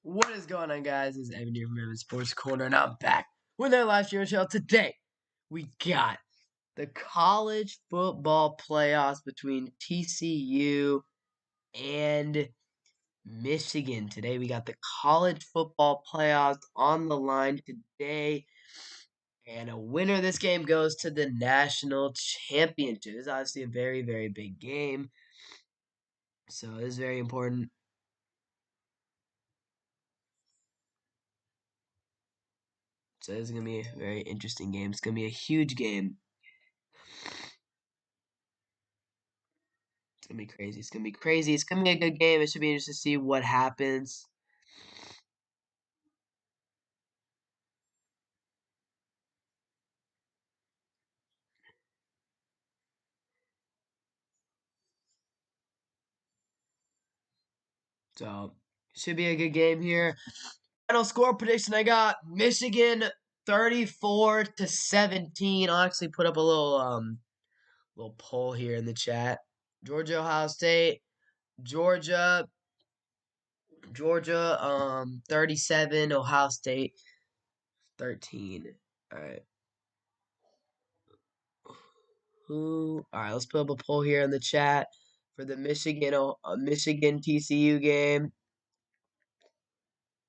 What is going on, guys? This is Evan here from Evan Sports Corner, and I'm back with our live stream show. Today, we got the college football playoffs between TCU and Michigan. Today, we got the college football playoffs on the line today, and a winner of this game goes to the national championship. This is obviously a very, very big game, so it is very important. So this is going to be a very interesting game. It's going to be a huge game. It's gonna be crazy. It's gonna be crazy. It's gonna be a good game. It should be interesting to see what happens. So should be a good game here. Final score prediction: I got Michigan 34-17. I'll actually put up a little poll here in the chat. Georgia, Ohio State, Georgia, 37, Ohio State 13. All right. All right, let's put up a poll here in the chat for the Michigan TCU game.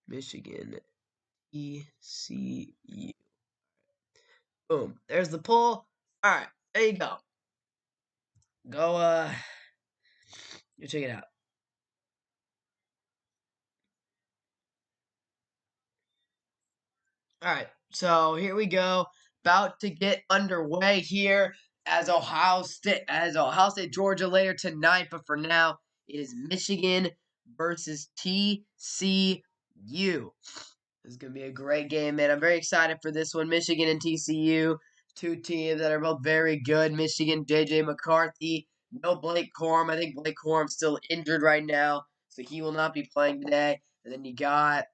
Michigan TCU. Boom. There's the poll. All right, there you go. Go you check it out. All right, so here we go. About to get underway here as Ohio State Georgia later tonight, but for now it is Michigan versus TCU. This is going to be a great game, man. I'm very excited for this one. Michigan and TCU, two teams that are both very good. Michigan, J.J. McCarthy, no Blake Corum. I think Blake Corum's still injured right now, so he will not be playing today. And then you got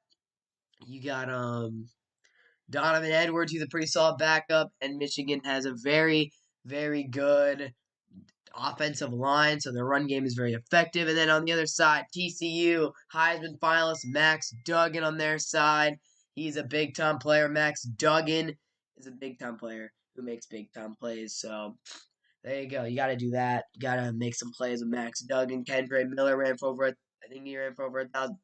Donovan Edwards. He's a pretty solid backup, and Michigan has a very, very good offensive line, so their run game is very effective. And then on the other side, TCU, Heisman finalist Max Duggan on their side. He's a big time player. Max Duggan is a big time player who makes big time plays. So there you go. You got to do that. You got to make some plays with Max Duggan. Kendra Miller ran for over, I think he ran for over 1,000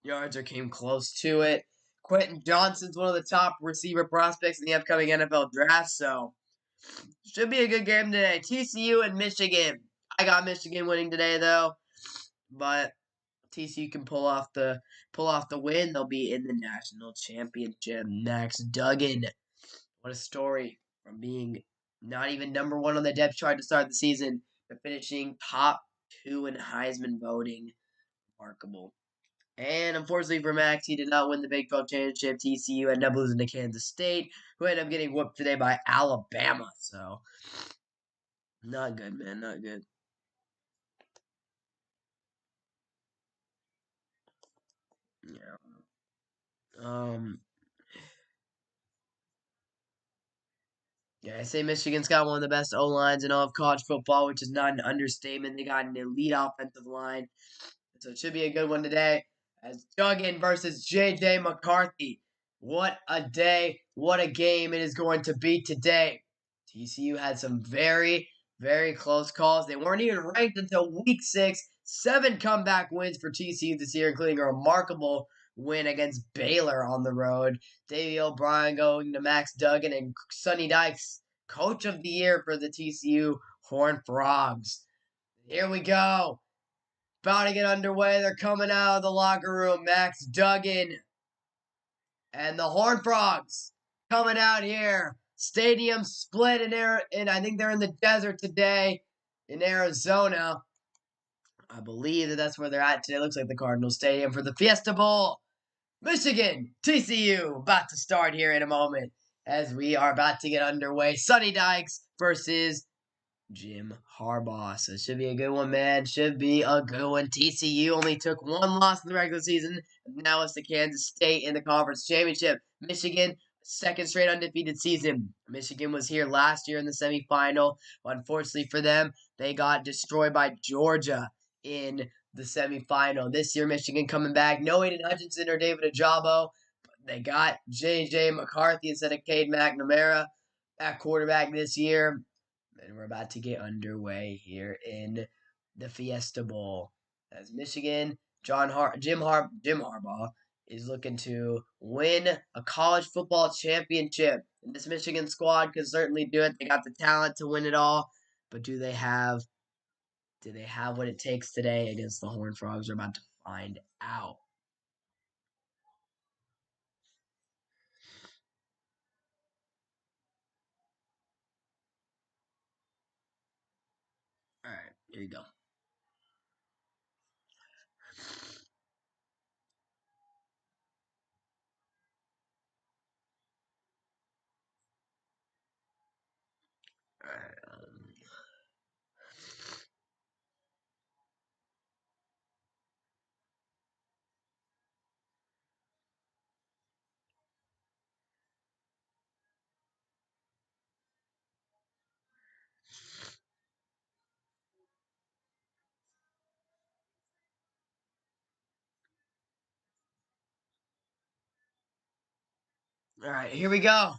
yards or came close to it. Quentin Johnson's one of the top receiver prospects in the upcoming NFL draft. So should be a good game today. TCU and Michigan. I got Michigan winning today though, but TCU can pull off the win. They'll be in the national championship. Max Duggan. What a story from being not even number one on the depth chart to start the season to finishing top 2 in Heisman voting. Remarkable. And unfortunately for Max, he did not win the Big 12 championship. TCU ended up losing to Kansas State, who ended up getting whooped today by Alabama. So not good, man. Not good. Yeah. Um. Yeah, I say Michigan's got one of the best O lines in all of college football, which is not an understatement. They got an elite offensive line, so it should be a good one today. As Duggan versus J.J. McCarthy. What a day! What a game it is going to be today. TCU had some very, very close calls. They weren't even ranked until week 6. 7 comeback wins for TCU this year, including a remarkable win against Baylor on the road. Davey O'Brien going to Max Duggan and Sonny Dykes, Coach of the Year for the TCU Horned Frogs. Here we go. About to get underway. They're coming out of the locker room. Max Duggan and the Horned Frogs coming out here. Stadium split and I think they're in the desert today in Arizona. I believe that's where they're at today. Looks like the Cardinal Stadium for the Fiesta Bowl. Michigan, TCU, about to start here in a moment as we are about to get underway. Sonny Dykes versus Jim Harbaugh. So it should be a good one, man. Should be a good one. TCU only took 1 loss in the regular season. Now it's to Kansas State in the conference championship. Michigan, second straight undefeated season. Michigan was here last year in the semifinal. Unfortunately for them, they got destroyed by Georgia in the semifinal. This year, Michigan coming back. No Aiden Hutchinson or David Ajabo. They got J.J. McCarthy instead of Cade McNamara at quarterback this year. And we're about to get underway here in the Fiesta Bowl. As Michigan, Jim Harbaugh is looking to win a college football championship. And this Michigan squad could certainly do it. They got the talent to win it all, but do they have what it takes today against the Horned Frogs? We're about to find out. All right, here you go. All right, all right, here we go.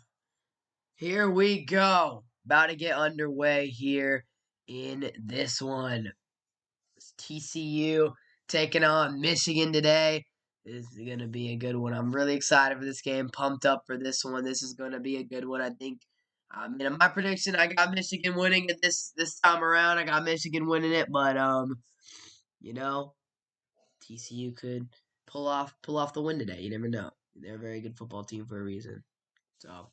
Here we go. About to get underway here in this one. It's TCU taking on Michigan today. This is going to be a good one. I'm really excited for this game. Pumped up for this one. This is going to be a good one. I think. In my prediction, I got Michigan winning it this time around. I got Michigan winning it, but you know, TCU could pull off the win today. You never know. They're a very good football team for a reason. So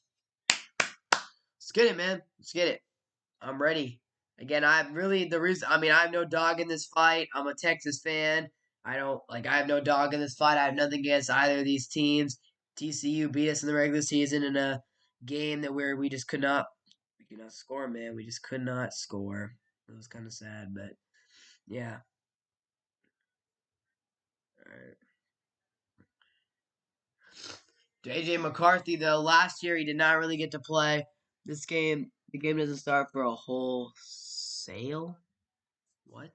let's get it, man. Let's get it. I'm ready. Again, I'm really the reason. I mean, I have no dog in this fight. I'm a Texas fan. I have no dog in this fight. I have nothing against either of these teams. TCU beat us in the regular season in a game where we could not score, man. We just could not score. It was kind of sad, but yeah. All right. JJ McCarthy, though, last year he did not really get to play. The game doesn't start for a whole sale. What?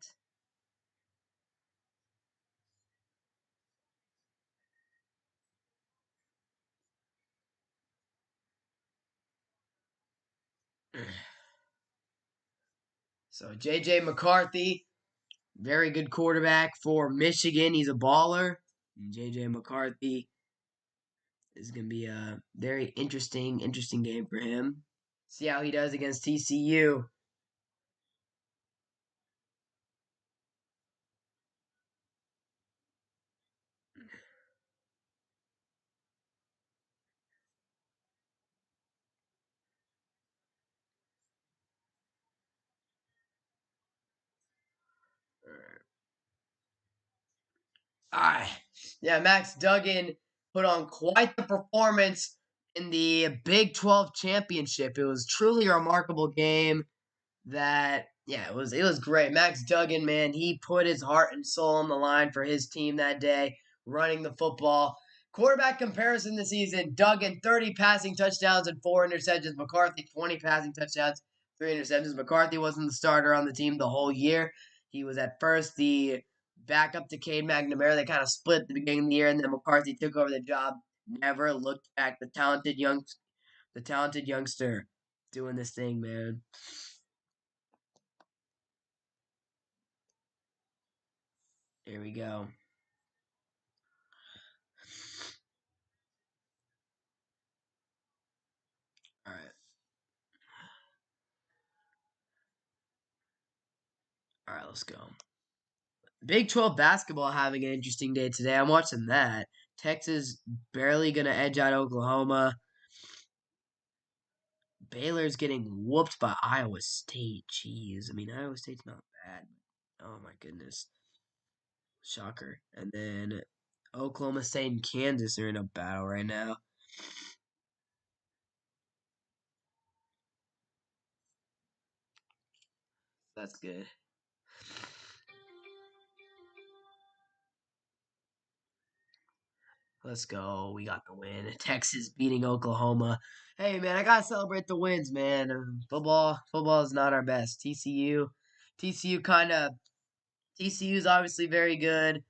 So JJ McCarthy, very good quarterback for Michigan. He's a baller. And JJ McCarthy is going to be a very interesting game for him. See how he does against TCU. All right. Yeah, Max Duggan put on quite the performance in the Big 12 championship. It was truly a remarkable game. It was great. Max Duggan, man, he put his heart and soul on the line for his team that day, running the football. Quarterback comparison this season: Duggan 30 passing touchdowns and 4 interceptions. McCarthy 20 passing touchdowns, 3 interceptions. McCarthy wasn't the starter on the team the whole year. He was at first the backup to Cade McNamara. They kind of split at the beginning of the year, and then McCarthy took over the job. Never looked back. The talented youngster doing this thing, man. Here we go. All right. All right, let's go. Big 12 basketball having an interesting day today. I'm watching that. Texas barely going to edge out Oklahoma. Baylor's getting whooped by Iowa State. Jeez. I mean, Iowa State's not bad. Oh, my goodness. Shocker. And then Oklahoma State and Kansas are in a battle right now. That's good. Let's go. We got the win. Texas beating Oklahoma. Hey man, I gotta celebrate the wins, man. Football is not our best. TCU kind of TCU is obviously very good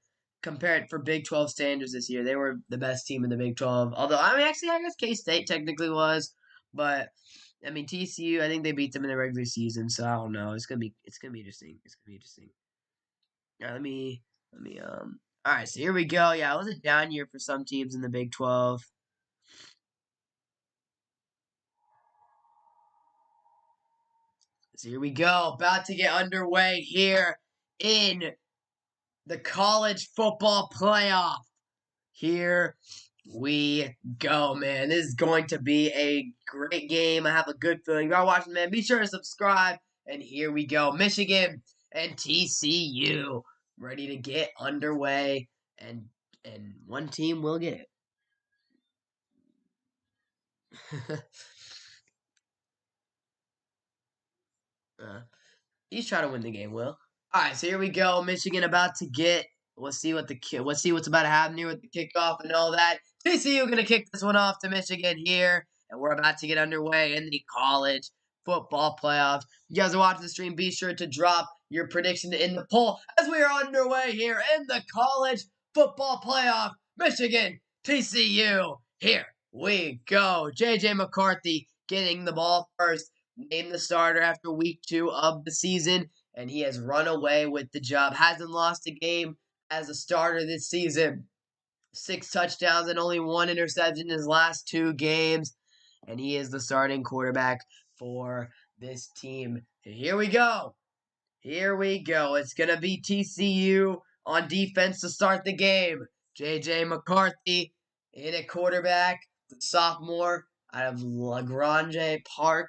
compared for Big 12 standards this year. They were the best team in the Big 12. Although, I mean, actually, I guess K State technically was, but I mean TCU. I think they beat them in the regular season, so I don't know. It's gonna be interesting. It's gonna be interesting. All right, let me. All right, so here we go. Yeah, it was a down year for some teams in the Big 12. So here we go. About to get underway here in the college football playoff. Here we go, man. This is going to be a great game. I have a good feeling. If you're watching, man, be sure to subscribe. And here we go. Michigan and TCU ready to get underway. And one team will get it. uh, he's trying to win the game, Will. All right, so here we go. Michigan about to get. Let's see what's about to happen here with the kickoff and all that. TCU gonna kick this one off to Michigan here, and we're about to get underway in the college football playoffs. You guys are watching the stream. Be sure to drop your prediction in the poll as we are underway here in the college football playoff. Michigan, TCU. Here we go. JJ McCarthy getting the ball first. Named the starter after week 2 of the season, and he has run away with the job. Hasn't lost a game as a starter this season. 6 touchdowns and only 1 interception in his last 2 games, and he is the starting quarterback for this team. And here we go. Here we go. It's going to be TCU on defense to start the game. JJ McCarthy in at quarterback, the sophomore out of LaGrange Park.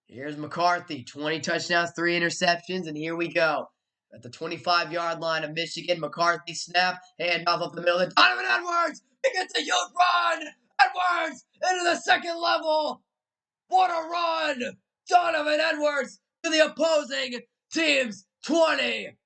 Here's McCarthy, 20 touchdowns, 3 interceptions, and here we go. At the 25-yard line of Michigan, McCarthy snap, handoff up the middle to Donovan Edwards. He gets a huge run. Edwards into the second level. What a run! Donovan Edwards to the opposing team's 20.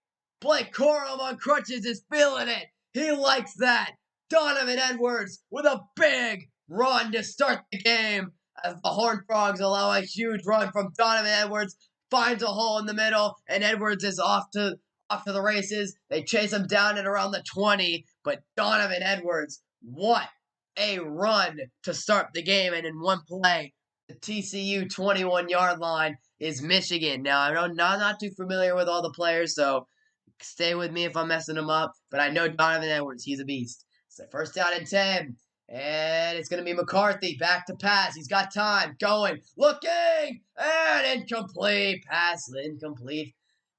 Blake Corum on crutches is feeling it. He likes that. Donovan Edwards with a big run to start the game as the Horned Frogs allow a huge run from Donovan Edwards, finds a hole in the middle, and Edwards is off to the races. They chase him down at around the 20, but Donovan Edwards, what a run to start the game, and in one play, the TCU 21-yard line is Michigan. Now, I'm not too familiar with all the players, so stay with me if I'm messing them up, but I know Donovan Edwards. He's a beast. So first down and 10. And it's going to be McCarthy. Back to pass. He's got time. Going. Looking. And incomplete. Pass. Incomplete.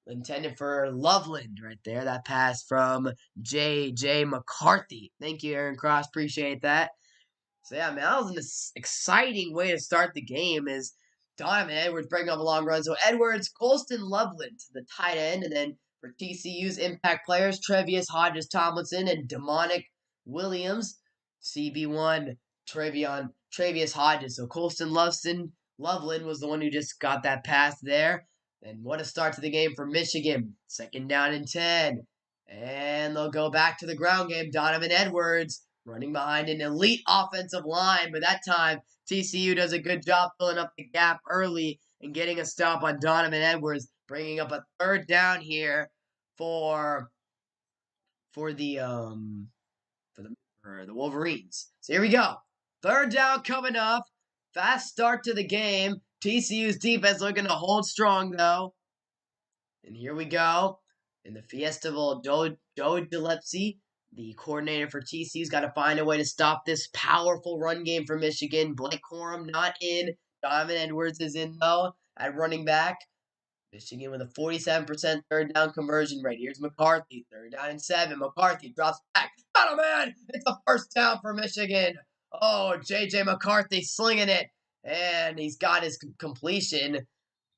Intended for Loveland right there. That pass from J.J. McCarthy. Thank you, Aaron Cross. Appreciate that. So yeah, man, that was an exciting way to start the game. Is Donovan Edwards breaking up a long run. So Edwards, Colston Loveland, the tight end, and then for TCU's impact players, Trevius Hodges Tomlinson and Demonic Williams, CB1, Travius Hodges. So Colston Loveland was the one who just got that pass there. And what a start to the game for Michigan. Second down and 10. And they'll go back to the ground game. Donovan Edwards running behind an elite offensive line, but that time TCU does a good job filling up the gap early and getting a stop on Donovan Edwards, bringing up a third down here for the for the Wolverines. So here we go. Third down coming up. Fast start to the game. TCU's defense looking to hold strong though. And here we go. In the Festival, Joe Gillespie, the coordinator for TCU's got to find a way to stop this powerful run game for Michigan. Blake Corum not in. Donovan Edwards is in, though, at running back. Michigan with a 47% third down conversion rate. Here's McCarthy, third down and 7. McCarthy drops back. Got him, man! It's a first down for Michigan. Oh, J.J. McCarthy slinging it. And he's got his completion.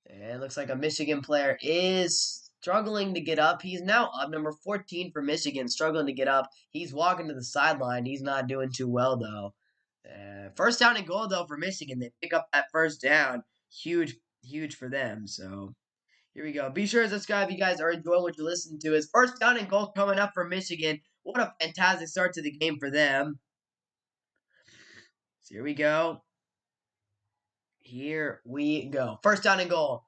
And it looks like a Michigan player is struggling to get up. He's now up, number 14 for Michigan, struggling to get up. He's walking to the sideline. He's not doing too well, though. First down and goal, though, for Michigan. They pick up that first down. Huge, huge for them. So here we go. Be sure to subscribe if you guys are enjoying what you're listening to. Is first down and goal coming up for Michigan. What a fantastic start to the game for them. So here we go. Here we go. First down and goal.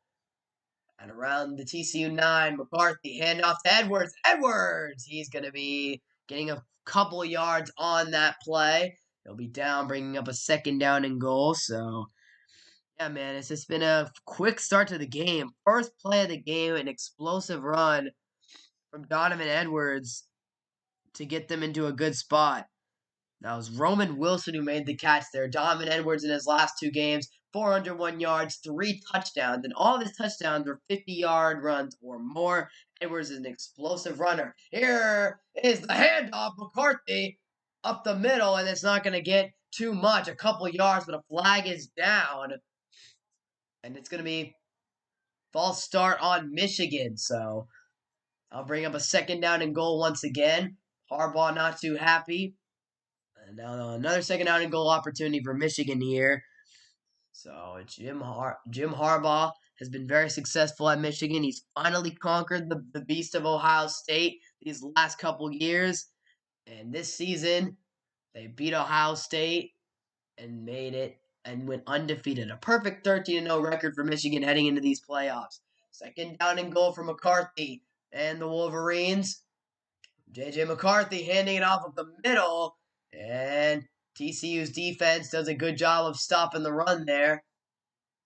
And around the TCU 9, McCarthy, handoff to Edwards. Edwards! He's going to be getting a couple yards on that play. He'll be down, bringing up a second down and goal. So, yeah, man, it's just been a quick start to the game. First play of the game, an explosive run from Donovan Edwards to get them into a good spot. That was Roman Wilson who made the catch there. Donovan Edwards in his last two games, 401 yards, 3 touchdowns, and all of his touchdowns were 50-yard runs or more. Edwards is an explosive runner. Here is the handoff, McCarthy up the middle, and it's not going to get too much, a couple yards, but a flag is down. And it's going to be false start on Michigan, so I'll bring up a second down and goal once again. Harbaugh not too happy. And now another second down and goal opportunity for Michigan here. So Jim Harbaugh has been very successful at Michigan. He's finally conquered the beast of Ohio State these last couple years. And this season, they beat Ohio State and made it and went undefeated. A perfect 13-0 record for Michigan heading into these playoffs. Second down and goal for McCarthy and the Wolverines. J.J. McCarthy handing it off of the middle. And TCU's defense does a good job of stopping the run there.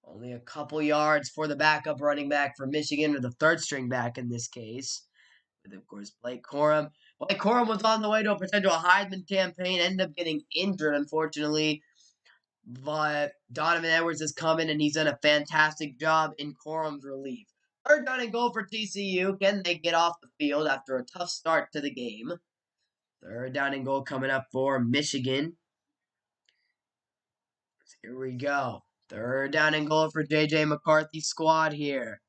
Only a couple yards for the backup running back for Michigan, or the third string back in this case. With, of course, Blake Corum. Blake Corum was on the way to a potential Heisman campaign, ended up getting injured, unfortunately. But Donovan Edwards has come in, and he's done a fantastic job in Corum's relief. Third down and goal for TCU. Can they get off the field after a tough start to the game? Third down and goal coming up for Michigan. Here we go. Third down and goal for J.J. McCarthy's squad here.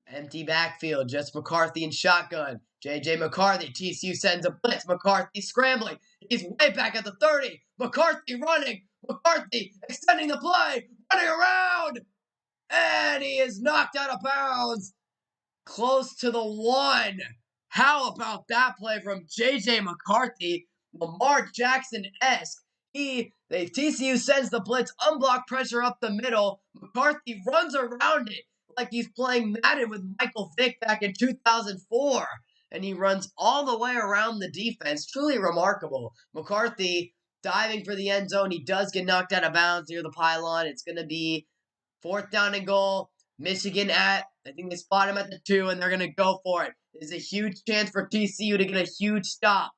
Empty backfield, just McCarthy and shotgun. J.J. McCarthy, TCU sends a blitz. McCarthy scrambling. He's way back at the 30. McCarthy running. McCarthy extending the play. Running around. And he is knocked out of bounds. Close to the 1. How about that play from J.J. McCarthy? Lamar Jackson-esque. TCU sends the blitz, unblocked pressure up the middle. McCarthy runs around it like he's playing Madden with Michael Vick back in 2004. And he runs all the way around the defense. Truly remarkable. McCarthy diving for the end zone. He does get knocked out of bounds near the pylon. It's going to be fourth down and goal. Michigan I think they spot him at the 2, and they're going to go for it. There's a huge chance for TCU to get a huge stop.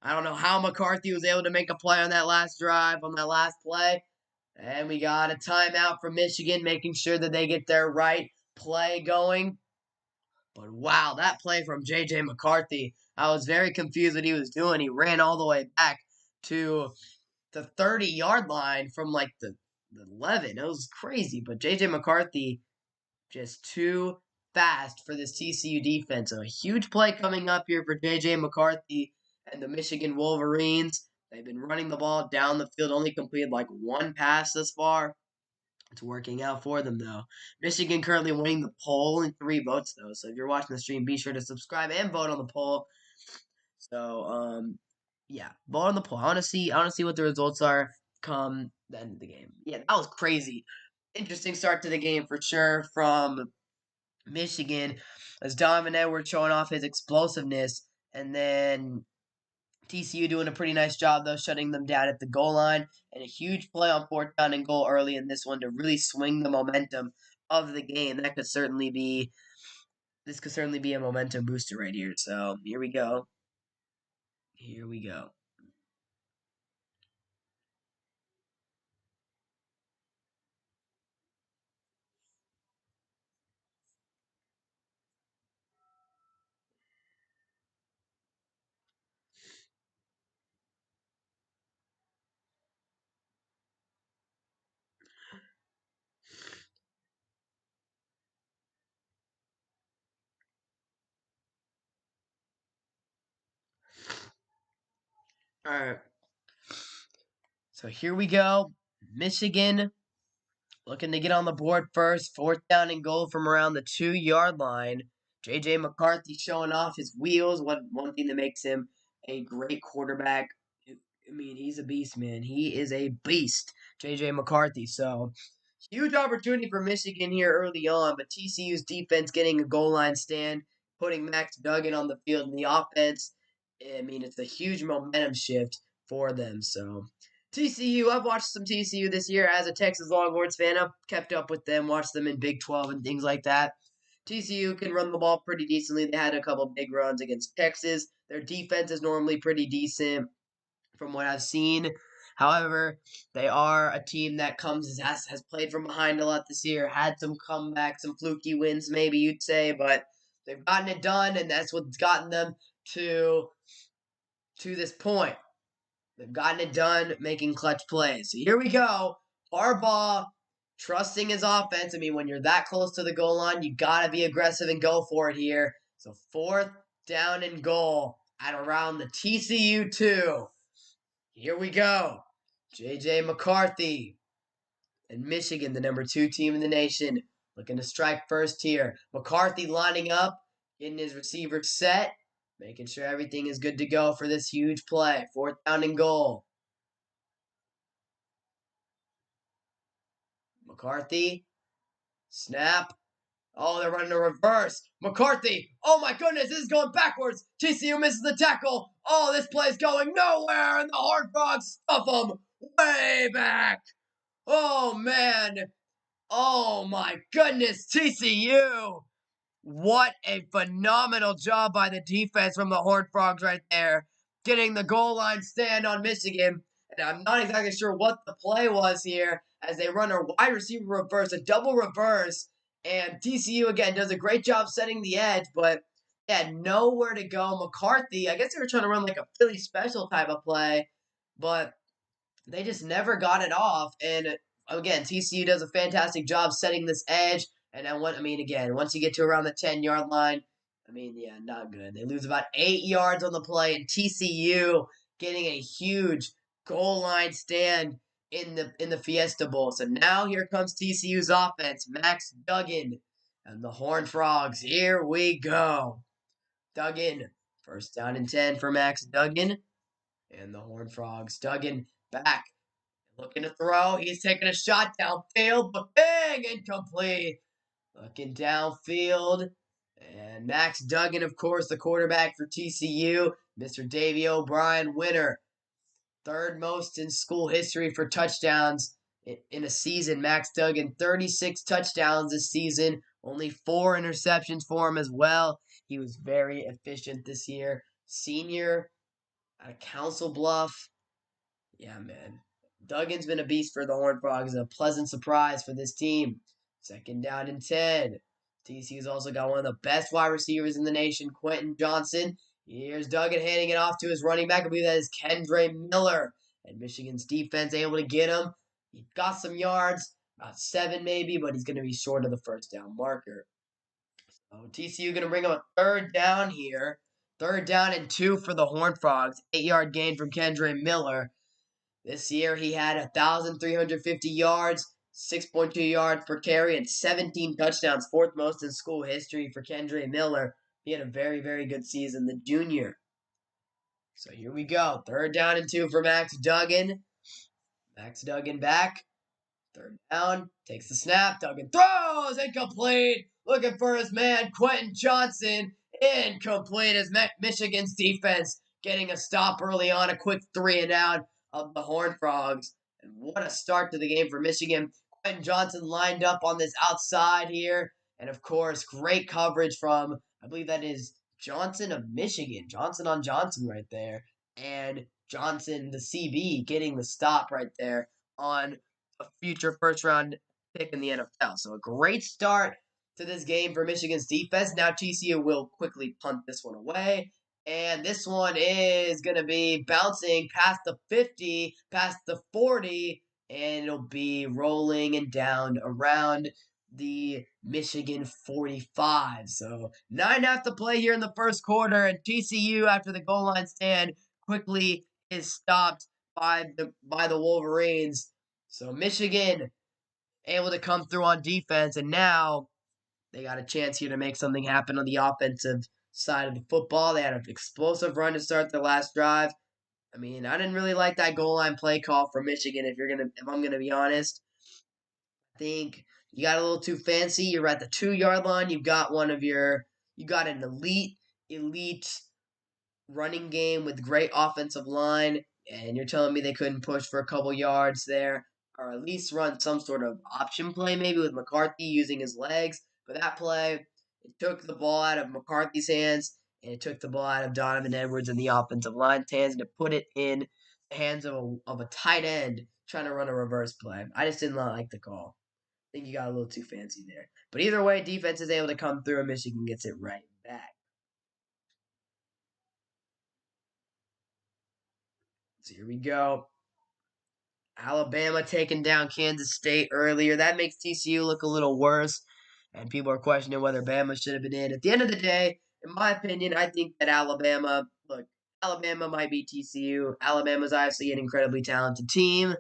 I don't know how McCarthy was able to make a play on that last drive, on that last play. And we got a timeout from Michigan, making sure that they get their right play going. But wow, that play from J.J. McCarthy, I was very confused what he was doing. He ran all the way back to the 30-yard line from like the 11. It was crazy. But J.J. McCarthy, just too fast for this TCU defense. So a huge play coming up here for J.J. McCarthy and the Michigan Wolverines. They've been running the ball down the field, only completed like one pass thus far. It's working out for them, though. Michigan currently winning the poll in 3 votes, though. So if you're watching the stream, be sure to subscribe and vote on the poll. So, yeah, vote on the poll. I want to see what the results are come the end of the game. Yeah, that was crazy. Interesting start to the game for sure from Michigan, as Donovan Edwards showing off his explosiveness, and then TCU doing a pretty nice job, though, shutting them down at the goal line, and a huge play on fourth down and goal early in this one to really swing the momentum of the game. This could certainly be a momentum booster right here. So here we go. Here we go. All right. So here we go. Michigan looking to get on the board first. Fourth down and goal from around the 2-yard line. J.J. McCarthy showing off his wheels. One thing that makes him a great quarterback. I mean, he's a beast, man. He is a beast, J.J. McCarthy. So Huge opportunity for Michigan here early on, but TCU's defense getting a goal line stand, putting Max Duggan on the field in the offense. I mean, it's a huge momentum shift for them. So, TCU, I've watched some TCU this year as a Texas Longhorns fan. I've kept up with them, watched them in Big 12 and things like that. TCU can run the ball pretty decently. They had a couple big runs against Texas. Their defense is normally pretty decent from what I've seen. However, they are a team that has played from behind a lot this year, had some comebacks, some fluky wins, maybe you'd say, but they've gotten it done, and that's what's gotten them to this point. They've gotten it done, making clutch plays. So here we go. Harbaugh trusting his offense. I mean, when you're that close to the goal line, you gotta be aggressive and go for it here. So 4th down and goal at around the TCU 2. Here we go. J.J. McCarthy and Michigan, the number 2 team in the nation, looking to strike first here. McCarthy lining up, getting his receivers set, making sure everything is good to go for this huge play. 4th down and goal. McCarthy, snap. Oh, they're running a reverse. McCarthy. Oh my goodness, this is going backwards. TCU misses the tackle. Oh, this play's going nowhere, and the Horned Frogs stuff them way back. Oh man. Oh my goodness, TCU. What a phenomenal job by the defense from the Horned Frogs right there. Getting the goal line stand on Michigan. And I'm not exactly sure what the play was here as they run a wide receiver reverse, a double reverse. And TCU, again, does a great job setting the edge, but they had nowhere to go. McCarthy, I guess they were trying to run like a Philly special type of play, but they just never got it off. And again, TCU does a fantastic job setting this edge. And again, once you get to around the 10-yard line, yeah, not good. They lose about 8 yards on the play, and TCU getting a huge goal line stand in the Fiesta Bowl. So now here comes TCU's offense, Max Duggan and the Horned Frogs. Here we go. Duggan, 1st down and 10 for Max Duggan and the Horned Frogs. Duggan back, looking to throw. He's taking a shot downfield, but bang, incomplete. Looking downfield. And Max Duggan, of course, the quarterback for TCU. Mr. Davey O'Brien, winner. 3rd most in school history for touchdowns in a season. Max Duggan, 36 touchdowns this season. Only 4 interceptions for him as well. He was very efficient this year. Senior out of Council Bluff. Yeah, man. Duggan's been a beast for the Horned Frogs. A pleasant surprise for this team. 2nd down and 10. TCU's also got one of the best wide receivers in the nation, Quentin Johnson. Here's Duggan handing it off to his running back. I believe that is Kendre Miller. And Michigan's defense able to get him. He got some yards, about 7 maybe, but he's going to be short of the 1st down marker. So TCU going to bring up a 3rd down here. 3rd down and 2 for the Horned Frogs. 8-yard gain from Kendre Miller. This year, he had 1,350 yards, 6.2 yards per carry, and 17 touchdowns, 4th most in school history for Kendre Miller. He had a very, very good season, the junior. So here we go. 3rd down and 2 for Max Duggan. Max Duggan back. 3rd down. Takes the snap. Duggan throws. Incomplete. Looking for his man, Quentin Johnson. Incomplete as Michigan's defense getting a stop early on. A quick 3 and out of the Horned Frogs. And what a start to the game for Michigan. Quentin Johnson lined up on this outside here. And of course, great coverage from, I believe that is Johnson of Michigan. Johnson on Johnson right there. And Johnson, the CB, getting the stop right there on a future 1st round pick in the NFL. So a great start to this game for Michigan's defense. Now TCU will quickly punt this one away. And this one is going to be bouncing past the 50, past the 40, and it'll be rolling and down around the Michigan 45. So 9.5 to play here in the 1st quarter, and TCU, after the goal line stand, quickly is stopped by the Wolverines. So Michigan able to come through on defense, and now they got a chance here to make something happen on the offensive side of the football. They had an explosive run to start their last drive. I didn't really like that goal line play call from Michigan, if I'm gonna be honest. think you got a little too fancy. You're at the 2 yard line. You got an elite running game with great offensive line, and you're telling me they couldn't push for a couple yards there, or at least run some sort of option play, maybe with McCarthy using his legs. But that play, it took the ball out of McCarthy's hands, and it took the ball out of Donovan Edwards and the offensive line's hands, and to put it in the hands of a tight end trying to run a reverse play. I just didn't like the call. I think you got a little too fancy there. But either way, defense is able to come through, and Michigan gets it right back. So here we go. Alabama taking down Kansas State earlier. That makes TCU look a little worse, and people are questioning whether Bama should have been in. At the end of the day, in my opinion, I think that Alabama might beat TCU. Alabama's obviously an incredibly talented team,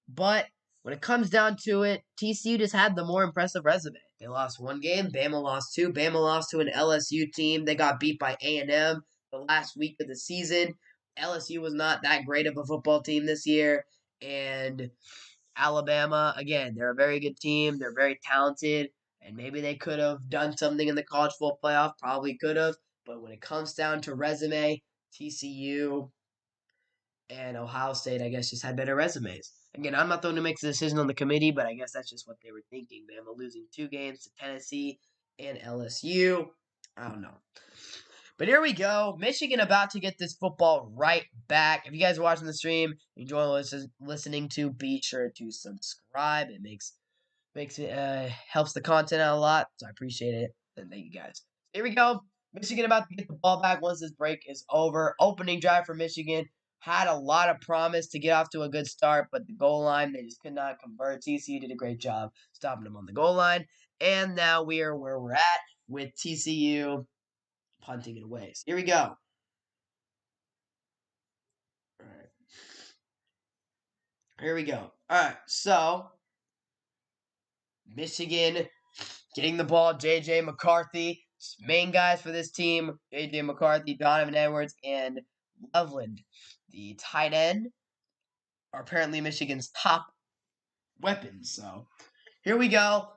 but when it comes down to it, TCU just had the more impressive resume. They lost one game, Bama lost two. Bama lost to an LSU team. They got beat by A&M the last week of the season. LSU was not that great of a football team this year, and Alabama, again, they're a very good team. They're very talented, and maybe they could have done something in the college football playoff. Probably could have, but when it comes down to resume, TCU and Ohio State, I guess, just had better resumes. Again, I'm not the one who makes the decision on the committee, but I guess that's just what they were thinking. Bama losing 2 games to Tennessee and LSU. I don't know. But here we go. Michigan about to get this football right back. If you guys are watching the stream, enjoy listening to, be sure to subscribe. It makes it helps the content out a lot, so I appreciate it. And thank you guys. Here we go. Michigan about to get the ball back once this break is over. Opening drive for Michigan had a lot of promise to get off to a good start, but the goal line, they just could not convert. TCU did a great job stopping them on the goal line. And now we are where we're at with TCU punting it away. So here we go. All right. Here we go. All right. So Michigan getting the ball. J.J. McCarthy, main guys for this team. J.J. McCarthy, Donovan Edwards, and Loveland, the tight end, are apparently Michigan's top weapons. So here we go.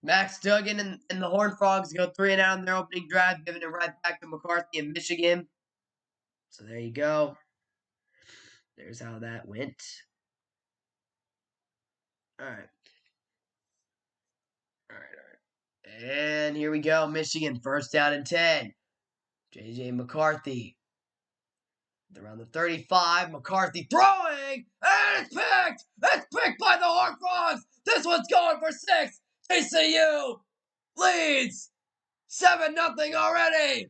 Max Duggan and the Horned Frogs go 3-and-out on their opening drive, giving it right back to McCarthy and Michigan. So there you go. There's how that went. All right. All right. And here we go. Michigan, first down and 10. J.J. McCarthy. Around the 35, McCarthy throwing, and it's picked! It's picked by the Horned Frogs! This one's going for 6! TCU leads 7-0 already!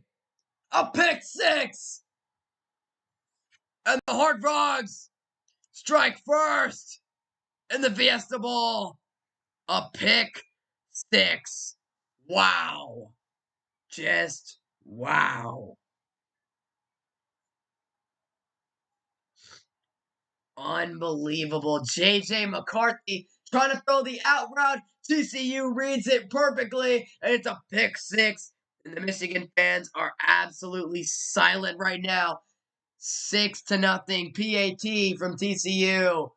A pick 6! And the Horned Frogs strike first in the Fiesta Bowl! A pick 6! Wow! Just wow! Unbelievable. J.J. McCarthy trying to throw the out route. TCU reads it perfectly, and it's a pick 6. And the Michigan fans are absolutely silent right now. 6-0 PAT from TCU.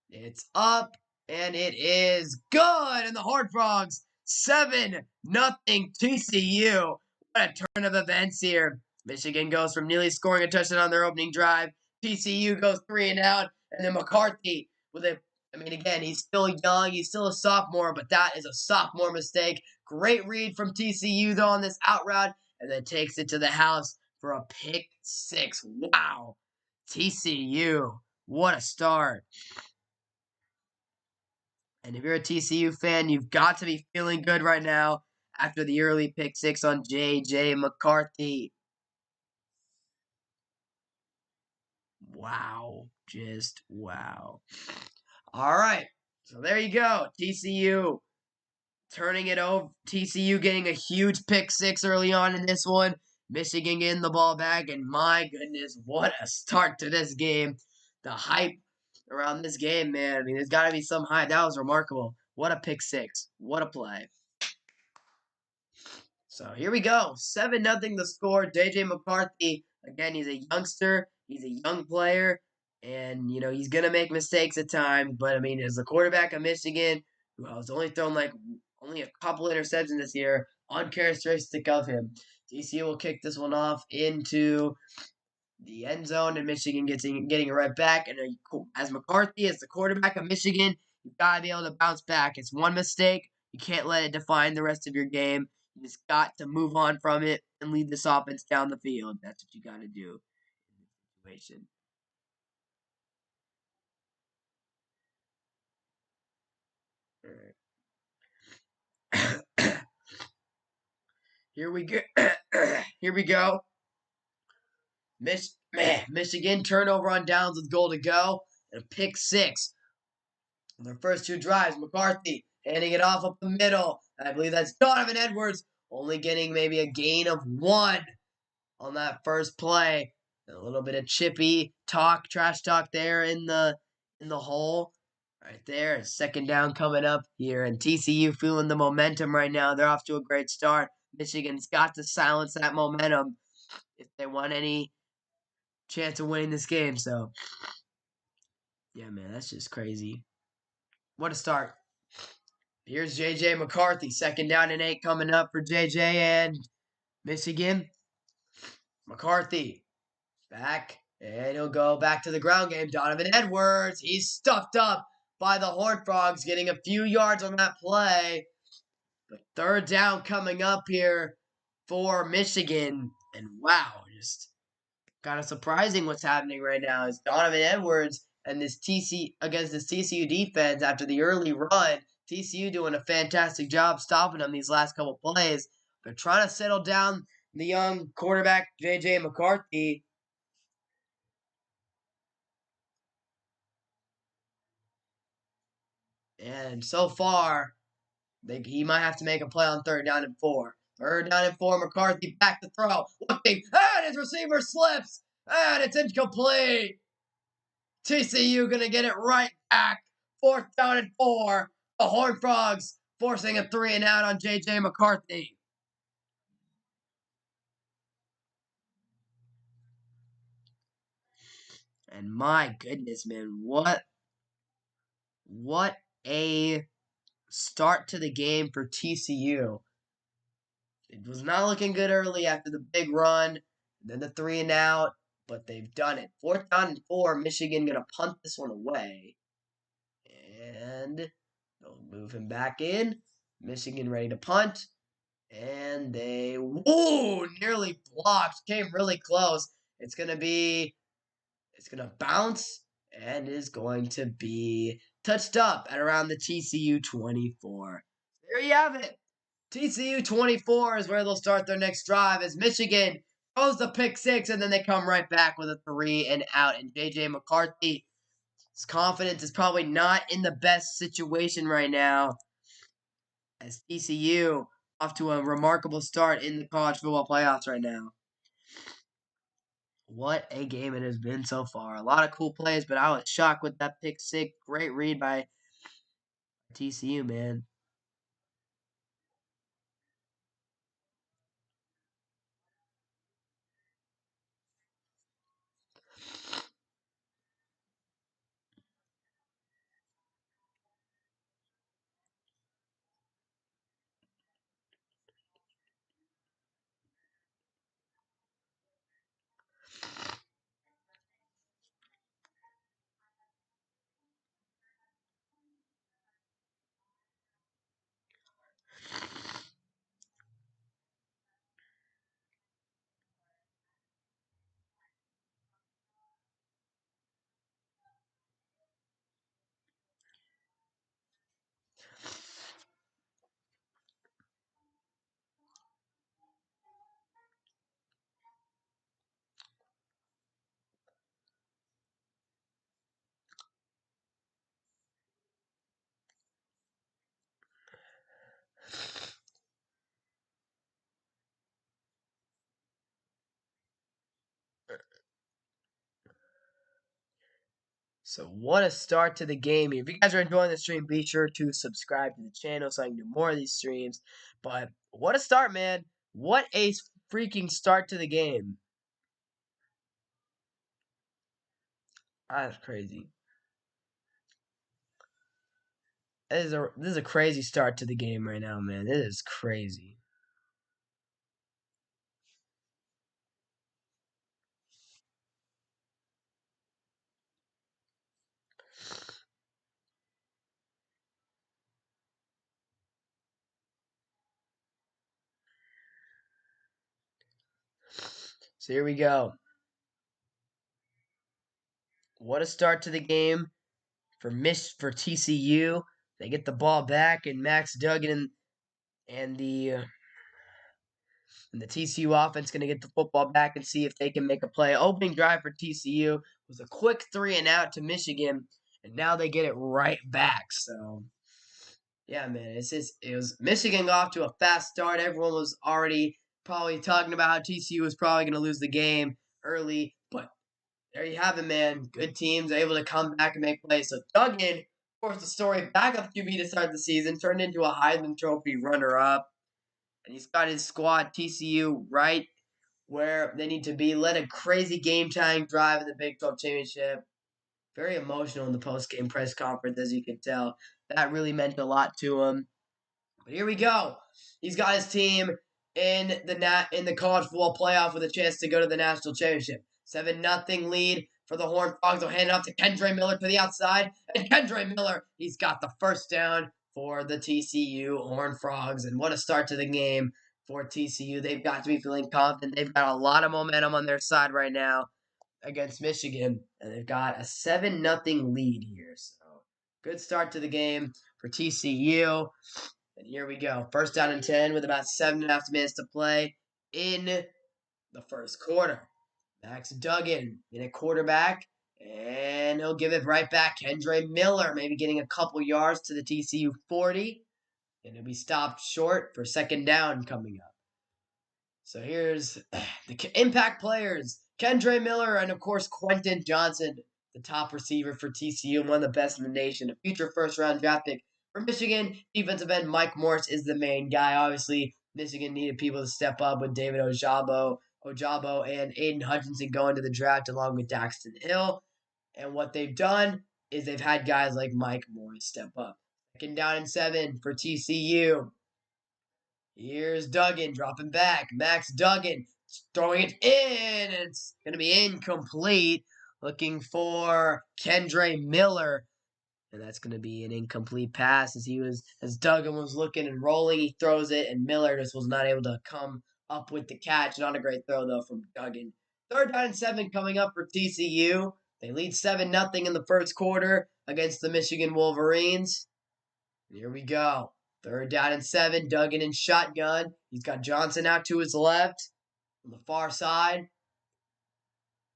It's up, and it is good. And the Horned Frogs, 7-0 TCU. What a turn of events here. Michigan goes from nearly scoring a touchdown on their opening drive. TCU goes 3-and-out. And then McCarthy with a, I mean, again, he's still young. He's still a sophomore, but that is a sophomore mistake. Great read from TCU, though, on this out route, and then takes it to the house for a pick 6. Wow. TCU. What a start. And if you're a TCU fan, you've got to be feeling good right now after the early pick 6 on J.J. McCarthy. Wow. Just wow. All right. So there you go. TCU turning it over. TCU getting a huge pick 6 early on in this one. Michigan getting the ball back. And my goodness, what a start to this game. The hype around this game, man. I mean, there's got to be some hype. That was remarkable. What a pick 6. What a play. So here we go. 7-0 the score. J.J. McCarthy, again, he's a youngster. He's a young player. And, he's going to make mistakes at times. But, I mean, as the quarterback of Michigan, who has only thrown like only a couple interceptions this year, uncharacteristic of him. TCU will kick this one off into the end zone, and Michigan getting it right back. And as McCarthy, as the quarterback of Michigan, you've got to be able to bounce back. It's one mistake. You can't let it define the rest of your game. You just got to move on from it and lead this offense down the field. That's what you got to do in this situation. All right. Here we go. Here we go. Michigan turnover on downs with goal to go and a pick six. On their first two drives, McCarthy handing it off up the middle. I believe that's Donovan Edwards only getting maybe a gain of one on that first play. A little bit of chippy talk, trash talk there in the hole. Right there, second down coming up here, and TCU feeling the momentum right now. They're off to a great start. Michigan's got to silence that momentum if they want any chance of winning this game. So, yeah, man, that's just crazy. What a start. Here's J.J. McCarthy, second down and 8 coming up for J.J. and Michigan. McCarthy back, and he'll go back to the ground game. Donovan Edwards, he's stuffed up by the Horned Frogs, getting a few yards on that play. But third down coming up here for Michigan. And wow, just kind of surprising what's happening right now is Donovan Edwards and this against this TCU defense after the early run. TCU doing a fantastic job stopping them these last couple plays. They're trying to settle down the young quarterback J.J. McCarthy. And so far, he might have to make a play on third down and 4. Third down and 4, McCarthy back to throw. Looking, and his receiver slips, and it's incomplete. TCU going to get it right back. Fourth down and 4. The Horned Frogs forcing a 3 and out on J.J. McCarthy. And my goodness, man, what a start to the game for TCU. It was not looking good early after the big run, then the 3 and out, but they've done it. Fourth down and 4, Michigan going to punt this one away. And they'll move him back in. Michigan ready to punt. And they, nearly blocked. Came really close. It's going to bounce and is going to be touched up at around the TCU 24. There you have it. TCU 24 is where they'll start their next drive as Michigan throws the pick six, and then they come right back with a 3 and out. And J.J. McCarthy's confidence is probably not in the best situation right now as TCU off to a remarkable start in the college football playoffs right now. What a game it has been so far. A lot of cool plays, but I was shocked with that pick six. Great read by TCU, man. So what a start to the game. If you guys are enjoying the stream, be sure to subscribe to the channel so I can do more of these streams. But what a start, man. What a freaking start to the game. That's crazy. This is a crazy start to the game right now, man. It is crazy. So here we go. What a start to the game for TCU. They get the ball back, and Max Duggan and the TCU offense going to get the football back and see if they can make a play. Opening drive for TCU was a quick 3-and-out to Michigan, and now they get it right back. So yeah, man, it was Michigan off to a fast start. Everyone was already probably talking about how TCU was probably going to lose the game early, but there you have it, man. Good teams able to come back and make plays. So Duggan, of course, the story backup QB to start the season, turned into a Heisman Trophy runner-up, and he's got his squad TCU right where they need to be. Led a crazy game-tying drive in the Big 12 championship. Very emotional in the post-game press conference, as you can tell. That really meant a lot to him. But here we go. He's got his team in the college football playoff with a chance to go to the national championship. 7-0 lead for the Horned Frogs. They'll hand it off to Kendre Miller to the outside. And Kendre Miller, he's got the first down for the TCU Horned Frogs. And what a start to the game for TCU. They've got to be feeling confident. They've got a lot of momentum on their side right now against Michigan. And they've got a 7-0 lead here. So good start to the game for TCU. And here we go. First down and 10 with about 7.5 minutes to play in the first quarter. Max Duggan in a quarterback, and he'll give it right back. Kendre Miller maybe getting a couple yards to the TCU 40, and he'll be stopped short for second down coming up. So here's the impact players. Kendre Miller and, of course, Quentin Johnson, the top receiver for TCU, one of the best in the nation, a future first-round draft pick. For Michigan, defensive end Mike Morris is the main guy. Obviously, Michigan needed people to step up with David Ojabo, and Aiden Hutchinson going to the draft along with Daxton Hill. And what they've done is they've had guys like Mike Morris step up. Second down and 7 for TCU. Here's Duggan dropping back. Max Duggan throwing it in. And it's going to be incomplete. Looking for Kendre Miller. And that's going to be an incomplete pass as Duggan was looking and rolling. He throws it, and Miller just was not able to come up with the catch. Not a great throw, though, from Duggan. Third down and 7 coming up for TCU. They lead 7-0 in the first quarter against the Michigan Wolverines. Here we go. Third down and 7. Duggan in shotgun. He's got Johnson out to his left on the far side.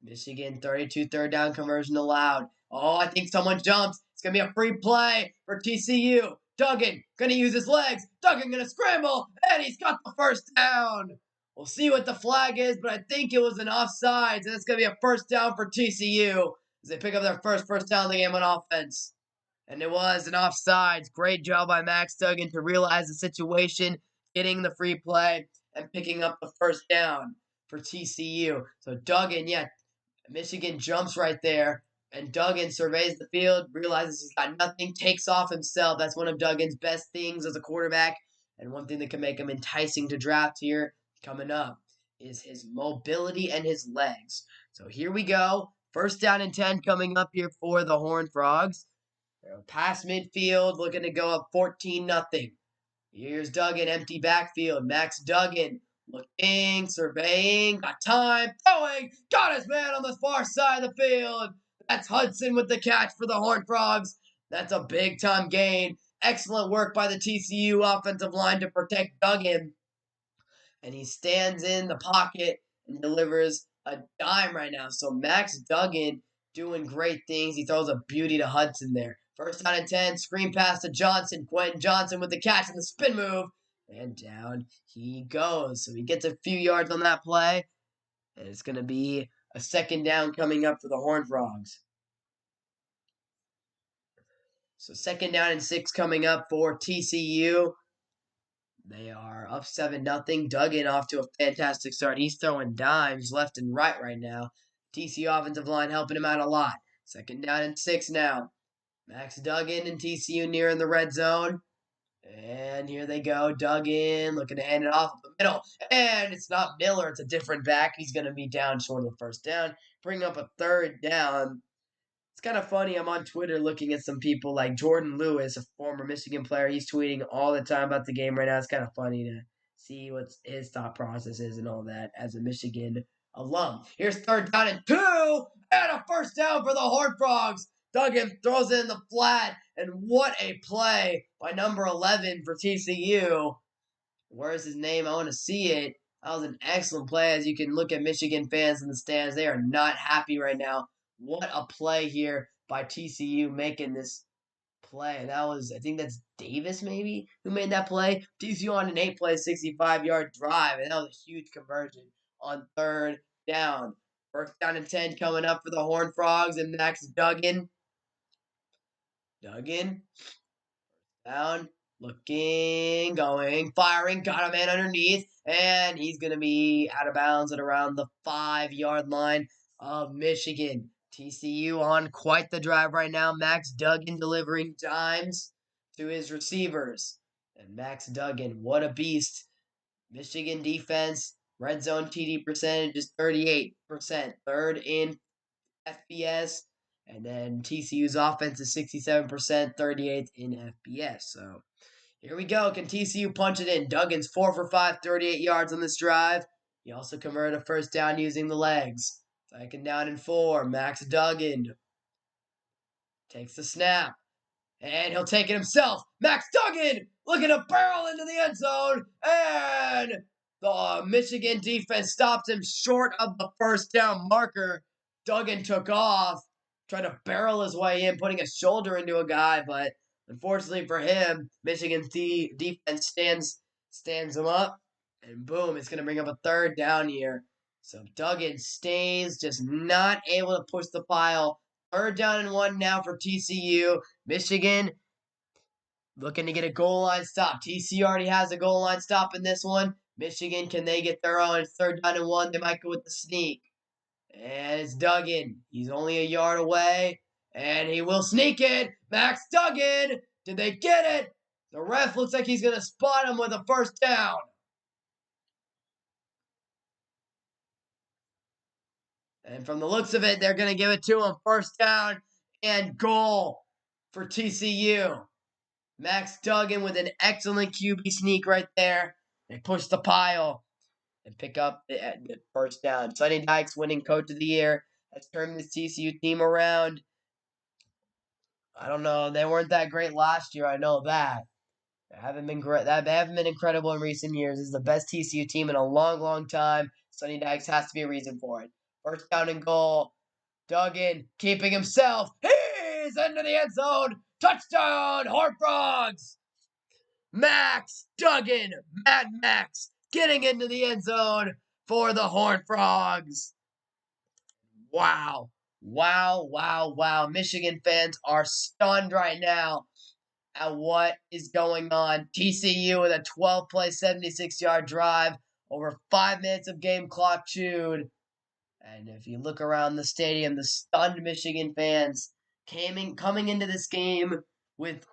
Michigan 32 third down conversion allowed. Oh, I think someone jumps. It's going to be a free play for TCU. Duggan going to use his legs. Duggan going to scramble, and he's got the first down. We'll see what the flag is, but I think it was an offsides, and it's going to be a first down for TCU as they pick up their first down of the game on offense. And it was an offsides. Great job by Max Duggan to realize the situation, getting the free play, and picking up the first down for TCU. So Duggan, Michigan jumps right there, and Duggan surveys the field, realizes he's got nothing, takes off himself. That's one of Duggan's best things as a quarterback, and one thing that can make him enticing to draft here coming up is his mobility and his legs. So here we go. First down and 10 coming up here for the Horned Frogs. Past midfield, looking to go up 14-0. Here's Duggan, empty backfield. Max Duggan looking, surveying, got time, throwing, got his man on the far side of the field. That's Hudson with the catch for the Horned Frogs. That's a big-time gain. Excellent work by the TCU offensive line to protect Duggan. And he stands in the pocket and delivers a dime right now. So Max Duggan doing great things. He throws a beauty to Hudson there. First down and 10, screen pass to Johnson. Quentin Johnson with the catch and the spin move. And down he goes. So he gets a few yards on that play. And it's going to be a second down coming up for the Horned Frogs. So second down and 6 coming up for TCU. They are up 7-0. Duggan off to a fantastic start. He's throwing dimes left and right now. TCU offensive line helping him out a lot. Second down and 6 now. Max Duggan and TCU near in the red zone. And here they go. Duggan looking to hand it off the middle. And it's not Miller. It's a different back. He's going to be down short of the first down. Bring up a third down. It's kind of funny. I'm on Twitter looking at some people like Jordan Lewis, a former Michigan player. He's tweeting all the time about the game right now. It's kind of funny to see what his thought process is and all that as a Michigan alum. Here's third down and 2, and a first down for the Horned Frogs. Duggan throws it in the flat, and what a play by number 11 for TCU. Where's his name? I want to see it. That was an excellent play. As you can look at Michigan fans in the stands, they are not happy right now. What a play here by TCU making this play. That was, I think that's Davis maybe who made that play. TCU on an 8-play, 65-yard drive, and that was a huge conversion on third down. First down and 10 coming up for the Horned Frogs and Max Duggan. Duggan down, looking, going, firing, got a man underneath, and he's going to be out of bounds at around the 5-yard line of Michigan. TCU on quite the drive right now. Max Duggan delivering dimes to his receivers. And Max Duggan, what a beast. Michigan defense, red zone TD percentage is 38%. Third in FBS. And then TCU's offense is 67%, 38th in FBS. So here we go. Can TCU punch it in? Duggan's 4 for 5, 38 yards on this drive. He also converted a first down using the legs. Second down and 4. Max Duggan takes the snap. And he'll take it himself. Max Duggan looking to barrel into the end zone. And the Michigan defense stopped him short of the first down marker. Duggan took off, tried to barrel his way in, putting a shoulder into a guy. But unfortunately for him, Michigan's defense stands him up. And boom, it's going to bring up a third down here. So Duggan stays, just not able to push the pile. Third down and 1 now for TCU. Michigan looking to get a goal line stop. TCU already has a goal line stop in this one. Michigan, can they get their own? Third down and 1. They might go with the sneak. And it's Duggan. He's only a yard away. And he will sneak it. Max Duggan. Did they get it? The ref looks like he's going to spot him with a first down. And from the looks of it, they're going to give it to him. First down and goal for TCU. Max Duggan with an excellent QB sneak right there. They push the pile and pick up the first down. Sonny Dykes winning Coach of the Year has turned this TCU team around. I don't know. They weren't that great last year. I know that. They haven't been great. They haven't been incredible in recent years. This is the best TCU team in a long, long time. Sonny Dykes has to be a reason for it. First down and goal. Duggan keeping himself. He's into the end zone. Touchdown, Horned Frogs! Max Duggan, Mad Max, getting into the end zone for the Horned Frogs. Wow. Wow, wow, wow. Michigan fans are stunned right now at what is going on. TCU with a 12-play, 76-yard drive, over 5 minutes of game clock chewed. And if you look around the stadium, the stunned Michigan fans coming into this game with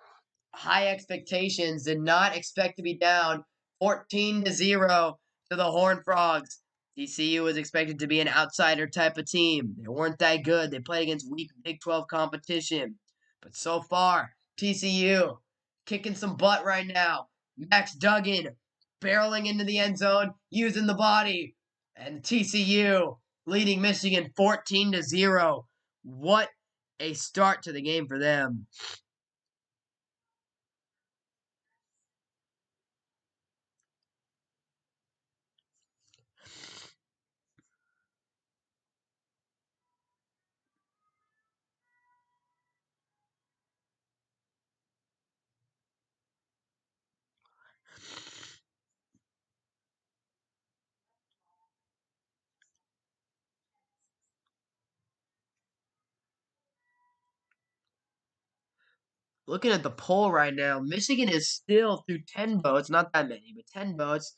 high expectations, did not expect to be down 14-0 to the Horned Frogs. TCU was expected to be an outsider type of team. They weren't that good. They played against weak Big 12 competition. But so far, TCU kicking some butt right now. Max Duggan barreling into the end zone, using the body. And TCU leading Michigan 14-0. What a start to the game for them. Looking at the poll right now, Michigan is still through 10 votes, not that many, but 10 votes.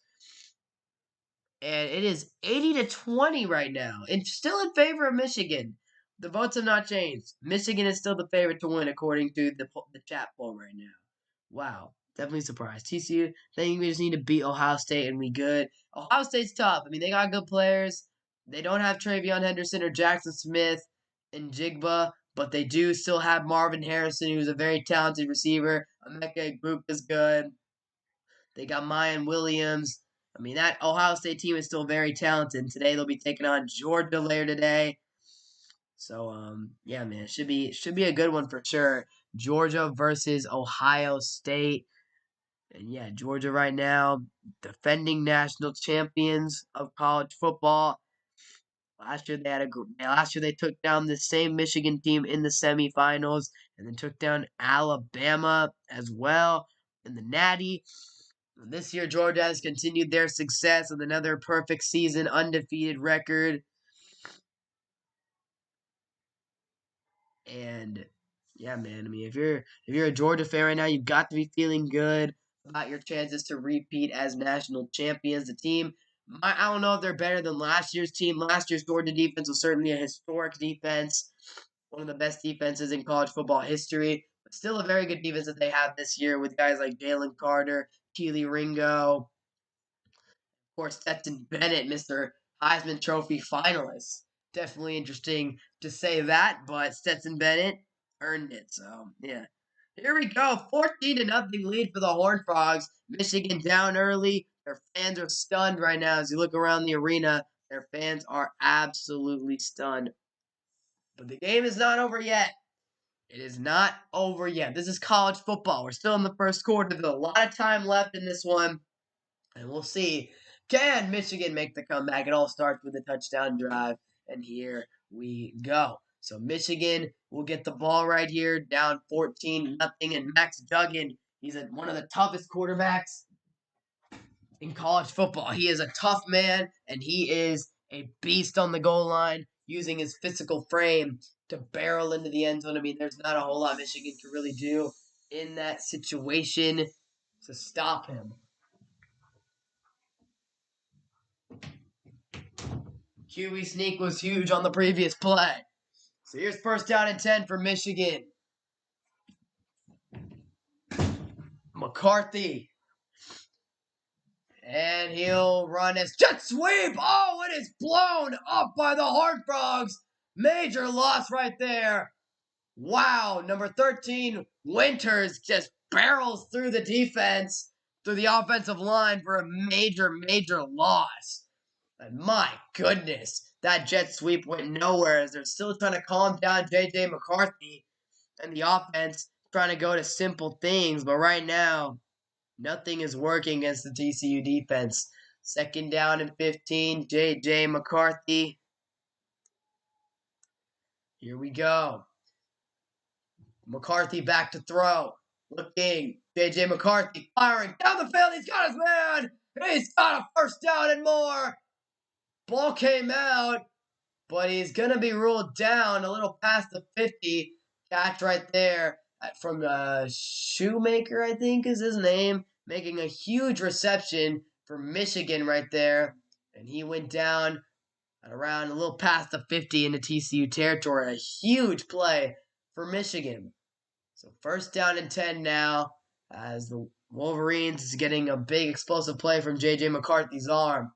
And it is 80-20 right now. It's still in favor of Michigan. The votes have not changed. Michigan is still the favorite to win according to the chat poll right now. Wow, definitely surprised. TCU, I think we just need to beat Ohio State and we good. Ohio State's tough. I mean, they got good players. They don't have Travion Henderson or Jackson Smith and Jigba, but they do still have Marvin Harrison, who's a very talented receiver. Emeka Group is good. They got Mayan Williams. I mean, that Ohio State team is still very talented. And today they'll be taking on Georgia later today. So yeah, man, it should be a good one for sure. Georgia versus Ohio State. And yeah, Georgia right now, defending national champions of college football. Last year they took down the same Michigan team in the semifinals, and then took down Alabama as well in the Natty. And this year, Georgia has continued their success with another perfect season, undefeated record. And yeah, man. I mean, if you're a Georgia fan right now, you've got to be feeling good about your chances to repeat as national champions. The team, I don't know if they're better than last year's team. Last year's Georgia defense was certainly a historic defense, one of the best defenses in college football history. But still, a very good defense that they have this year with guys like Jalen Carter, Keely Ringo, course, Stetson Bennett, Mr. Heisman Trophy finalist. Definitely interesting to say that, but Stetson Bennett earned it. So, yeah. Here we go. 14 to nothing lead for the Horned Frogs. Michigan down early. Their fans are stunned right now as you look around the arena. Their fans are absolutely stunned. But the game is not over yet. It is not over yet. This is college football. We're still in the first quarter. There's a lot of time left in this one. And we'll see. Can Michigan make the comeback? It all starts with a touchdown drive. And here we go. So Michigan will get the ball right here, down 14-0. And Max Duggan, he's one of the toughest quarterbacks in college football. He is a tough man, and he is a beast on the goal line, using his physical frame to barrel into the end zone. I mean, there's not a whole lot Michigan can really do in that situation to stop him. QB sneak was huge on the previous play. So here's first down and 10 for Michigan. McCarthy. And he'll run as jet sweep. Oh, it is blown up by the Horned Frogs. Major loss right there. Wow. Number 13, Winters just barrels through the defense, through the offensive line for a major, major loss. And my goodness, that jet sweep went nowhere as they're still trying to calm down J.J. McCarthy and the offense trying to go to simple things. But right now, nothing is working against the TCU defense. Second down and 15, J.J. McCarthy. Here we go. McCarthy back to throw. Looking. J.J. McCarthy firing down the field. He's got his man. He's got a first down and more. Ball came out, but he's going to be ruled down a little past the 50. Catch right there from Shoemaker, I think is his name, making a huge reception for Michigan right there. And he went down at around a little past the 50 into TCU territory. A huge play for Michigan. So first down and 10 now as the Wolverines is getting a big explosive play from J.J. McCarthy's arm.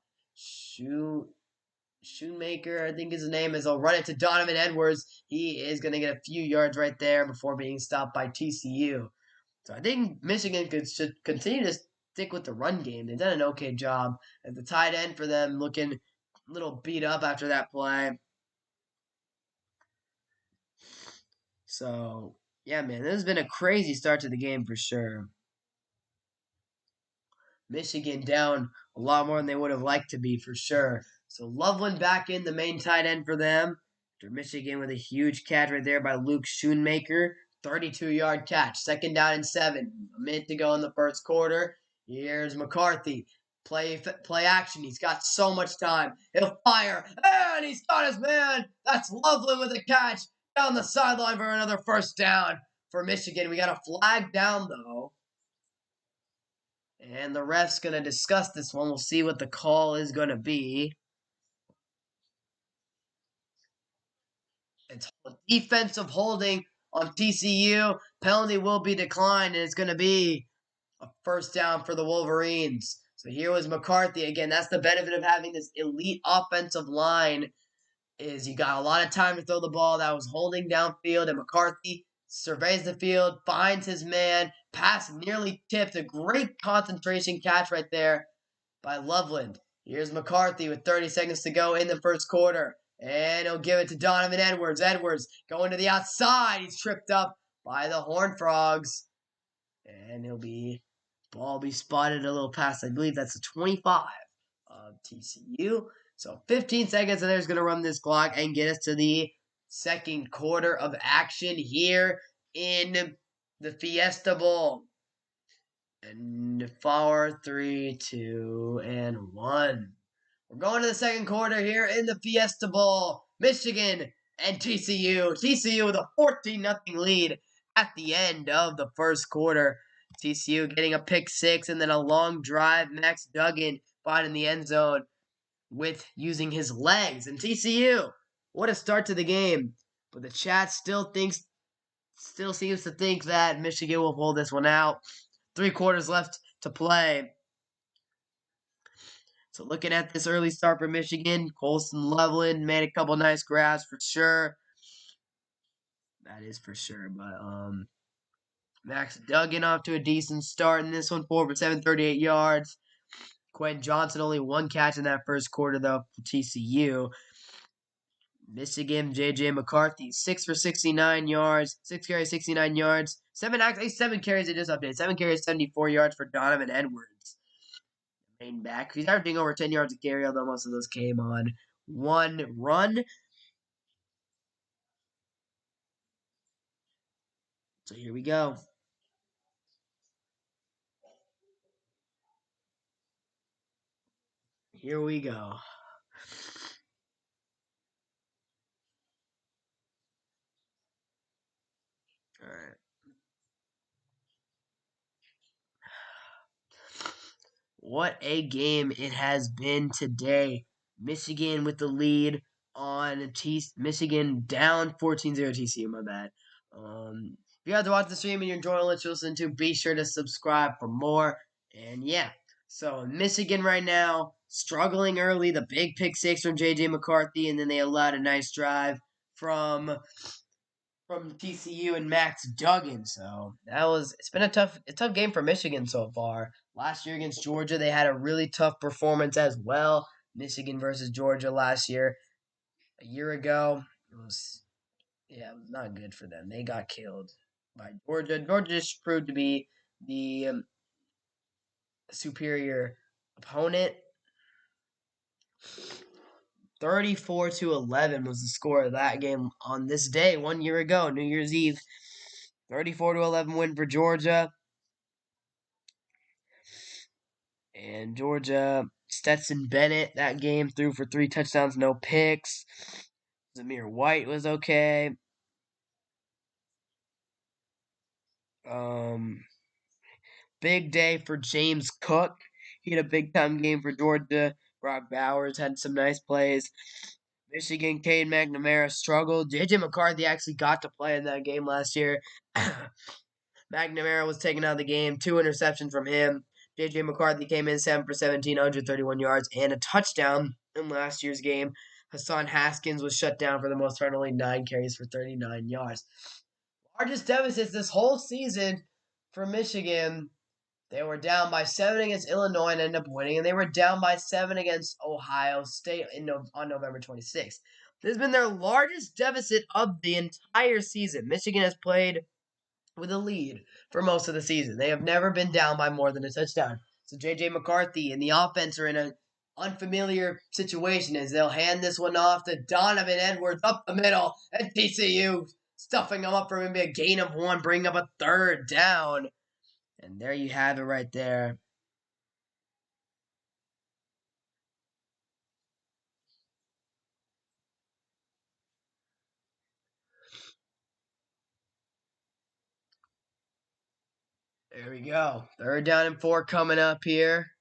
Shoemaker, I think his name is. He'll run it to Donovan Edwards. He is going to get a few yards right there before being stopped by TCU. So I think Michigan should continue to stick with the run game. They've done an okay job. At the tight end for them looking a little beat up after that play. So, yeah, man, this has been a crazy start to the game for sure. Michigan down a lot more than they would have liked to be for sure. So Loveland back in the main tight end for them. After Michigan with a huge catch right there by Luke Schoonmaker. 32-yard catch. Second down and 7. A minute to go in the first quarter. Here's McCarthy. Play action. He's got so much time. He'll fire. And he's got his man. That's Loveland with a catch down the sideline for another first down for Michigan. We got a flag down, though. And the ref's going to discuss this one. We'll see what the call is going to be. It's defensive holding on TCU. Penalty will be declined, and it's going to be a first down for the Wolverines. So here was McCarthy again. That's the benefit of having this elite offensive line is you got a lot of time to throw the ball. That was holding downfield, and McCarthy surveys the field, finds his man, pass nearly tipped. A great concentration catch right there by Loveland. Here's McCarthy with 30 seconds to go in the first quarter. And he'll give it to Donovan Edwards. Edwards going to the outside. He's tripped up by the Horned Frogs. And ball be spotted a little past. I believe that's the 25 of TCU. So 15 seconds, and there's going to run this clock and get us to the second quarter of action here in the Fiesta Bowl. And 4, 3, 2, and 1. We're going to the second quarter here in the Fiesta Bowl. Michigan and TCU. TCU with a 14-0 lead at the end of the first quarter. TCU getting a pick six and then a long drive. Max Duggan finding the end zone with using his legs. And TCU, what a start to the game. But the chat still seems to think that Michigan will pull this one out. 3 quarters left to play. So looking at this early start for Michigan, Colson Loveland made a couple nice grabs for sure. That is for sure. But Max Duggan off to a decent start in this one, 4 for 738 yards. Quentin Johnson only 1 catch in that first quarter though for TCU. Michigan, J.J. McCarthy, 6 for 69 yards, 6 carries, 69 yards. 7 carries, they just updated. 7 carries, 74 yards for Donovan Edwards. Main back. He's averaging over 10 yards a carry, although most of those came on 1 run. So here we go. Here we go. All right. What a game it has been today. Michigan with the lead on Michigan down 14-0 TCU, my bad. If you guys are watching the stream and you're enjoying what you're listening to, be sure to subscribe for more. And yeah, so Michigan right now, struggling early, the big pick six from J.J. McCarthy, and then they allowed a nice drive from TCU and Max Duggan. So it's been a tough game for Michigan so far. Last year against Georgia, they had a really tough performance as well. Michigan versus Georgia last year. A year ago, it was not good for them. They got killed by Georgia. Georgia just proved to be the superior opponent. 34-11 was the score of that game on this day 1 year ago, New Year's Eve. 34-11 win for Georgia. And Georgia, Stetson Bennett, that game threw for 3 touchdowns, no picks. Zamir White was okay. Big day for James Cook. He had a big time game for Georgia. Brock Bowers had some nice plays. Michigan, Cade McNamara struggled. J.J. McCarthy actually got to play in that game last year. McNamara was taken out of the game. 2 interceptions from him. J.J. McCarthy came in 7 for 17, 131 yards, and a touchdown in last year's game. Hassan Haskins was shut down for the most part, only 9 carries for 39 yards. Largest deficits this whole season for Michigan. They were down by 7 against Illinois and ended up winning, and they were down by 7 against Ohio State on November 26th. This has been their largest deficit of the entire season. Michigan has played with a lead for most of the season. They have never been down by more than a touchdown. So J.J. McCarthy and the offense are in an unfamiliar situation as they'll hand this one off to Donovan Edwards up the middle, and TCU stuffing him up for maybe a gain of 1, bring up a 3rd down. And there you have it right there. There we go. 3rd down and 4 coming up here.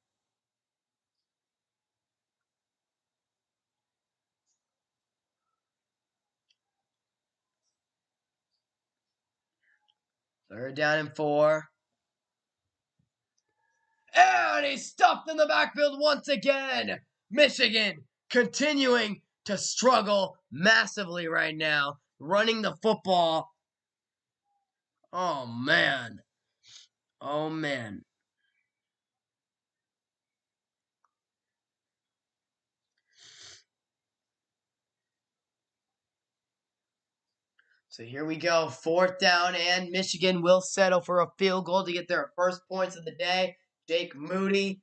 Third down and 4. And he's stuffed in the backfield once again. Michigan continuing to struggle massively right now, running the football. Oh, man. Oh, man. So here we go. Fourth down, and Michigan will settle for a field goal to get their first points of the day. Jake Moody,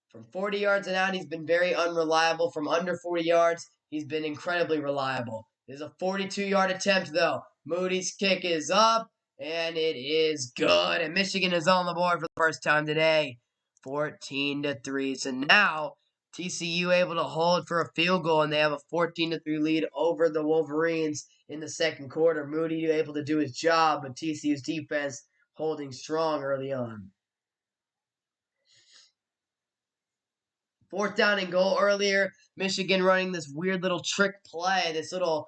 from 40 yards and out, he's been very unreliable. From under 40 yards, he's been incredibly reliable. There's a 42-yard attempt, though. Moody's kick is up, and it is good. And Michigan is on the board for the first time today, 14-3. So now TCU able to hold for a field goal, and they have a 14-3 lead over the Wolverines in the second quarter. Moody able to do his job, but TCU's defense holding strong early on. Fourth down and goal earlier. Michigan running this weird little trick play, this little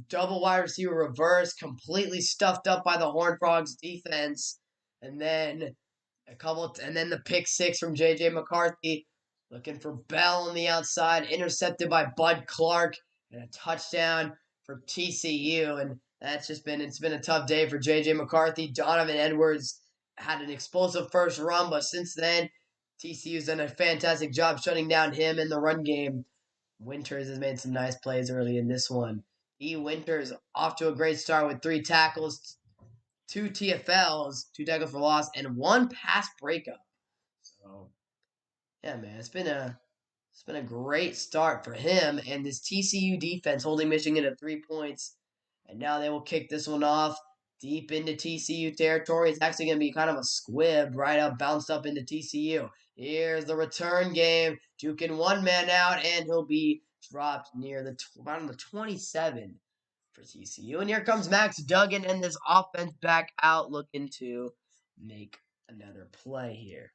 double wide receiver reverse, completely stuffed up by the Horned Frogs defense. And then the pick six from J.J. McCarthy, looking for Bell on the outside, intercepted by Bud Clark, and a touchdown for TCU. And it's been a tough day for J.J. McCarthy. Donovan Edwards had an explosive first run, but since then, TCU's done a fantastic job shutting down him in the run game. Winters has made some nice plays early in this one. Winters off to a great start with 3 tackles, 2 TFLs, 2 tackles for loss, and 1 pass breakup. So, yeah, man, it's been a great start for him, and this TCU defense holding Michigan to 3 points, and now they will kick this one off deep into TCU territory. It's actually going to be kind of a squib right up, bounced up into TCU. Here's the return game. Juking one man out, and he'll be dropped near around the 27 for TCU. And here comes Max Duggan and this offense back out looking to make another play here.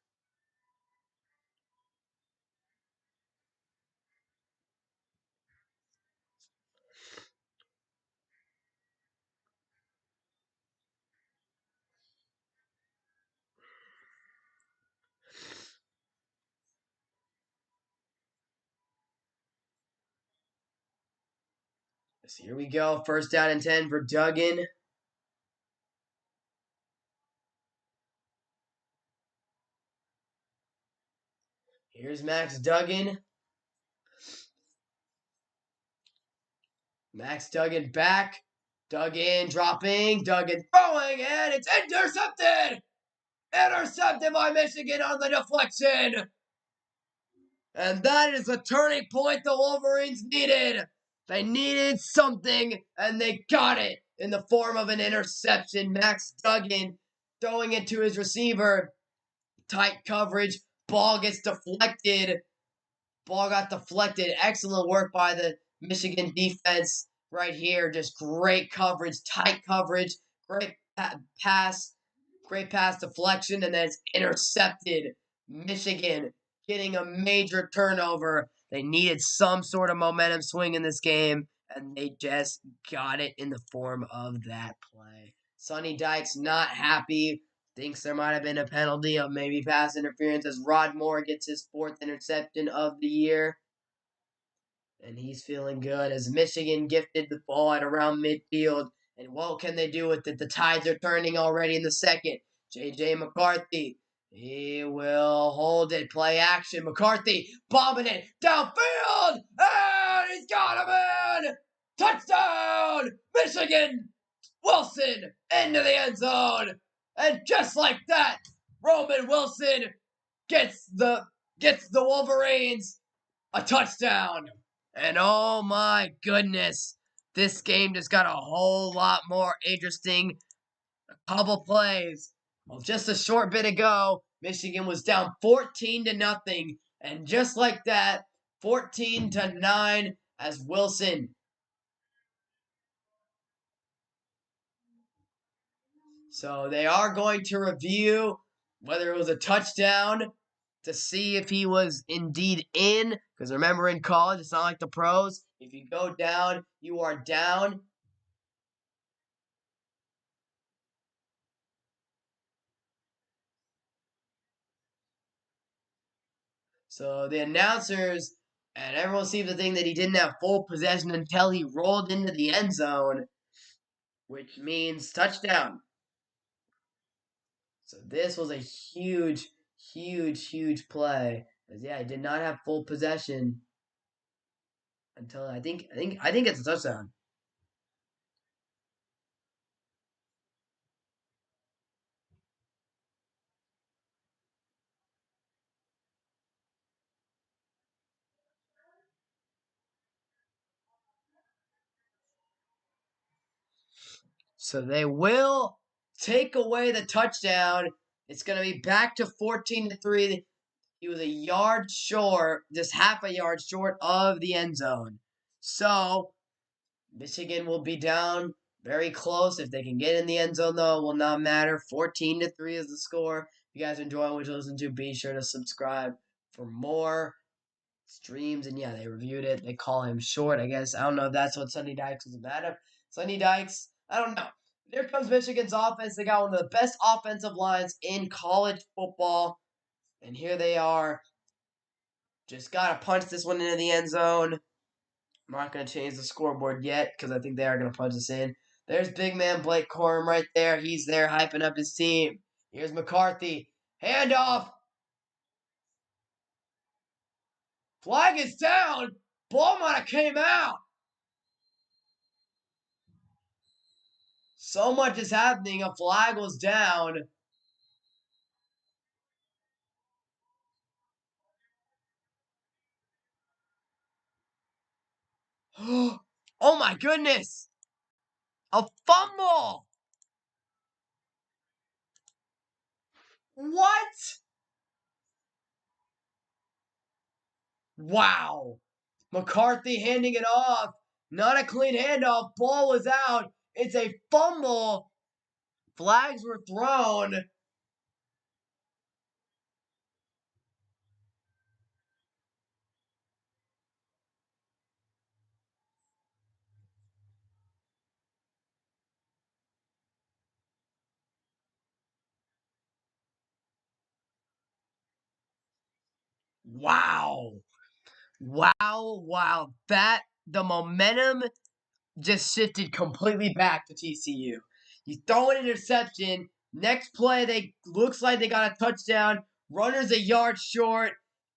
So here we go. First down and 10 for Duggan. Here's Max Duggan. Max Duggan back. Duggan dropping. Duggan throwing. And it's intercepted. Intercepted by Michigan on the deflection. And that is the turning point the Wolverines needed. They needed something, and they got it in the form of an interception. Max Duggan throwing it to his receiver. Tight coverage. Ball gets deflected. Ball got deflected. Excellent work by the Michigan defense right here. Just great coverage, tight coverage, great pass, great pass deflection, and then it's intercepted. Michigan getting a major turnover. They needed some sort of momentum swing in this game, and they just got it in the form of that play. Sonny Dykes not happy. Thinks there might have been a penalty of maybe pass interference as Rod Moore gets his 4th interception of the year. And he's feeling good as Michigan gifted the ball at around midfield. And what can they do with it? The tides are turning already in the second. J.J. McCarthy, he will hold it. Play action. McCarthy bombing it downfield. And he's got him in. Touchdown, Michigan. Wilson into the end zone. And just like that, Roman Wilson gets the Wolverines a touchdown. And oh my goodness, this game just got a whole lot more interesting. A couple plays. Well, just a short bit ago, Michigan was down 14-0. And just like that, 14-9 as Wilson. So they are going to review whether it was a touchdown to see if he was indeed in. Because remember, in college, it's not like the pros. If you go down, you are down. So the announcers and everyone seemed to think that he didn't have full possession until he rolled into the end zone, which means touchdown. So this was a huge, huge, huge play. Because yeah, he did not have full possession until I think it's a touchdown. So they will take away the touchdown. It's going to be back to 14-3. He was a yard short, just half a yard short of the end zone. So Michigan will be down very close. If they can get in the end zone, though, it will not matter. 14-3 is the score. If you guys enjoy what you listen to, be sure to subscribe for more streams. And yeah, they reviewed it. They call him short, I guess. I don't know if that's what Sonny Dykes was mad at. Sonny Dykes, I don't know. Here comes Michigan's offense. They got one of the best offensive lines in college football. And here they are. Just got to punch this one into the end zone. I'm not going to change the scoreboard yet because I think they are going to punch this in. There's big man Blake Corum right there. He's there hyping up his team. Here's McCarthy. Handoff. Flag is down. Ball might have came out. So much is happening. A flag was down. Oh my goodness. A fumble. What? Wow. McCarthy handing it off. Not a clean handoff. Ball was out. It's a fumble. Flags were thrown. Wow. Wow. The momentum just shifted completely back to TCU. You throw an interception. Next play, they looks like they got a touchdown. Runner's a yard short,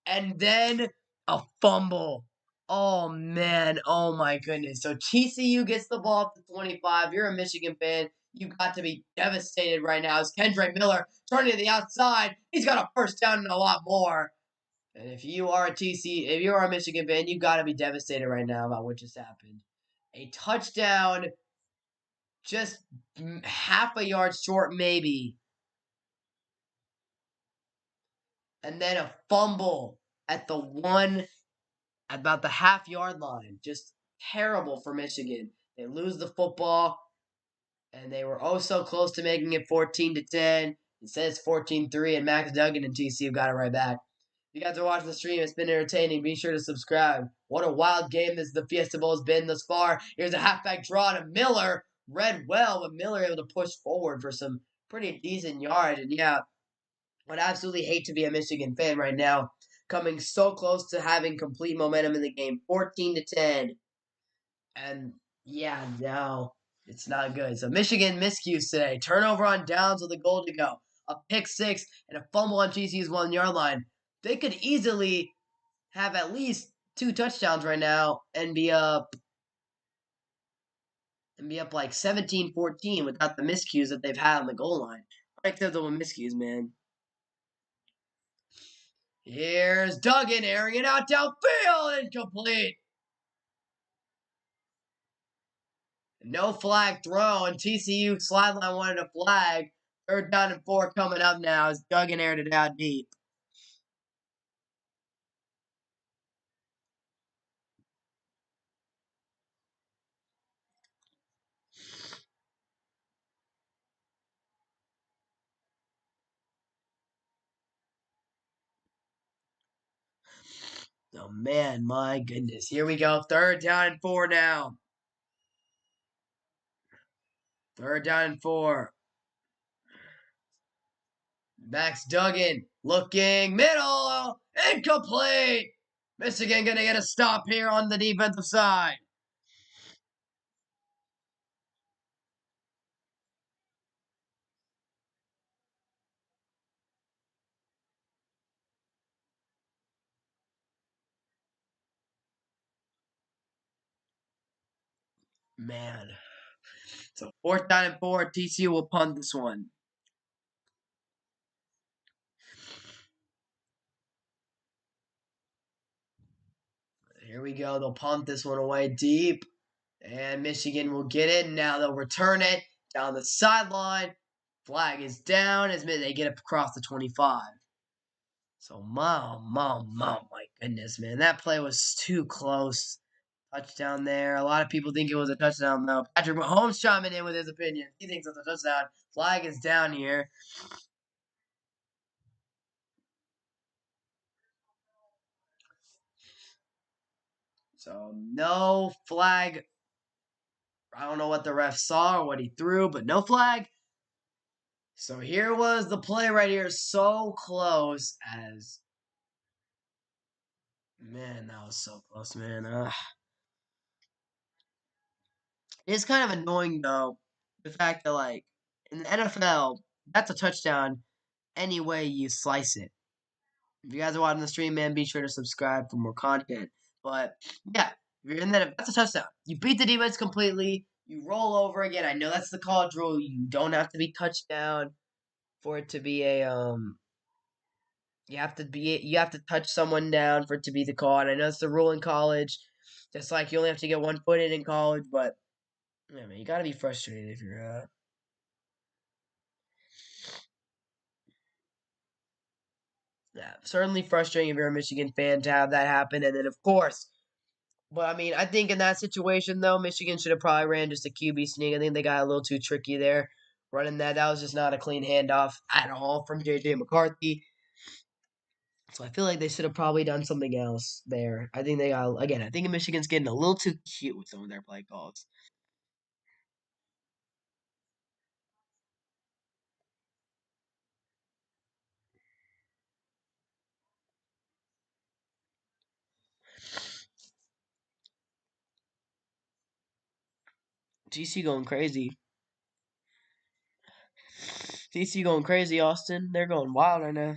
and then a fumble. Oh man, oh my goodness. So TCU gets the ball up to 25. You're a Michigan fan. You got to be devastated right now. As Kendra Miller turning to the outside, he's got a first down and a lot more. And if you are if you are a Michigan fan, you got to be devastated right now about what just happened. A touchdown, just half a yard short, maybe, and then a fumble at about the half-yard line. Just terrible for Michigan. They lose the football, and they were oh so close to making it 14-10. It says 14-3, and Max Duggan and TCU got it right back. If you guys are watching the stream, it's been entertaining. Be sure to subscribe. What a wild game the Fiesta Bowl has been thus far. Here's a halfback draw to Miller. Read well, but Miller able to push forward for some pretty decent yards. And yeah, I'd absolutely hate to be a Michigan fan right now. Coming so close to having complete momentum in the game. 14-10. And yeah, no, it's not good. So Michigan miscues today. Turnover on downs with a goal to go. A pick six and a fumble on TCU's 1 yard line. They could easily have at least 2 touchdowns right now and be up like 17-14 without the miscues that they've had on the goal line. Unacceptable miscues, man. Here's Duggan airing it out downfield, incomplete. No flag thrown. TCU sideline wanted a flag. 3rd down and 4 coming up now as Duggan aired it out deep. Oh man, my goodness. Here we go. 3rd down and 4 now. 3rd down and 4. Max Duggan looking middle Incomplete. Michigan going to get a stop here on the defensive side. Man. So 4th down and 4. TCU will punt this one. Here we go. They'll punt this one away deep. And Michigan will get it. Now they'll return it down the sideline. Flag is down as they get it across the 25. So, my goodness, man. That play was too close. Touchdown there. A lot of people think it was a touchdown, though. Patrick Mahomes chiming in with his opinion. He thinks it's a touchdown. Flag is down here. So, no flag. I don't know what the ref saw or what he threw, but no flag. So here was the play right here, so close as man, that was so close, man. It's kind of annoying though, the fact that like in the NFL, that's a touchdown any way you slice it. If you guys are watching the stream, man, be sure to subscribe for more content. But yeah, if you're in that, that's a touchdown. You beat the defense completely. You roll over again. I know that's the college rule. You don't have to be touchdown for it to be a you have to touch someone down for it to be the call. And I know it's the rule in college. Just like you only have to get 1 foot in college, but yeah, man, you gotta be frustrated if you're yeah, certainly frustrating if you're a Michigan fan to have that happen. And then of course, but I mean, I think in that situation though, Michigan should have probably ran just a QB sneak. I think they got a little too tricky there running that. That was just not a clean handoff at all from JJ McCarthy. So I feel like they should have probably done something else there. I think they got again. I think Michigan's getting a little too cute with some of their play calls. TC going crazy. TC going crazy, Austin. They're going wild right now.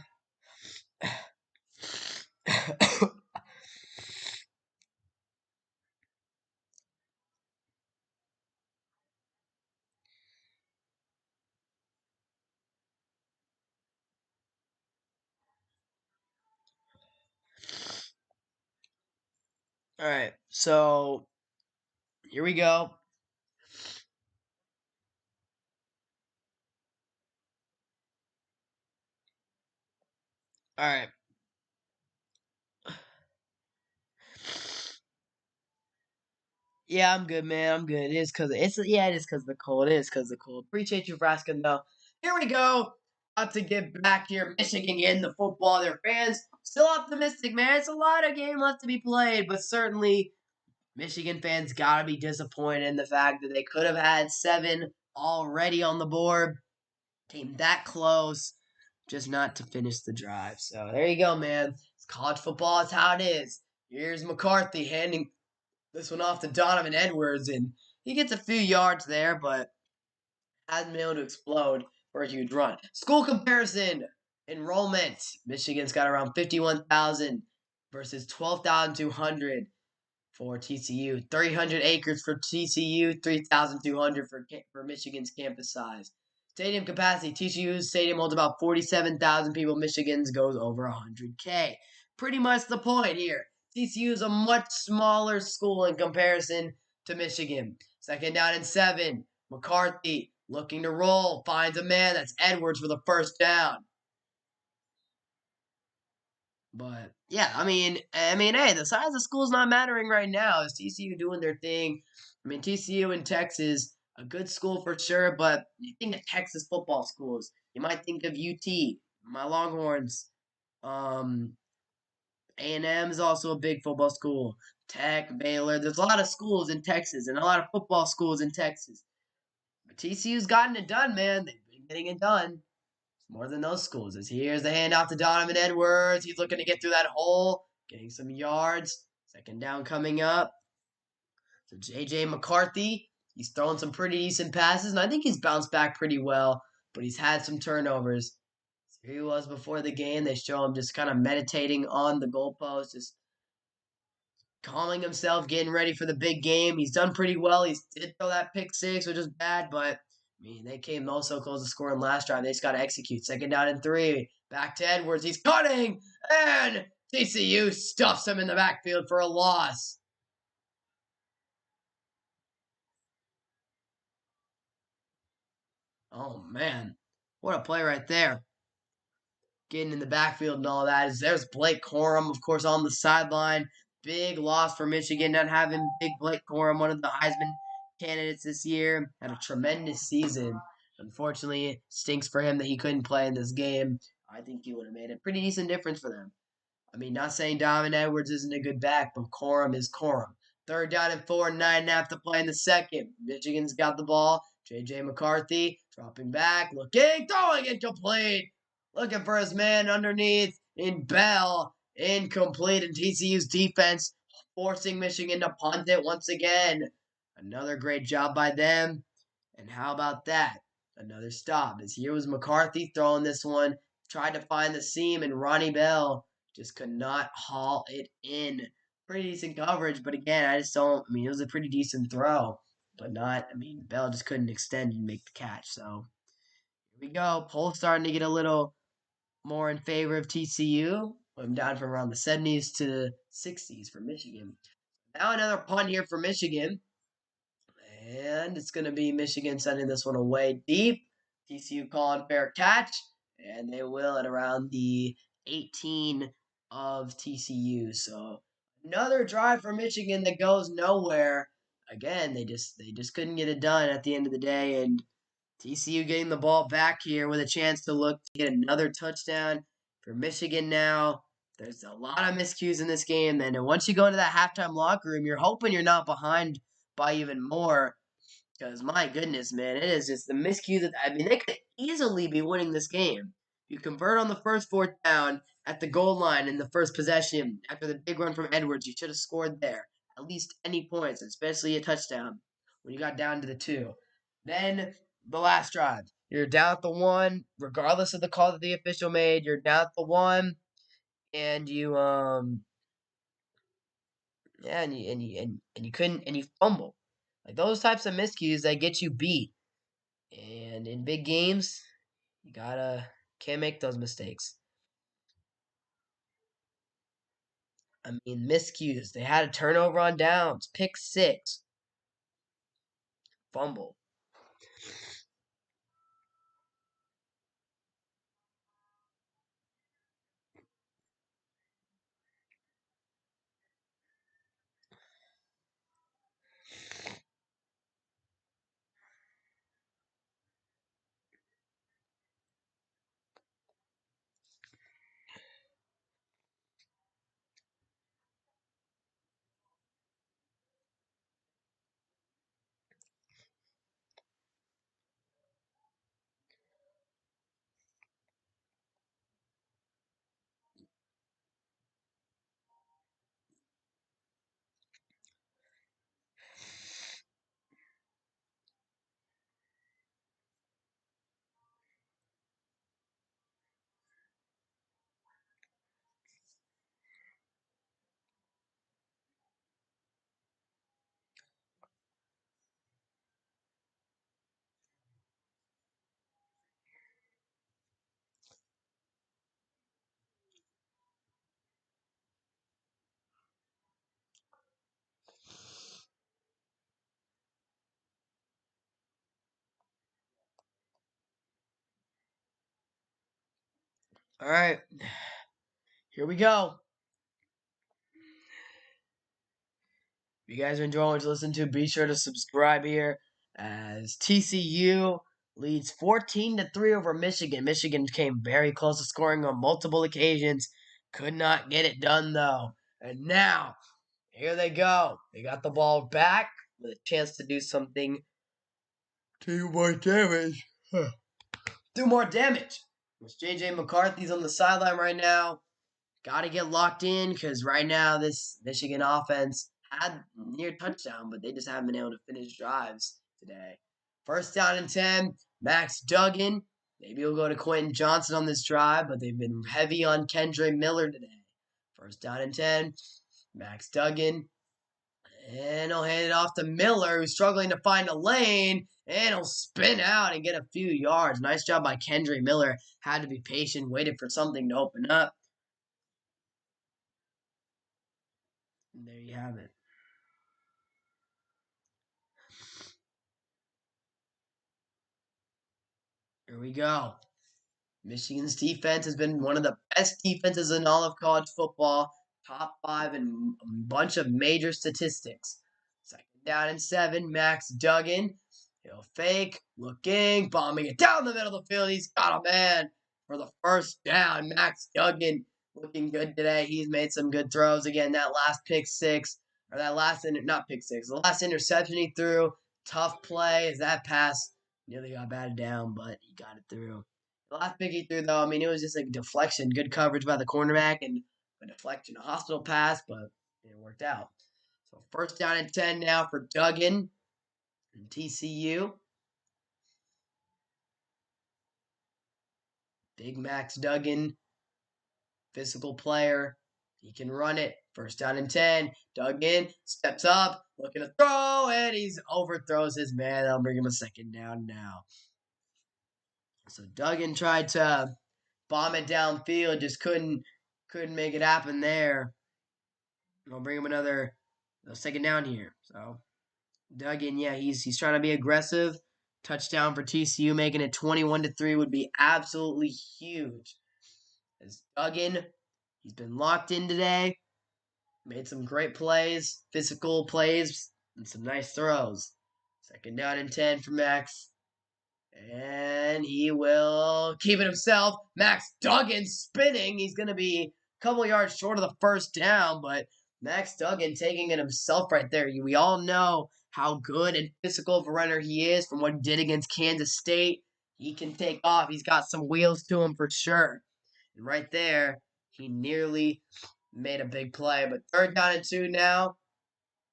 All right, so here we go. All right. Yeah, I'm good, man. I'm good. It is because it is because the cold. It is because the cold. Appreciate you for asking, though. Here we go. About to get back here. Michigan getting the football. Their fans still optimistic, man. It's a lot of game left to be played, but certainly Michigan fans gotta be disappointed in the fact that they could have had 7 already on the board. Came that close, just not to finish the drive. So there you go, man. It's college football. It's how it is. Here's McCarthy handing this one off to Donovan Edwards, and he gets a few yards there, but hasn't been able to explode for a huge run. School comparison enrollment. Michigan's got around 51,000 versus 12,200 for TCU. 300 acres for TCU, 3,200 for Michigan's campus size. Stadium capacity. TCU's stadium holds about 47,000 people. Michigan's goes over 100K. Pretty much the point here. TCU is a much smaller school in comparison to Michigan. 2nd down and 7. McCarthy looking to roll. Finds a man. That's Edwards for the 1st down. But yeah, hey, the size of school's not mattering right now. Is TCU doing their thing? I mean, TCU in Texas, a good school for sure. But you think of Texas football schools, you might think of UT, my Longhorns. A&M is also a big football school. Tech, Baylor. There's a lot of schools in Texas and a lot of football schools in Texas. But TCU's gotten it done, man. They've been getting it done. more than those schools. As here's the handoff to Donovan Edwards. He's looking to get through that hole, getting some yards. Second down coming up. So J.J. McCarthy, he's throwing some pretty decent passes, and I think he's bounced back pretty well, but he's had some turnovers. Here he was before the game. They show him just kind of meditating on the goalpost, just calming himself, getting ready for the big game. He's done pretty well. He did throw that pick six, which is bad, but I mean, they came also close to scoring last drive. They just got to execute. Second down and 3. Back to Edwards. He's cutting, and TCU stuffs him in the backfield for a loss. Oh, man. What a play right there. Getting in the backfield and all that. There's Blake Corum, of course, on the sideline. Big loss for Michigan, not having big Blake Corum, one of the Heisman candidates this year. Had a tremendous season. Unfortunately, it stinks for him that he couldn't play in this game. I think he would have made a pretty decent difference for them. I mean, not saying Donovan Edwards isn't a good back, but Corum is Corum. Third down and 4, 9.5 to play in the second. Michigan's got the ball. J.J. McCarthy dropping back, looking, throwing incomplete. Looking for his man underneath in Bell. Incomplete, and TCU's defense forcing Michigan to punt it once again. Another great job by them. And how about that? Another stop. As here was McCarthy throwing this one. Tried to find the seam, and Ronnie Bell just could not haul it in. Pretty decent coverage, but again, I just don't. I mean, it was a pretty decent throw, but not. I mean, Bell just couldn't extend and make the catch. So here we go. Poll starting to get a little more in favor of TCU. I'm down from around the 70s to the 60s for Michigan. Now another punt here for Michigan. And it's going to be Michigan sending this one away deep. TCU calling fair catch. And they will at around the 18 of TCU. So another drive for Michigan that goes nowhere. Again, they just couldn't get it done at the end of the day. And TCU getting the ball back here with a chance to look to get another touchdown for Michigan now. There's a lot of miscues in this game. And once you go into that halftime locker room, you're hoping you're not behind by even more. Because my goodness, man, it is just the miscues that I mean they could easily be winning this game. You convert on the first fourth down at the goal line in the first possession after the big run from Edwards. You should have scored there at least any points, especially a touchdown when you got down to the 2. Then the last drive, you're down at the 1, regardless of the call that the official made. You're down at the 1, and you yeah, and you couldn't and you fumble. Like those types of miscues that get you beat. And in big games, you can't make those mistakes. I mean, miscues. They had a turnover on downs, pick 6, fumble. All right, here we go. If you guys are enjoying what you listen to, be sure to subscribe here as TCU leads 14-3 over Michigan. Michigan came very close to scoring on multiple occasions. Could not get it done, though. And now, here they go. They got the ball back with a chance to do something. Do more damage. Do more damage. Which JJ McCarthy's on the sideline right now. Got to get locked in because right now this Michigan offense had near touchdown, but they just haven't been able to finish drives today. First down and 10, Max Duggan. Maybe he'll go to Quentin Johnson on this drive, but they've been heavy on Kendre Miller today. First down and 10, Max Duggan. And he'll hand it off to Miller, who's struggling to find a lane, and he'll spin out and get a few yards. Nice job by Kendre Miller. Had to be patient, waited for something to open up. And there you have it. Here we go. Michigan's defense has been one of the best defenses in all of college football. Top 5 in a bunch of major statistics. Second down and 7, Max Duggan. He'll fake, looking, bombing it down the middle of the field. He's got a man for the first down. Max Duggan looking good today. He's made some good throws. Again, that last pick six, or that last, not pick six, the last interception he threw, tough play. That pass nearly got batted down, but he got it through. The last pick he threw, though, I mean, it was just a deflection. Good coverage by the cornerback and a deflection, a hospital pass, but it worked out. So first down and 10 now for Duggan and TCU. Big Max Duggan, physical player. He can run it. First down and 10. Duggan steps up, looking to throw, and he overthrows his man. That'll bring him a second down now. So Duggan tried to bomb it downfield, just couldn't make it happen there. I'll bring him another second down here. So Duggan, yeah, he's trying to be aggressive. Touchdown for TCU, making it 21-3 would be absolutely huge. As Duggan, he's been locked in today. Made some great plays, physical plays, and some nice throws. Second down and 10 for Max. And he will keep it himself. Max Duggan spinning. He's going to be a couple yards short of the first down, but Max Duggan taking it himself right there. We all know how good and physical of a runner he is from what he did against Kansas State. He can take off. He's got some wheels to him for sure. And right there, he nearly made a big play. But third down and 2 now.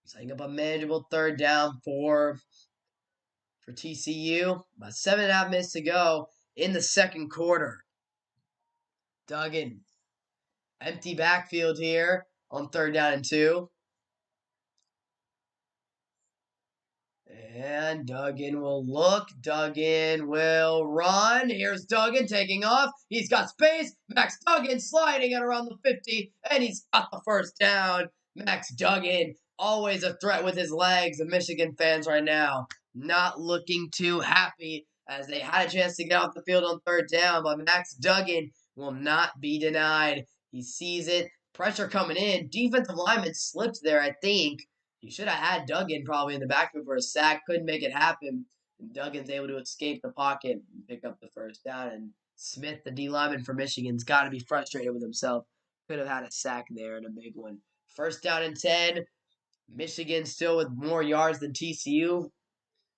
Setting up a manageable third down for TCU. About 7.5 minutes to go in the second quarter. Duggan, empty backfield here on third down and 2. And Duggan will look. Duggan will run. Here's Duggan taking off. He's got space. Max Duggan sliding it around the 50, and he's got the first down. Max Duggan, always a threat with his legs. The Michigan fans right now not looking too happy as they had a chance to get off the field on third down, but Max Duggan will not be denied. He sees it. Pressure coming in. Defensive lineman slipped there, I think. You should have had Duggan probably in the backfield for a sack. Couldn't make it happen. And Duggan's able to escape the pocket and pick up the first down. And Smith, the D lineman for Michigan's got to be frustrated with himself. Could have had a sack there and a big one. First down and 10. Michigan still with more yards than TCU,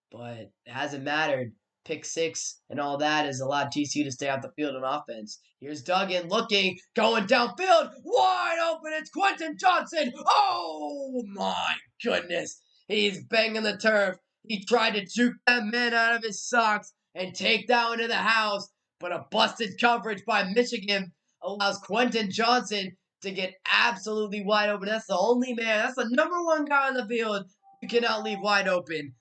but it hasn't mattered. Pick six and all that has allowed TCU to stay off the field on offense. Here's Duggan looking, going downfield, wide open. It's Quentin Johnson. Oh my goodness. He's banging the turf. He tried to juke that man out of his socks and take that one to the house, but a busted coverage by Michigan allows Quentin Johnson to get absolutely wide open. That's the only man. That's the number one guy on the field you cannot leave wide open.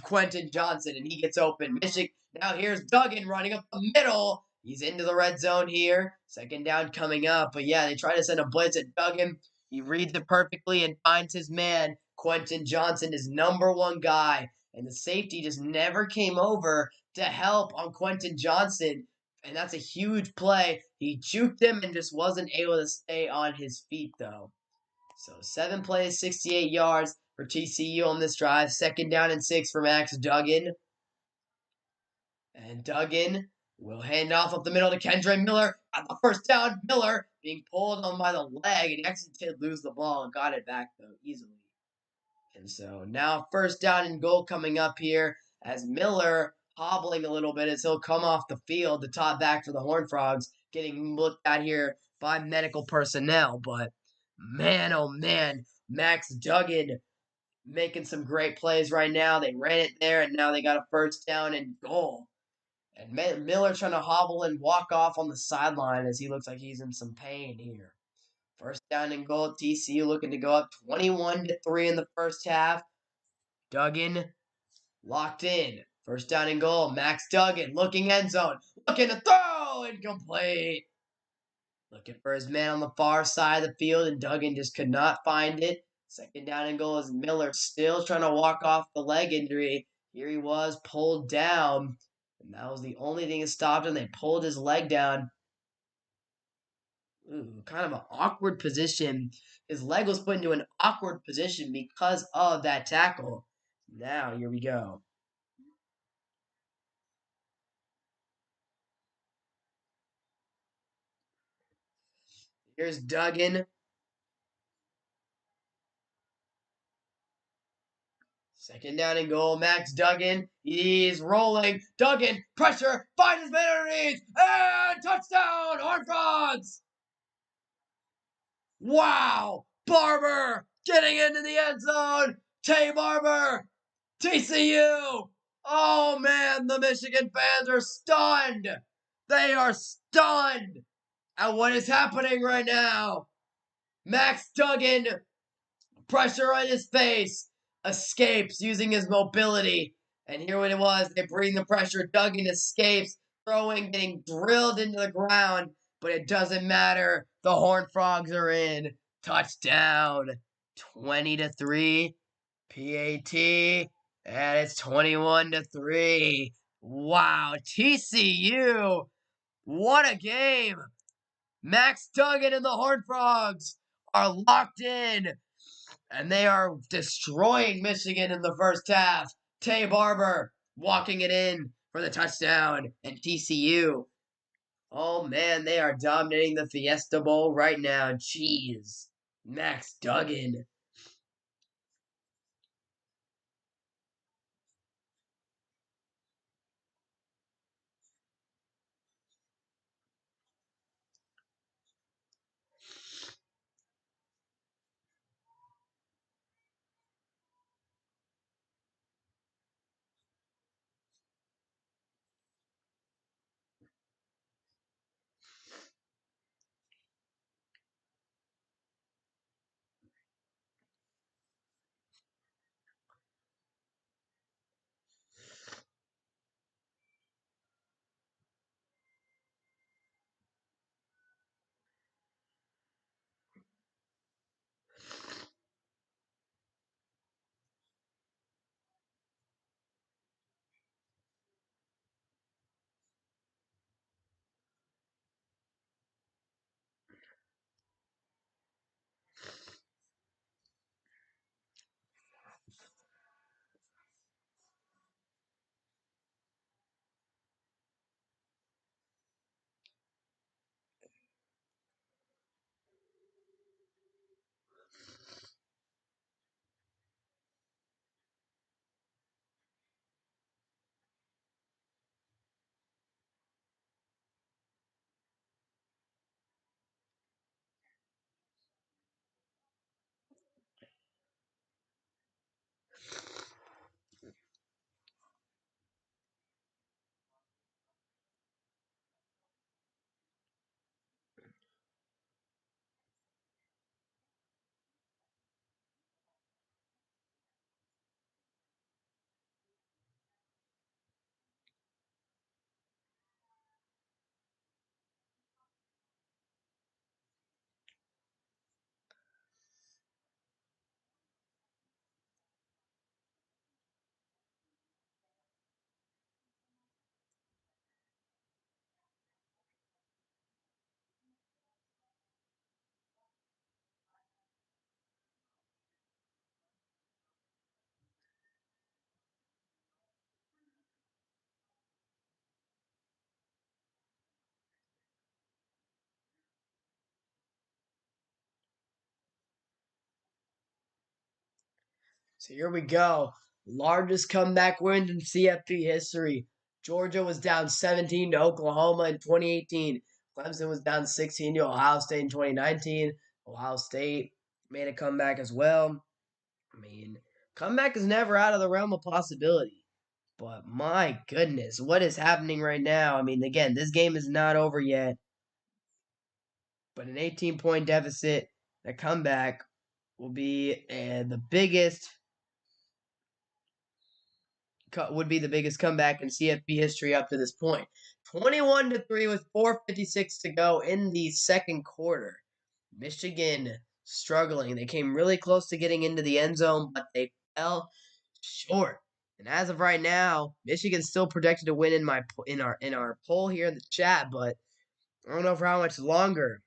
Quentin Johnson, and he gets open. Michigan. Now here's Duggan running up the middle. He's into the red zone here. Second down coming up. But yeah, they try to send a blitz at Duggan. He reads it perfectly and finds his man. Quentin Johnson is number one guy. And the safety just never came over to help on Quentin Johnson. And that's a huge play. He juked him and just wasn't able to stay on his feet, though. So 7 plays, 68 yards for TCU on this drive. Second down and 6 for Max Duggan. And Duggan will hand off up the middle to Kendre Miller. At the first down, Miller being pulled on by the leg. And he actually did lose the ball and got it back, though, easily. And so now first down and goal coming up here as Miller hobbling a little bit as he'll come off the field, the top back for the Horned Frogs, getting looked at here by medical personnel. But man, oh man, Max Duggan making some great plays right now. They ran it there, and now they got a first down and goal. And Miller trying to hobble and walk off on the sideline as he looks like he's in some pain here. First down and goal. TCU looking to go up 21-3 in the first half. Duggan locked in. First down and goal. Max Duggan looking end zone. Looking to throw. Incomplete. Looking for his man on the far side of the field, and Duggan just could not find it. Second down and goal is Miller still trying to walk off the leg injury. Here he was pulled down, and that was the only thing that stopped him. They pulled his leg down. Ooh, kind of an awkward position. His leg was put into an awkward position because of that tackle. Now, here we go. Here's Duggan. Second down and goal. Max Duggan. He's rolling. Duggan, pressure, finds his man underneath, and touchdown, Horned Frogs! Wow! Barber getting into the end zone. Tay Barber, TCU. Oh man, the Michigan fans are stunned. They are stunned at what is happening right now. Max Duggan, pressure on his face, escapes using his mobility. And here what it was, they bring the pressure. Duggan escapes, throwing, getting drilled into the ground, but it doesn't matter. The Horned Frogs are in. Touchdown. 20-3. PAT. And it's 21-3. Wow. TCU. What a game. Max Duggan and the Horned Frogs are locked in, and they are destroying Michigan in the first half. Tay Barber walking it in for the touchdown, and TCU. Oh man, they are dominating the Fiesta Bowl right now. Jeez. Max Duggan. So here we go. Largest comeback win in CFP history. Georgia was down 17 to Oklahoma in 2018. Clemson was down 16 to Ohio State in 2019. Ohio State made a comeback as well. I mean, comeback is never out of the realm of possibility. But my goodness, what is happening right now? I mean, again, this game is not over yet. But an 18-point deficit, a comeback will be the biggest would be the biggest comeback in CFB history up to this point. 21-3 with 4:56 to go in the second quarter. Michigan struggling. They came really close to getting into the end zone, but they fell short. And as of right now, Michigan's still projected to win in our poll here in the chat, but I don't know for how much longer.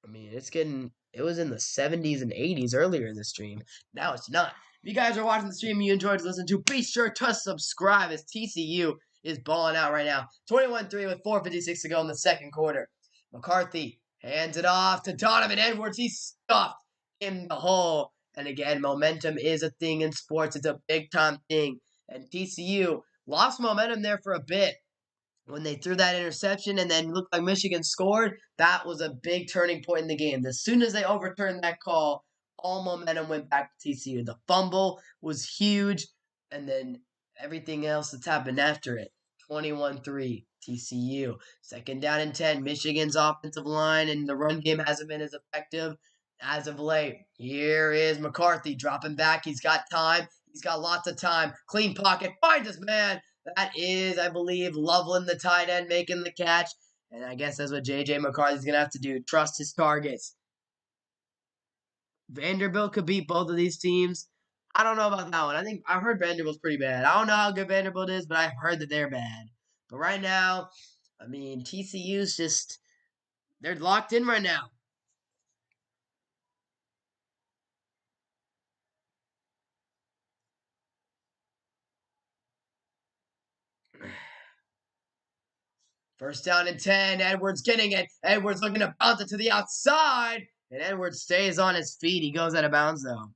I mean, it was in the 70s and 80s earlier in the stream. Now it's not. If you guys are watching the stream and you enjoyed listening to, be sure to subscribe as TCU is balling out right now. 21-3 with 4:56 to go in the second quarter. McCarthy hands it off to Donovan Edwards. He's stuffed in the hole. And again, momentum is a thing in sports. It's a big-time thing. And TCU lost momentum there for a bit. When they threw that interception and then looked like Michigan scored, that was a big turning point in the game. As soon as they overturned that call, all momentum went back to TCU. The fumble was huge, and then everything else that's happened after it. 21-3 TCU. Second down and 10. Michigan's offensive line and the run game hasn't been as effective as of late. Here is McCarthy dropping back. He's got time. He's got lots of time. Clean pocket. Finds his man. That is, I believe, Loveland, the tight end, making the catch. And I guess that's what J.J. McCarthy's going to have to do. Trust his targets. Vanderbilt could beat both of these teams. I don't know about that one. I've heard Vanderbilt's pretty bad. I don't know how good Vanderbilt is, but I've heard that they're bad. But right now, I mean, TCU's just, they're locked in right now. First down and 10. Edwards getting it. Edwards looking to bounce it to the outside. And Edwards stays on his feet. He goes out of bounds, though.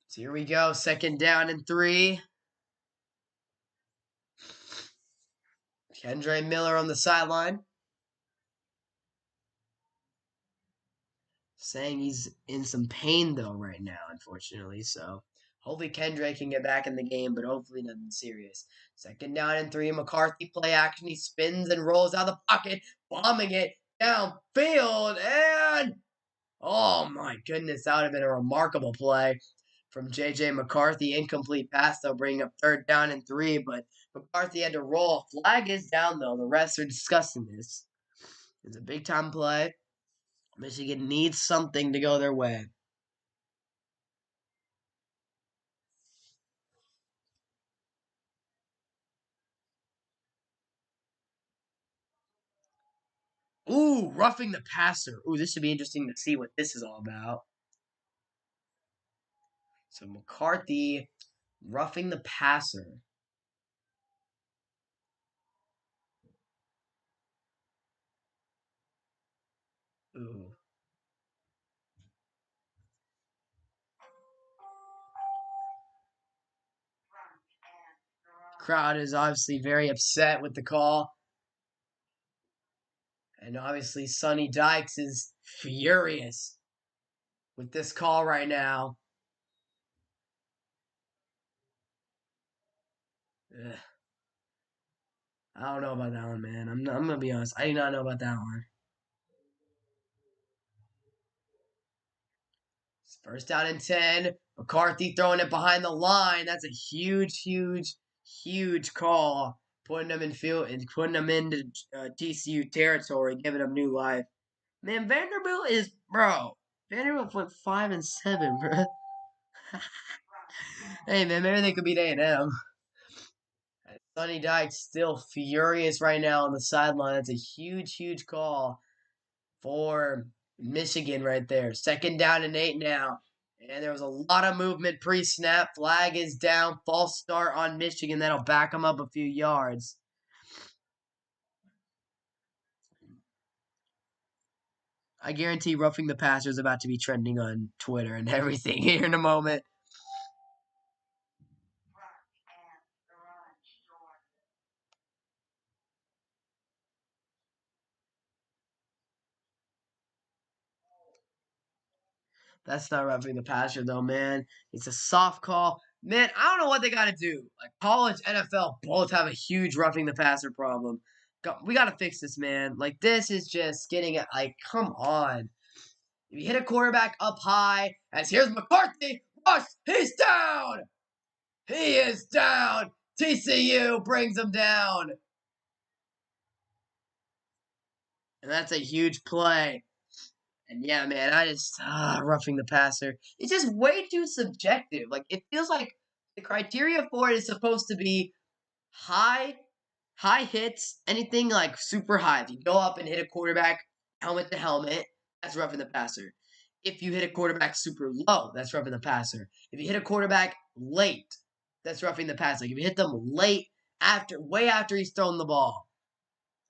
So here we go. Second down and 3. Kendre Miller on the sideline. Saying he's in some pain, though, right now, unfortunately. So hopefully Kendre can get back in the game, but hopefully nothing serious. Second down and 3. McCarthy play action. He spins and rolls out of the pocket, bombing it downfield. And, oh my goodness, that would have been a remarkable play from J.J. McCarthy. Incomplete pass, though, bringing up third down and 3. But McCarthy had to roll. Flag is down, though. The refs are discussing this. It's a big-time play. Michigan needs something to go their way. Ooh, roughing the passer. Ooh, this should be interesting to see what this is all about. So McCarthy roughing the passer. Ooh. Crowd is obviously very upset with the call. And obviously Sonny Dykes is furious with this call right now. Ugh. I don't know about that one, man. I'm going to be honest. I do not know about that one. First down and 10. McCarthy throwing it behind the line. That's a huge, huge, huge call. Putting them in field and putting them into TCU territory, giving them new life. Man, Vanderbilt is, bro. Vanderbilt went 5-7, bro. Hey, man, maybe they could beat A&M. Sonny Dykes still furious right now on the sideline. That's a huge, huge call for Michigan right there. Second down and 8 now. And there was a lot of movement pre-snap. Flag is down. False start on Michigan. That'll back them up a few yards. I guarantee roughing the passer is about to be trending on Twitter and everything here in a moment. That's not roughing the passer though, man. It's a soft call. Man, I don't know what they got to do. Like college, NFL both have a huge roughing the passer problem. We got to fix this, man. Like this is just getting it. Like, come on. If you hit a quarterback up high, as here's McCarthy, rush, he's down. He is down. TCU brings him down. And that's a huge play. And yeah, man, I just roughing the passer. It's just way too subjective. Like it feels like the criteria for it is supposed to be high, high hits, anything like super high. If you go up and hit a quarterback helmet to helmet, that's roughing the passer. If you hit a quarterback super low, that's roughing the passer. If you hit a quarterback late, that's roughing the passer. Like if you hit them late after, way after he's thrown the ball,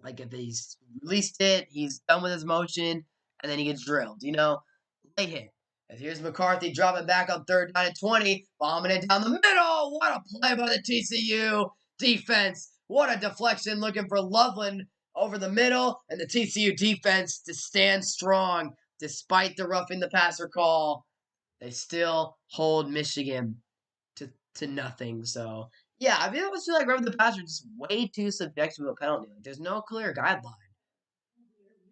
like if he's released it, he's done with his motion, and then he gets drilled. Late hit. And here's McCarthy dropping back on 3rd down and 20, bombing it down the middle. What a play by the TCU defense. What a deflection looking for Loveland over the middle, and the TCU defense to stand strong despite the roughing the passer call. They still hold Michigan to nothing. So yeah, I feel like roughing the passer is just way too subjective of a penalty. Like there's no clear guideline.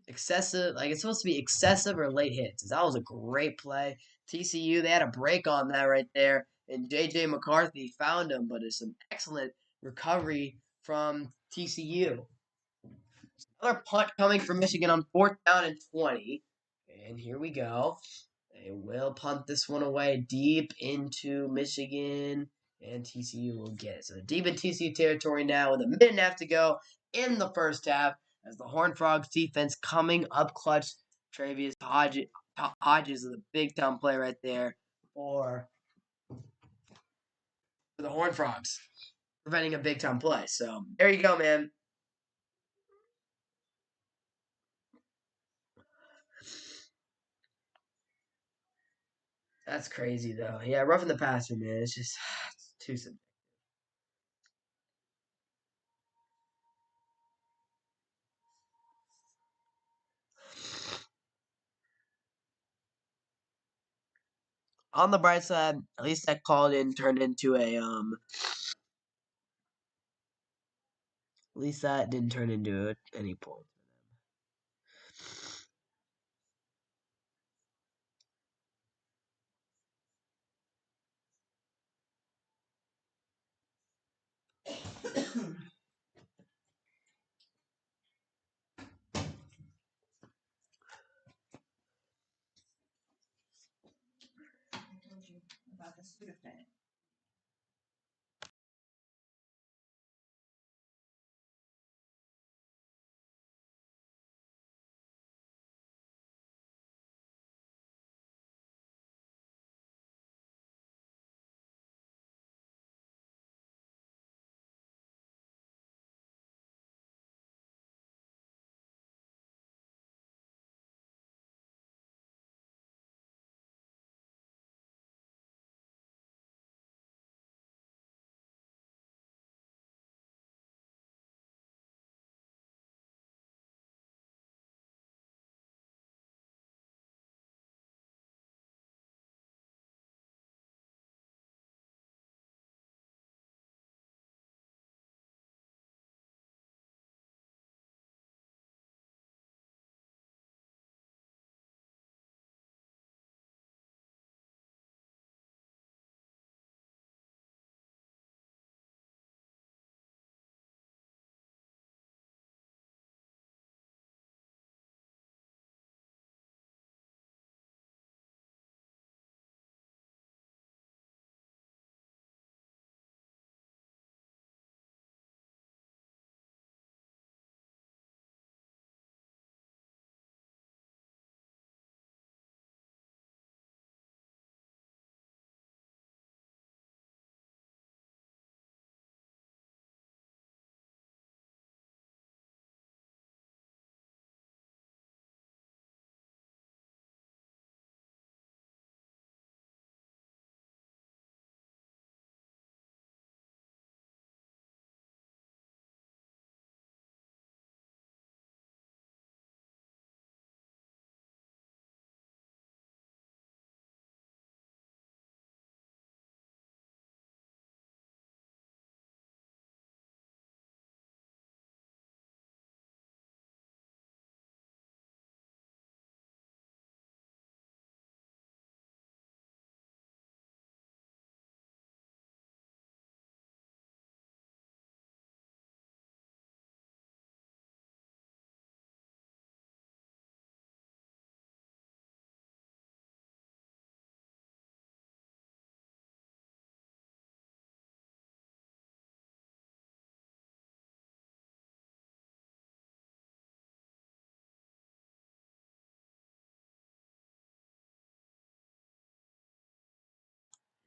Excessive, like it's supposed to be excessive or late hits. That was a great play. TCU, they had a break on that right there, and JJ McCarthy found him, but it's an excellent recovery from TCU. Another punt coming from Michigan on 4th down and 20. And here we go. They will punt this one away deep into Michigan, and TCU will get it. So deep in TCU territory now with a minute and a half to go in the first half as the Horned Frogs defense coming up clutch. Travius Hodges is a big time play right there for the Horned Frogs, preventing a big time play. So there you go, man. That's crazy though. Yeah, roughing the passer, man. It's just it's too simple. On the bright side, at least that call didn't turn into a At least that didn't turn into any point. About the Sudafed.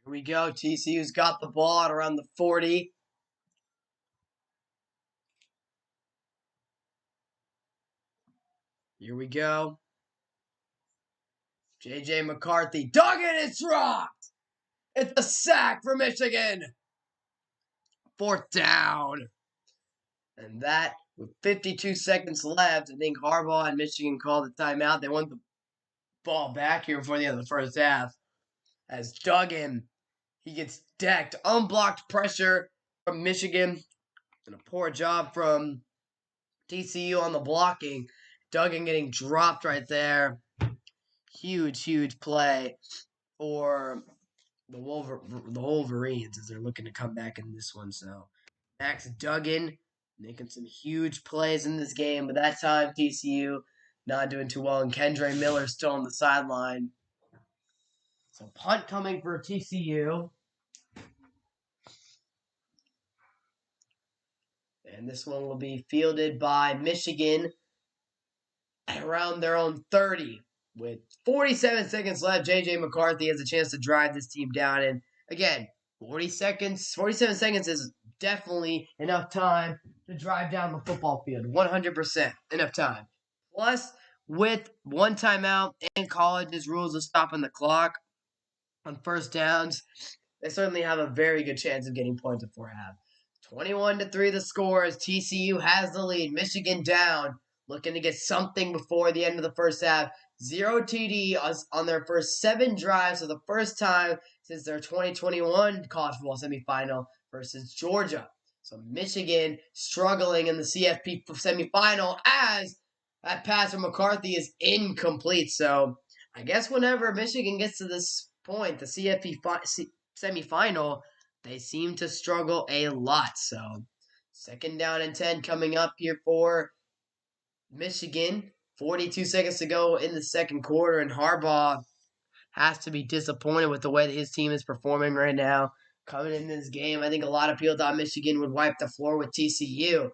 Here we go. TCU's got the ball at around the 40. Here we go. J.J. McCarthy. Dug it, it's dropped! It's a sack for Michigan. 4th down. And that, with 52 seconds left, I think Harbaugh and Michigan called the timeout. They want the ball back here before the end of the first half. As Duggan, he gets decked. Unblocked pressure from Michigan. And a poor job from TCU on the blocking. Duggan getting dropped right there. Huge play for the Wolverines as they're looking to come back in this one. So Max Duggan making some huge plays in this game, but that time TCU not doing too well, and Kendre Miller still on the sideline. So punt coming for TCU. And this one will be fielded by Michigan at around their own 30. With 47 seconds left, J.J. McCarthy has a chance to drive this team down. And again, 47 seconds is definitely enough time to drive down the football field. 100% enough time. Plus, with one timeout and college's rules of stopping the clock on first downs, they certainly have a very good chance of getting points before half. 21-3 the score as TCU has the lead. Michigan down, looking to get something before the end of the first half. 0 TD on their first 7 drives for the first time since their 2021 college football semifinal versus Georgia. So Michigan struggling in the CFP semifinal as that pass from McCarthy is incomplete. So I guess whenever Michigan gets to this point, the CFP semifinal, they seem to struggle a lot. So 2nd down and 10 coming up here for Michigan. 42 seconds to go in the second quarter, and Harbaugh has to be disappointed with the way that his team is performing right now. Coming in this game, I think a lot of people thought Michigan would wipe the floor with TCU,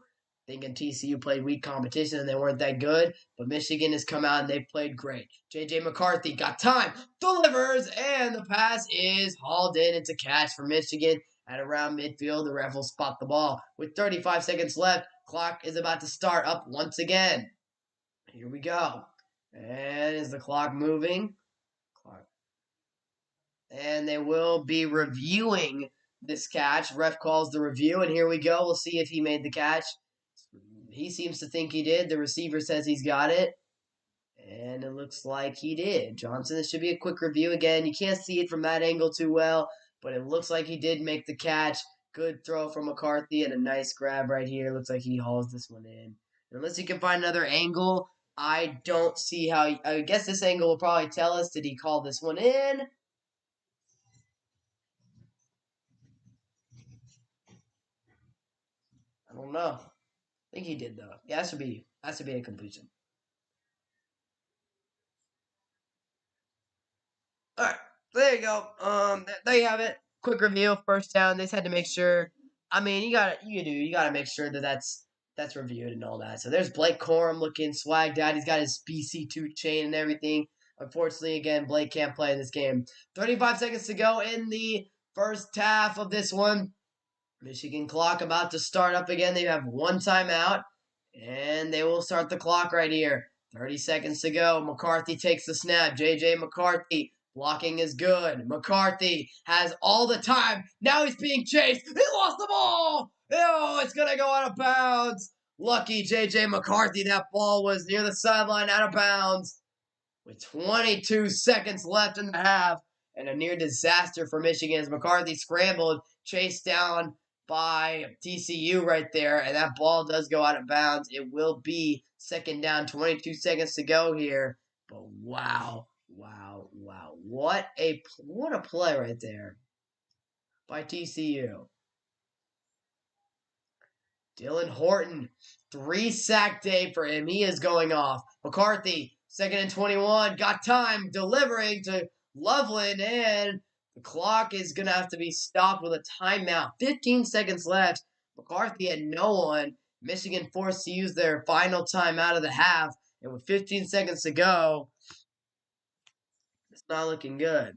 thinking TCU played weak competition and they weren't that good. But Michigan has come out and they've played great. J.J. McCarthy got time, delivers, and the pass is hauled in. It's a catch for Michigan. At around midfield, the ref will spot the ball. With 35 seconds left, clock is about to start up once again. Here we go. And is the clock moving? And they will be reviewing this catch. Ref calls the review, and here we go. We'll see if he made the catch. He seems to think he did. The receiver says he's got it. And it looks like he did. Johnson, this should be a quick review again. You can't see it from that angle too well, but it looks like he did make the catch. Good throw from McCarthy and a nice grab right here. Looks like he hauls this one in. Unless he can find another angle, I don't see how. I guess this angle will probably tell us, did he call this one in? I don't know. I think he did though. Yeah, that should be a completion. All right, there you go. There you have it. Quick review. First down. They just had to make sure. I mean, you gotta make sure that that's reviewed and all that. So there's Blake Corum looking swagged out. He's got his BC2 chain and everything. Unfortunately, again, Blake can't play in this game. 35 seconds to go in the first half of this one. Michigan clock about to start up again. They have one timeout, and they will start the clock right here. 30 seconds to go. McCarthy takes the snap. J.J. McCarthy. Blocking is good. McCarthy has all the time. Now he's being chased. He lost the ball. Oh, it's going to go out of bounds. Lucky J.J. McCarthy. That ball was near the sideline, out of bounds. With 22 seconds left in the half. And a near disaster for Michigan as McCarthy scrambled, chased down by TCU right there, and that ball does go out of bounds. It will be 2nd down, 22 seconds to go here. But wow. What a play right there by TCU. Dylan Horton, 3-sack day for him. He is going off. McCarthy, 2nd and 21, got time, delivering to Loveland, and the clock is going to have to be stopped with a timeout. 15 seconds left. McCarthy had no one. Michigan forced to use their final timeout of the half, and with 15 seconds to go, it's not looking good.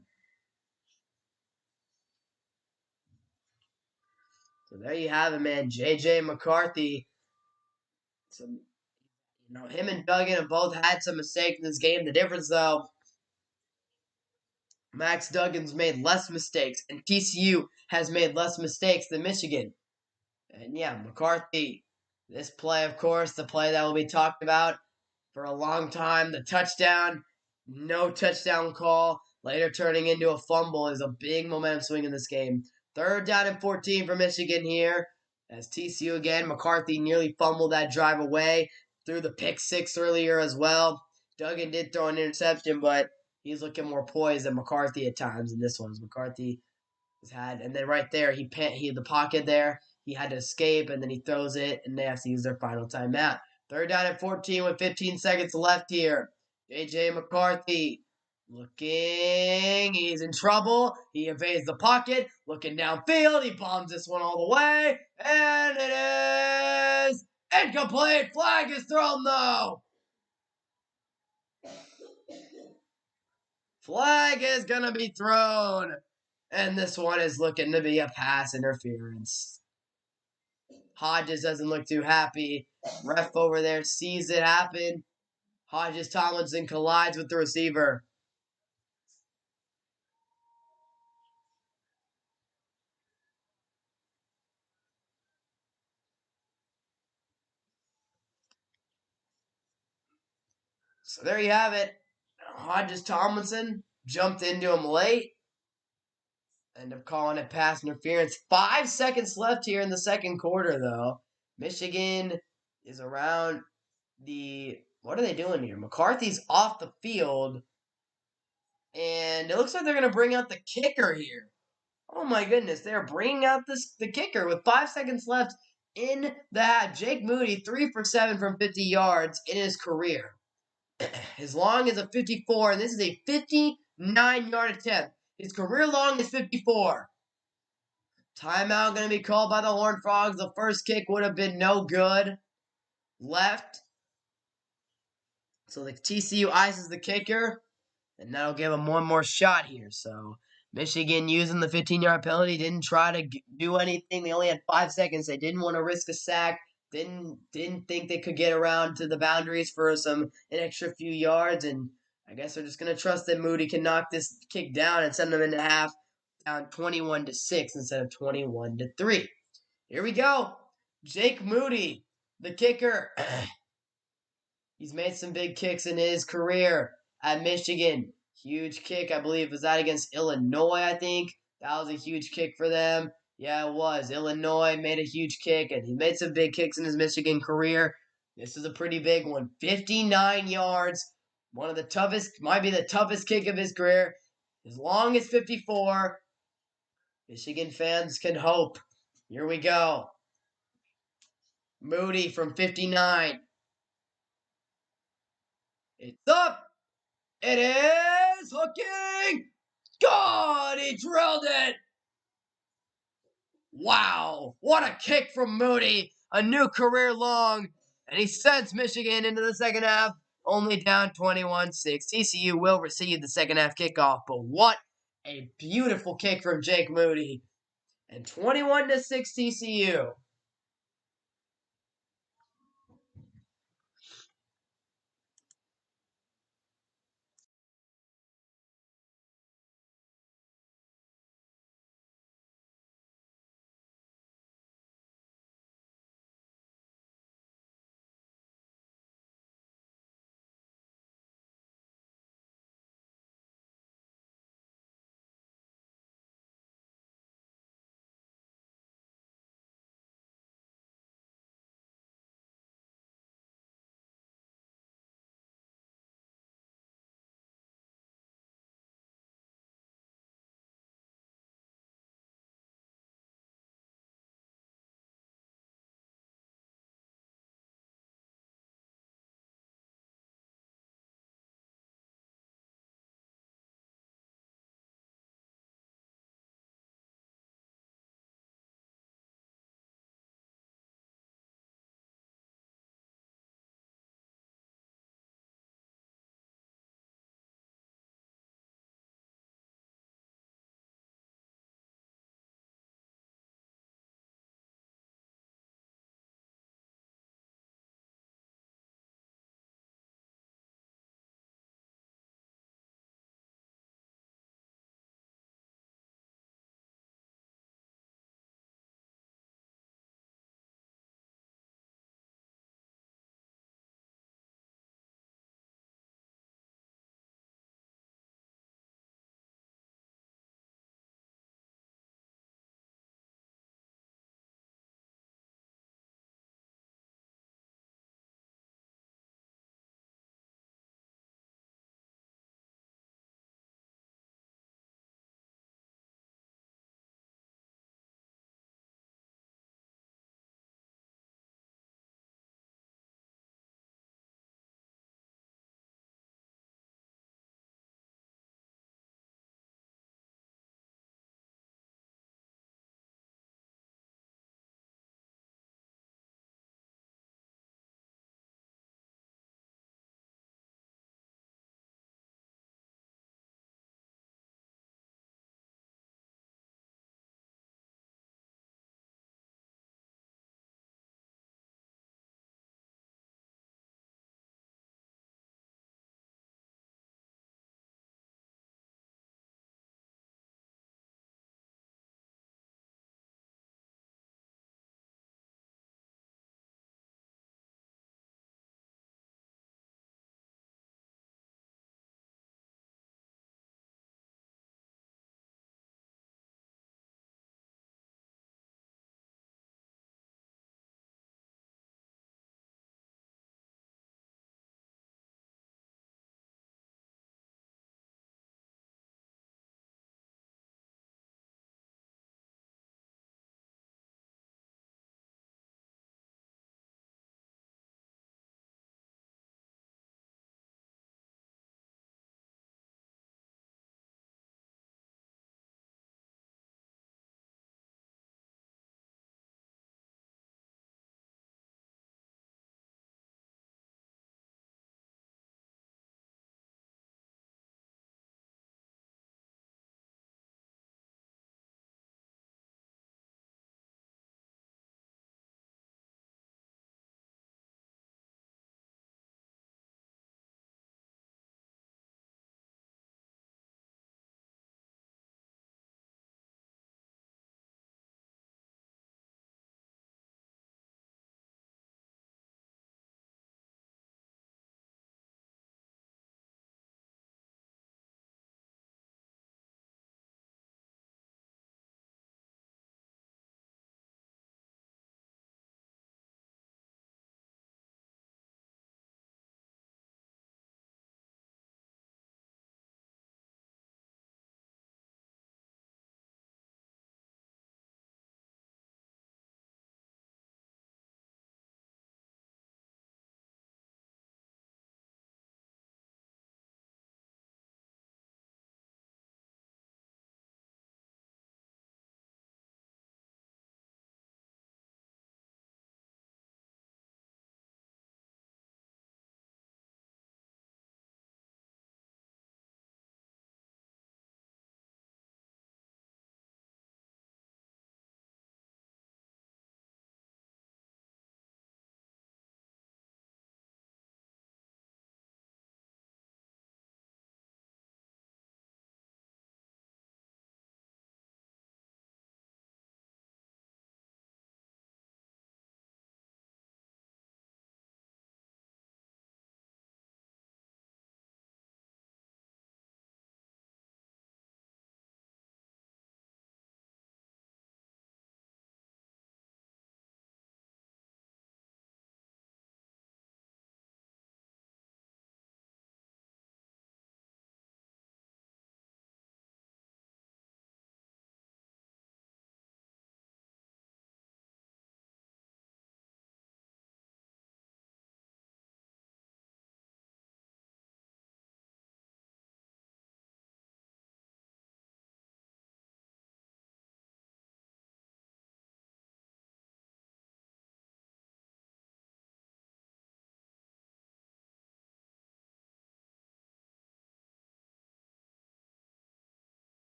So there you have it, man. J.J. McCarthy. Some, him and Duggan have both had some mistakes in this game. The difference, though, Max Duggan's made less mistakes, and TCU has made less mistakes than Michigan. And yeah, McCarthy, this play, of course, the play that will be talked about for a long time. The touchdown, no touchdown call, later turning into a fumble is a big momentum swing in this game. 3rd down and 14 for Michigan here. As TCU again, McCarthy nearly fumbled that drive away. Threw the pick six earlier as well. Duggan did throw an interception, but he's looking more poised than McCarthy at times in this one. McCarthy has had, and then right there, he had the pocket there. He had to escape, and then he throws it, and they have to use their final timeout. 3rd down and 14 with 15 seconds left here. J.J. McCarthy looking. He's in trouble. He evades the pocket. Looking downfield. He bombs this one all the way. And it is incomplete. Flag is thrown, though. Flag is going to be thrown. And this one is looking to be a pass interference. Hodges doesn't look too happy. Ref over there sees it happen. Hodges Tomlinson collides with the receiver. So there you have it. Hodges Tomlinson jumped into him late. End up calling it pass interference. 5 seconds left here in the second quarter, though. Michigan is around the. What are they doing here? McCarthy's off the field. And it looks like they're going to bring out the kicker here. Oh my goodness, they're bringing out the kicker with 5 seconds left in the half. Jake Moody, 3 for 7 from 50 yards in his career. His long is a 54, and this is a 59-yard attempt. His career long is 54. Timeout going to be called by the Horned Frogs. The first kick would have been no good. Left. So the TCU ices the kicker, and that'll give him one more shot here. So Michigan using the 15-yard penalty, didn't try to do anything. They only had 5 seconds. They didn't want to risk a sack. Didn't think they could get around to the boundaries for an extra few yards. And I guess they're just going to trust that Moody can knock this kick down and send them into half down 21-6 instead of 21-3. Here we go. Jake Moody, the kicker. He's made some big kicks in his career at Michigan. Huge kick, I believe, was that against Illinois, I think. That was a huge kick for them. Yeah, it was. Illinois made a huge kick, and he made some big kicks in his Michigan career. This is a pretty big one. 59 yards. One of the toughest, might be the toughest kick of his career. As long as 54. Michigan fans can hope. Here we go. Moody from 59. It's up. It is hooking. God, he drilled it. Wow, what a kick from Moody. A new career long. And he sends Michigan into the second half, only down 21-6. TCU will receive the second half kickoff, but what a beautiful kick from Jake Moody. And 21-6 TCU.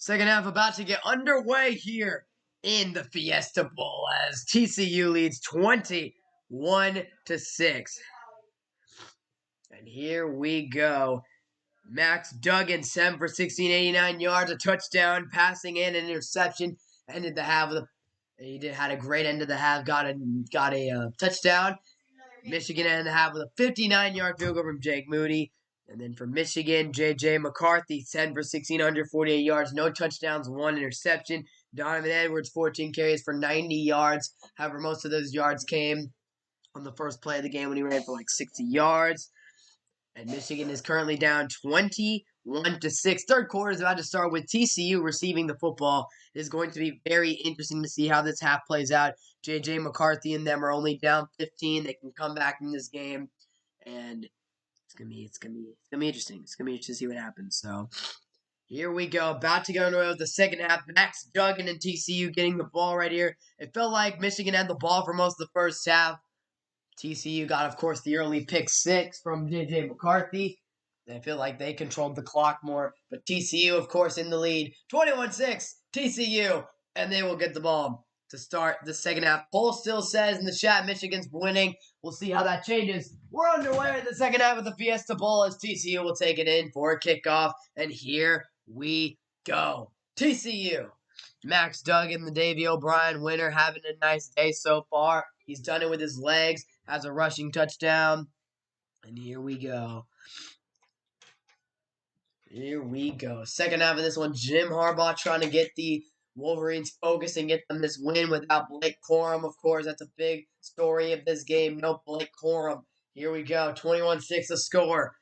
Second half about to get underway here in the Fiesta Bowl as TCU leads 21-6. And here we go. Max Duggan, 7 for 16, 89 yards, a touchdown, passing in, an interception. Ended the half with had a great end of the half, got a touchdown. Michigan ended the half with a 59-yard field goal from Jake Moody. And then for Michigan, J.J. McCarthy, 10 for 16, 148 yards, no touchdowns, one interception. Donovan Edwards, 14 carries for 90 yards. However, most of those yards came on the first play of the game when he ran for like 60 yards. And Michigan is currently down 21-6. Third quarter is about to start with TCU receiving the football. It is going to be very interesting to see how this half plays out. J.J. McCarthy and them are only down 15. They can come back in this game, and it's gonna be interesting. It's gonna be interesting to see what happens. So here we go. About to go into the second half. Max Duggan and TCU getting the ball right here. It felt like Michigan had the ball for most of the first half. TCU got, of course, the early pick 6 from J.J. McCarthy. I feel like they controlled the clock more. But TCU, of course, in the lead. 21-6, TCU. And they will get the ball to start the second half. Poll still says in the chat Michigan's winning. We'll see how that changes. We're underway in the second half of the Fiesta Bowl as TCU will take it in for a kickoff. And here we go. TCU. Max Duggan, the Davey O'Brien winner, having a nice day so far. He's done it with his legs, has a rushing touchdown. And here we go. Here we go. Second half of this one, Jim Harbaugh trying to get the Wolverines focused and get them this win without Blake Corum. Of course, that's a big story of this game. No Blake Corum. Here we go. 21-6 the score.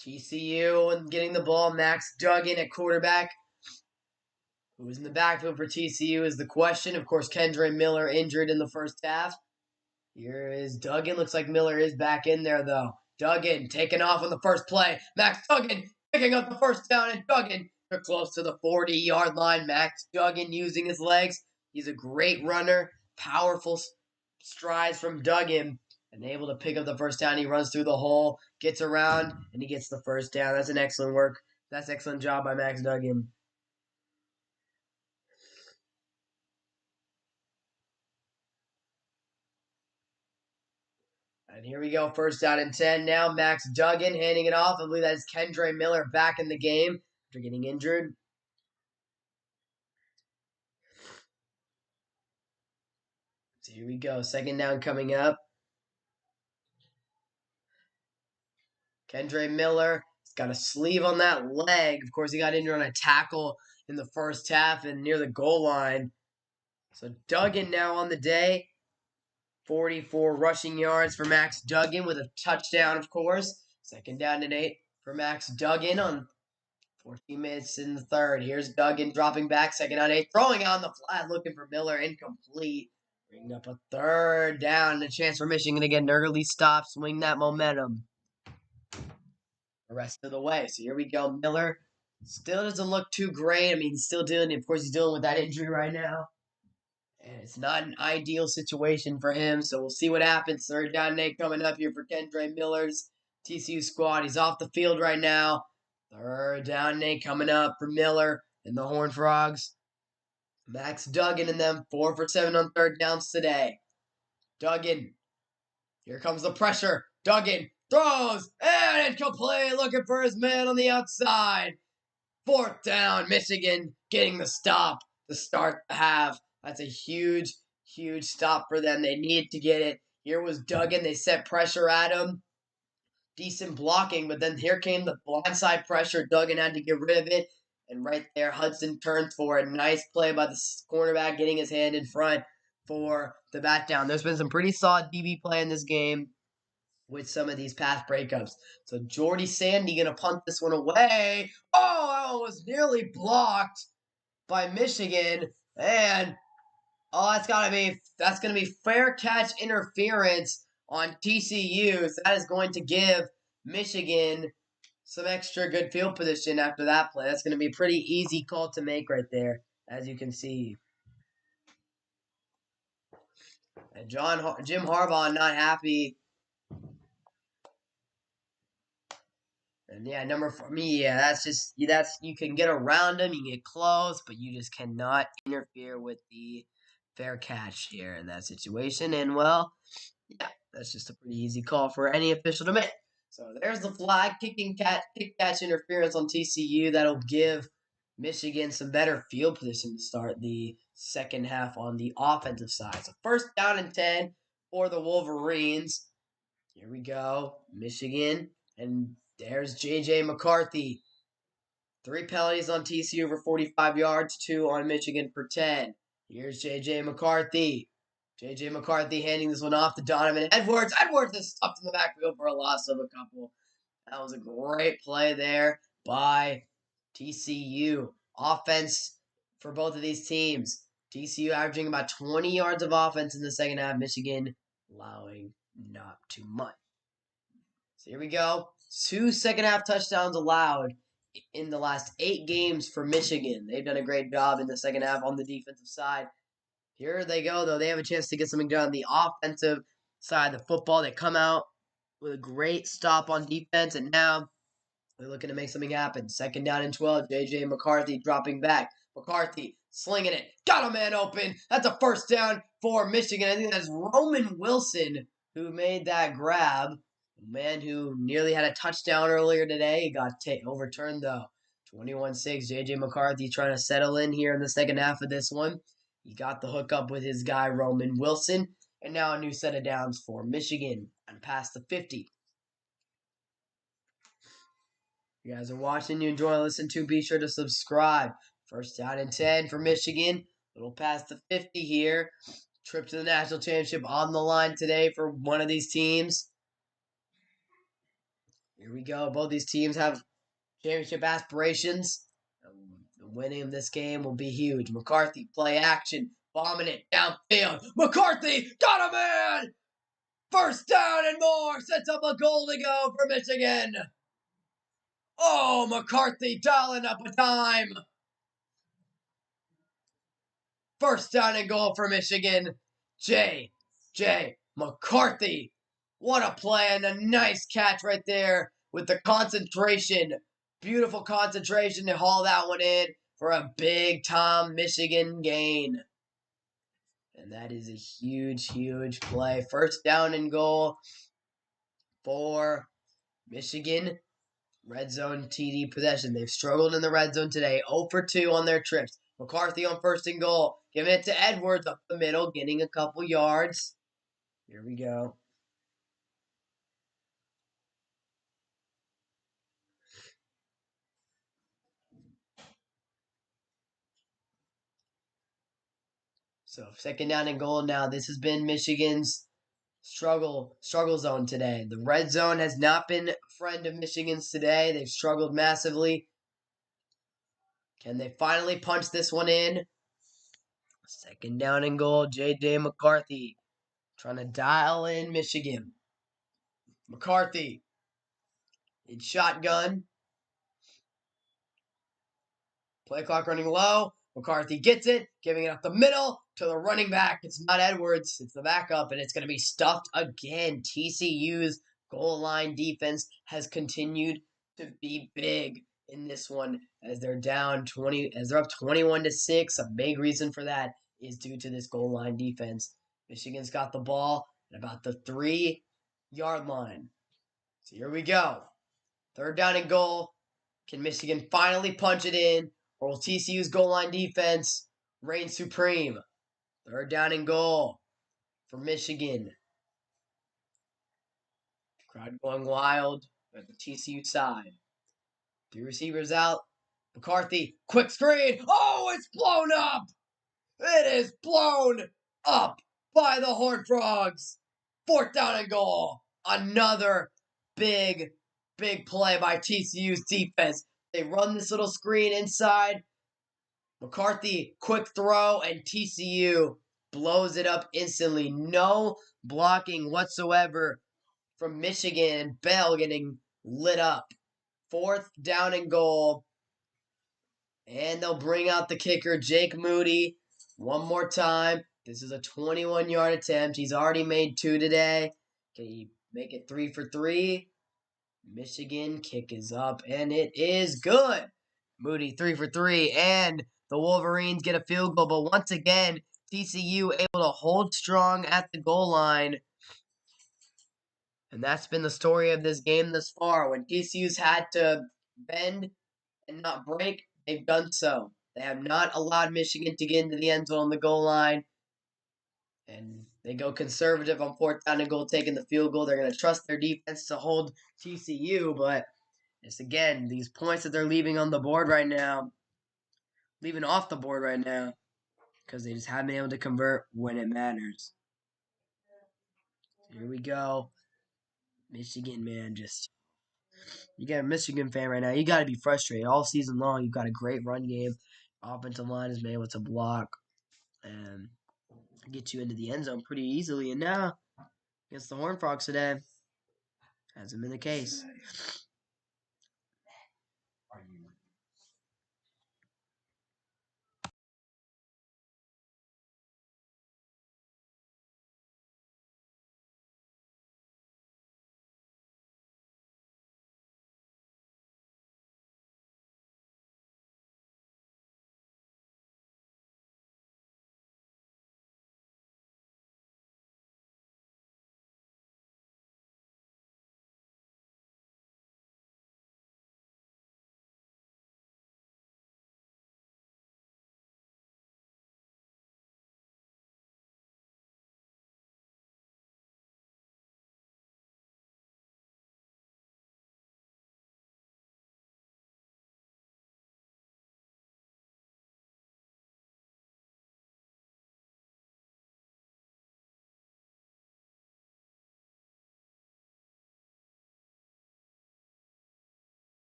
TCU and getting the ball. Max Duggan at quarterback. Who's in the backfield for TCU is the question. Of course, Kendre Miller injured in the first half. Here is Duggan. Looks like Miller is back in there, though. Duggan taking off on the first play. Max Duggan picking up the first down, and Duggan, they're close to the 40-yard line. Max Duggan using his legs. He's a great runner. Powerful strides from Duggan. And able to pick up the first down. He runs through the hole, gets around, and he gets the first down. That's an excellent work. That's an excellent job by Max Duggan. And here we go, first down and 10 now. Max Duggan handing it off. I believe that is Kendre Miller back in the game after getting injured. So here we go, second down coming up. Kendre Miller, he's got a sleeve on that leg. Of course, he got injured on a tackle in the first half and near the goal line. So Duggan now on the day. 44 rushing yards for Max Duggan with a touchdown, of course. Second down and 8 for Max Duggan on 14 minutes in the third. Here's Duggan dropping back, second down 8, throwing on the flat, looking for Miller, incomplete. Bringing up a third down and a chance for Michigan to get an early stop, swing that momentum the rest of the way. So here we go. Miller still doesn't look too great. I mean, he's still dealing, of course, he's dealing with that injury right now. And it's not an ideal situation for him, so we'll see what happens. Third down and 8 coming up here for Kendre Miller's TCU squad. He's off the field right now. Third down and 8 coming up for Miller and the Horned Frogs. Max Duggan and them 4 for 7 on third downs today. Duggan. Here comes the pressure. Duggan throws and it's complete. Looking for his man on the outside. Fourth down. Michigan getting the stop to start the half. That's a huge, huge stop for them. They needed to get it. Here was Duggan. They set pressure at him. Decent blocking, but then here came the blindside pressure. Duggan had to get rid of it. And right there, Hudson turned for a nice play by the cornerback, getting his hand in front for the bat down. There's been some pretty solid DB play in this game with some of these pass breakups. So Jordy Sandy going to punt this one away. Oh, it was nearly blocked by Michigan. And that's gonna be fair catch interference on TCU. So that is going to give Michigan some extra good field position after that play. That's going to be a pretty easy call to make right there, as you can see. And Jim Harbaugh not happy. And yeah, number 4, me, yeah, that's you can get around them, you can get close, but you just cannot interfere with the fair catch here in that situation. And well, yeah, that's just a pretty easy call for any official to make. So there's the flag, kick catch interference on TCU. That'll give Michigan some better field position to start the second half on the offensive side. So first down and 10 for the Wolverines. Here we go, Michigan, and there's J.J. McCarthy. 3 penalties on TCU for 45 yards, 2 on Michigan for 10. Here's J.J. McCarthy. J.J. McCarthy handing this one off to Donovan Edwards. Edwards is stuffed in the backfield for a loss of a couple. That was a great play there by TCU. Offense for both of these teams. TCU averaging about 20 yards of offense in the second half. Michigan allowing not too much. So here we go. 2 second half touchdowns allowed in the last 8 games for Michigan. They've done a great job in the second half on the defensive side. Here they go, though. They have a chance to get something done on the offensive side of the football. They come out with a great stop on defense, and now they're looking to make something happen. Second down and 12. J.J. McCarthy dropping back. McCarthy slinging it. Got a man open. That's a first down for Michigan. I think that's Roman Wilson who made that grab. A man who nearly had a touchdown earlier today. He got overturned, though. 21-6. J.J. McCarthy trying to settle in here in the second half of this one. He got the hookup with his guy, Roman Wilson. And now a new set of downs for Michigan and past the 50. You guys are watching, you enjoy listening to, be sure to subscribe. First down and 10 for Michigan. Little past the 50 here. Trip to the national championship on the line today for one of these teams. Here we go. Both these teams have championship aspirations. The winning of this game will be huge. McCarthy, play action. Bombing it downfield. McCarthy got a man! First down and more. Sets up a goal to go for Michigan. Oh, McCarthy dialing up a time. First down and goal for Michigan. J.J. McCarthy. What a play and a nice catch right there with the concentration. Beautiful concentration to haul that one in for a big time Michigan gain. And that is a huge, huge play. First down and goal for Michigan. Red zone TD possession. They've struggled in the red zone today. 0 for 2 on their trips. McCarthy on first and goal. Giving it to Edwards up the middle, getting a couple yards. Here we go. So second down and goal now. This has been Michigan's struggle zone today. The red zone has not been a friend of Michigan's today. They've struggled massively. Can they finally punch this one in? Second down and goal. J.J. McCarthy trying to dial in Michigan. McCarthy in shotgun. Play clock running low. McCarthy gets it, giving it up the middle to the running back. It's not Edwards, it's the backup, and it's going to be stuffed again. TCU's goal line defense has continued to be big in this one as they're down 20, as they're up 21-6. A big reason for that is due to this goal line defense. Michigan's got the ball at about the 3-yard line. So here we go. Third down and goal. Can Michigan finally punch it in? Or will TCU's goal line defense reign supreme? Third down and goal for Michigan. Crowd going wild at the TCU side. 3 receivers out. McCarthy, quick screen. Oh, it's blown up! It is blown up by the Horned Frogs. Fourth down and goal. Another big play by TCU's defense. They run this little screen inside. McCarthy, quick throw, and TCU blows it up instantly. No blocking whatsoever from Michigan, and Bell getting lit up. Fourth down and goal. And they'll bring out the kicker, Jake Moody, one more time. This is a 21-yard attempt. He's already made 2 today. Can he make it 3 for 3? Michigan kick is up, and it is good. Moody 3 for 3, and the Wolverines get a field goal. But once again, TCU able to hold strong at the goal line. And that's been the story of this game thus far. When TCU's had to bend and not break, they've done so. They have not allowed Michigan to get into the end zone on the goal line. And they go conservative on fourth down and goal, taking the field goal. They're going to trust their defense to hold TCU, but it's again these points that they're leaving on the board right now, leaving off the board right now, because they just haven't been able to convert when it matters. Here we go. Michigan, man, just you got a Michigan fan right now. You got to be frustrated all season long. You've got a great run game. Offensive line has been able to block and get you into the end zone pretty easily. And now against the Horned Frogs today, hasn't been the case.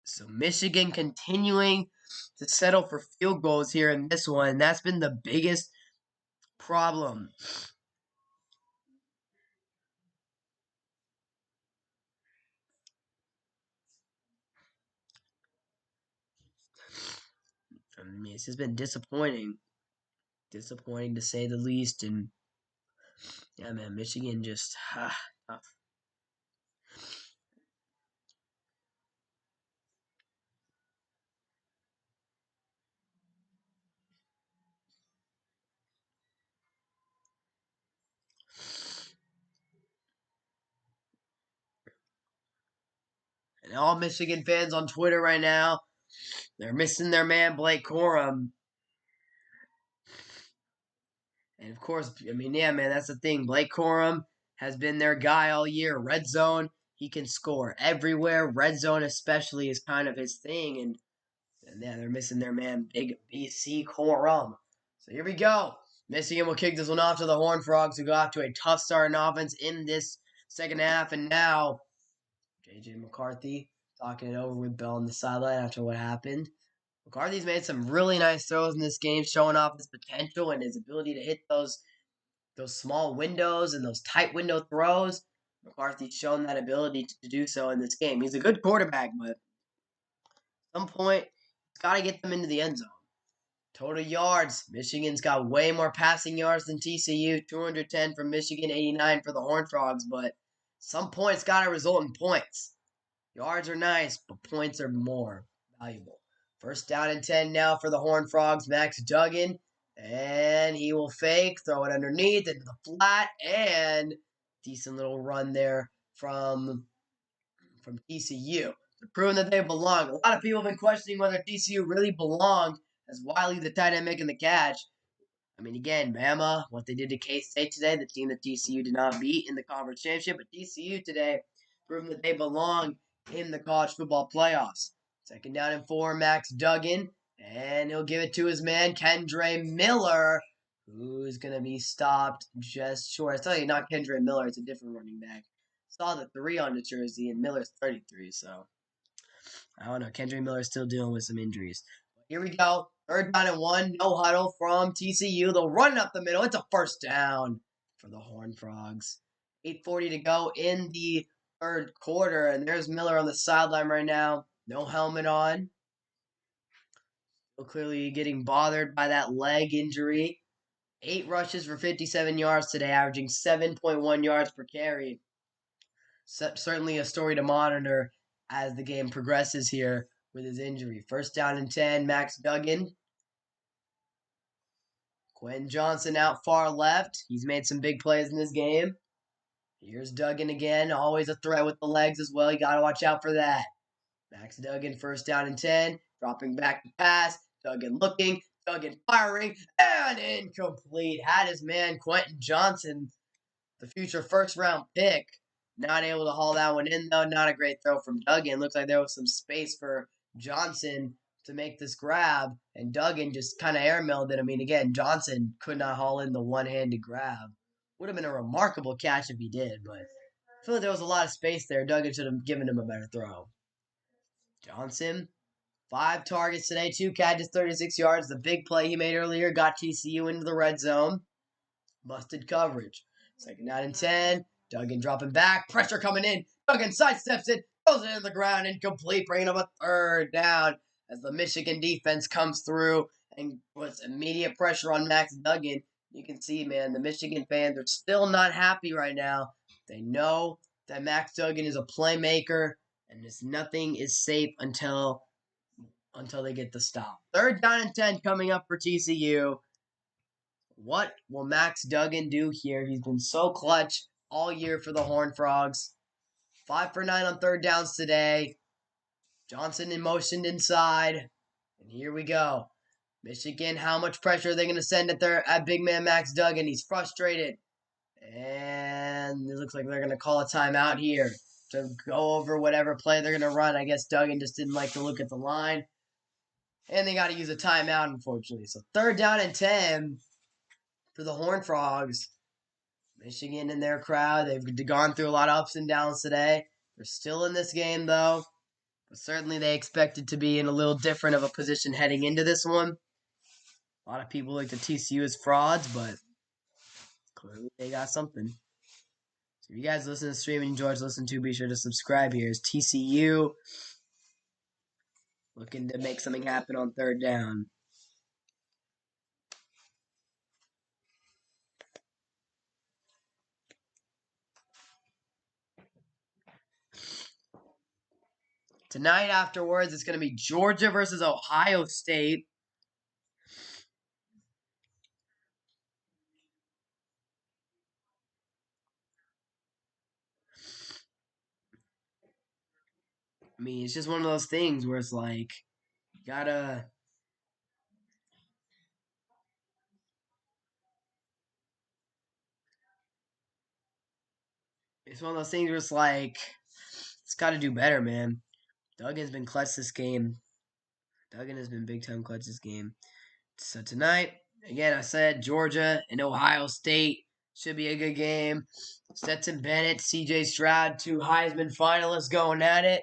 So Michigan continuing to settle for field goals here in this one. That's been the biggest problem. I mean, it's just been disappointing. Disappointing to say the least. And yeah, man, Michigan just tough. And all Michigan fans on Twitter right now, they're missing their man Blake Corum. And of course, I mean, yeah, man, that's the thing. Blake Corum has been their guy all year. Red zone, he can score everywhere. Red zone, especially, is kind of his thing. And yeah, they're missing their man, Big BC Corum. So here we go. Michigan will kick this one off to the Horned Frogs, who go off to a tough start in offense in this second half. And now, J.J. McCarthy talking it over with Bell on the sideline after what happened. McCarthy's made some really nice throws in this game, showing off his potential and his ability to hit those small windows and those tight window throws. McCarthy's shown that ability to do so in this game. He's a good quarterback, but at some point, he's got to get them into the end zone. Total yards. Michigan's got way more passing yards than TCU. 210 from Michigan, 89 for the Horned Frogs, but some points got to result in points. Yards are nice, but points are more valuable. First down and 10 now for the Horned Frogs. Max Duggan. And he will fake, throw it underneath into the flat, and decent little run there from TCU. They're proving that they belong. A lot of people have been questioning whether TCU really belonged as Wiley, the tight end, making the catch. I mean, again, Bama, what they did to K-State today, the team that TCU did not beat in the conference championship, but TCU today proving that they belong in the college football playoffs. Second down and 4, Max Duggan, and he'll give it to his man, Kendre Miller, who's going to be stopped just short. I tell you, not Kendre Miller, it's a different running back. Saw the 3 on the jersey, and Miller's 33, so I don't know. Kendre Miller's still dealing with some injuries. Here we go. Third down and 1. No huddle from TCU. They'll run it up the middle. It's a first down for the Horned Frogs. 8:40 to go in the third quarter. And there's Miller on the sideline right now. No helmet on. Still clearly getting bothered by that leg injury. 8 rushes for 57 yards today, averaging 7.1 yards per carry. Certainly a story to monitor as the game progresses here with his injury. First down and 10, Max Duggan. Quentin Johnson out far left. He's made some big plays in this game. Here's Duggan again. Always a threat with the legs as well. You got to watch out for that. Max Duggan, first down and 10. Dropping back to pass. Duggan looking. Duggan firing. And incomplete. Had his man Quentin Johnson, the future first-round pick, not able to haul that one in, though. Not a great throw from Duggan. Looks like there was some space for Johnson to make this grab, and Duggan just kind of airmailed it. I mean, again, Johnson could not haul in the one-handed grab. Would have been a remarkable catch if he did, but I feel like there was a lot of space there. Duggan should have given him a better throw. Johnson, 5 targets today, 2 catches, 36 yards. The big play he made earlier got TCU into the red zone. Busted coverage. Second down and 10. Duggan dropping back. Pressure coming in. Duggan sidesteps it. Throws it in the ground. Incomplete. Bringing up a third down as the Michigan defense comes through and puts immediate pressure on Max Duggan. You can see, man, the Michigan fans are still not happy right now. They know that Max Duggan is a playmaker, and nothing is safe until they get the stop. Third down and 10 coming up for TCU. What will Max Duggan do here? He's been so clutch all year for the Horned Frogs. 5 for 9 on third downs today. Johnson in motion inside. And here we go. Michigan, how much pressure are they going to send at big man Max Duggan? He's frustrated. And it looks like they're going to call a timeout here to go over whatever play they're going to run. I guess Duggan just didn't like to look at the line. And they got to use a timeout, unfortunately. So third down and 10 for the Horned Frogs. Michigan and their crowd, they've gone through a lot of ups and downs today. They're still in this game, though. But certainly they expected to be in a little different of a position heading into this one. A lot of people look at TCU as frauds, but clearly they got something. So if you guys listen to the stream and enjoy to listen to, be sure to subscribe here. It's TCU looking to make something happen on third down. Tonight afterwards, it's going to be Georgia versus Ohio State. I mean, it's just one of those things where it's like, you gotta... It's one of those things where it's like, it's got to do better, man. Duggan's been clutch this game. Duggan has been big time clutch this game. So tonight, again, I said Georgia and Ohio State should be a good game. Stetson Bennett, C.J. Stroud, 2 Heisman finalists going at it.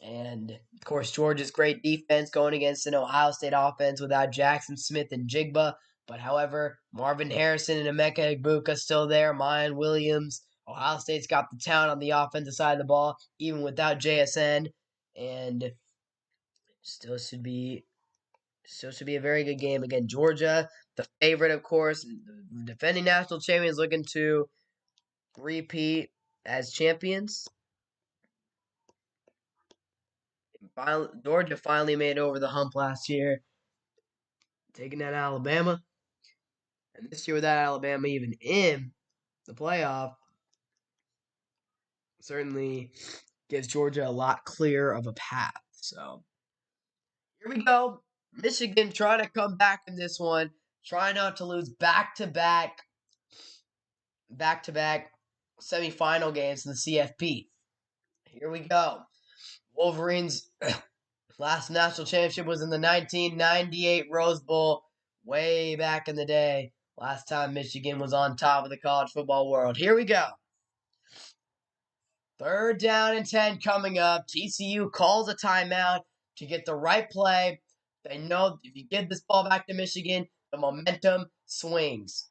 And, of course, Georgia's great defense going against an Ohio State offense without Jackson Smith and Jigba. But, however, Marvin Harrison and Emeka Egbuka still there. Mayan Williams. Ohio State's got the talent on the offensive side of the ball, even without JSN. And still should be a very good game. Again, Georgia, the favorite, of course. The defending national champions looking to repeat as champions. Georgia finally made over the hump last year, taking out Alabama. And this year, without Alabama even in the playoff, certainly gives Georgia a lot clearer of a path. So here we go. Michigan trying to come back in this one, trying not to lose back-to-back semifinal games in the CFP. Here we go. Wolverines' last national championship was in the 1998 Rose Bowl, way back in the day. Last time Michigan was on top of the college football world. Here we go. Third down and 10 coming up. TCU calls a timeout to get the right play. They know if you give this ball back to Michigan, the momentum swings.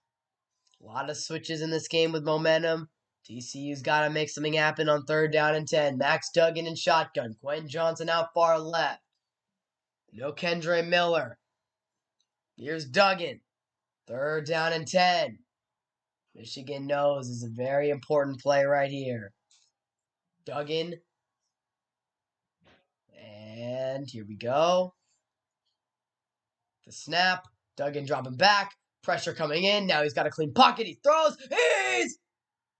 A lot of switches in this game with momentum. TCU's got to make something happen on third down and 10. Max Duggan in shotgun. Quentin Johnson out far left. No Kendre Miller. Here's Duggan. Third down and 10. Michigan knows this is a very important play right here. Duggan. And here we go. The snap. Duggan dropping back. Pressure coming in. Now he's got a clean pocket. He throws. He's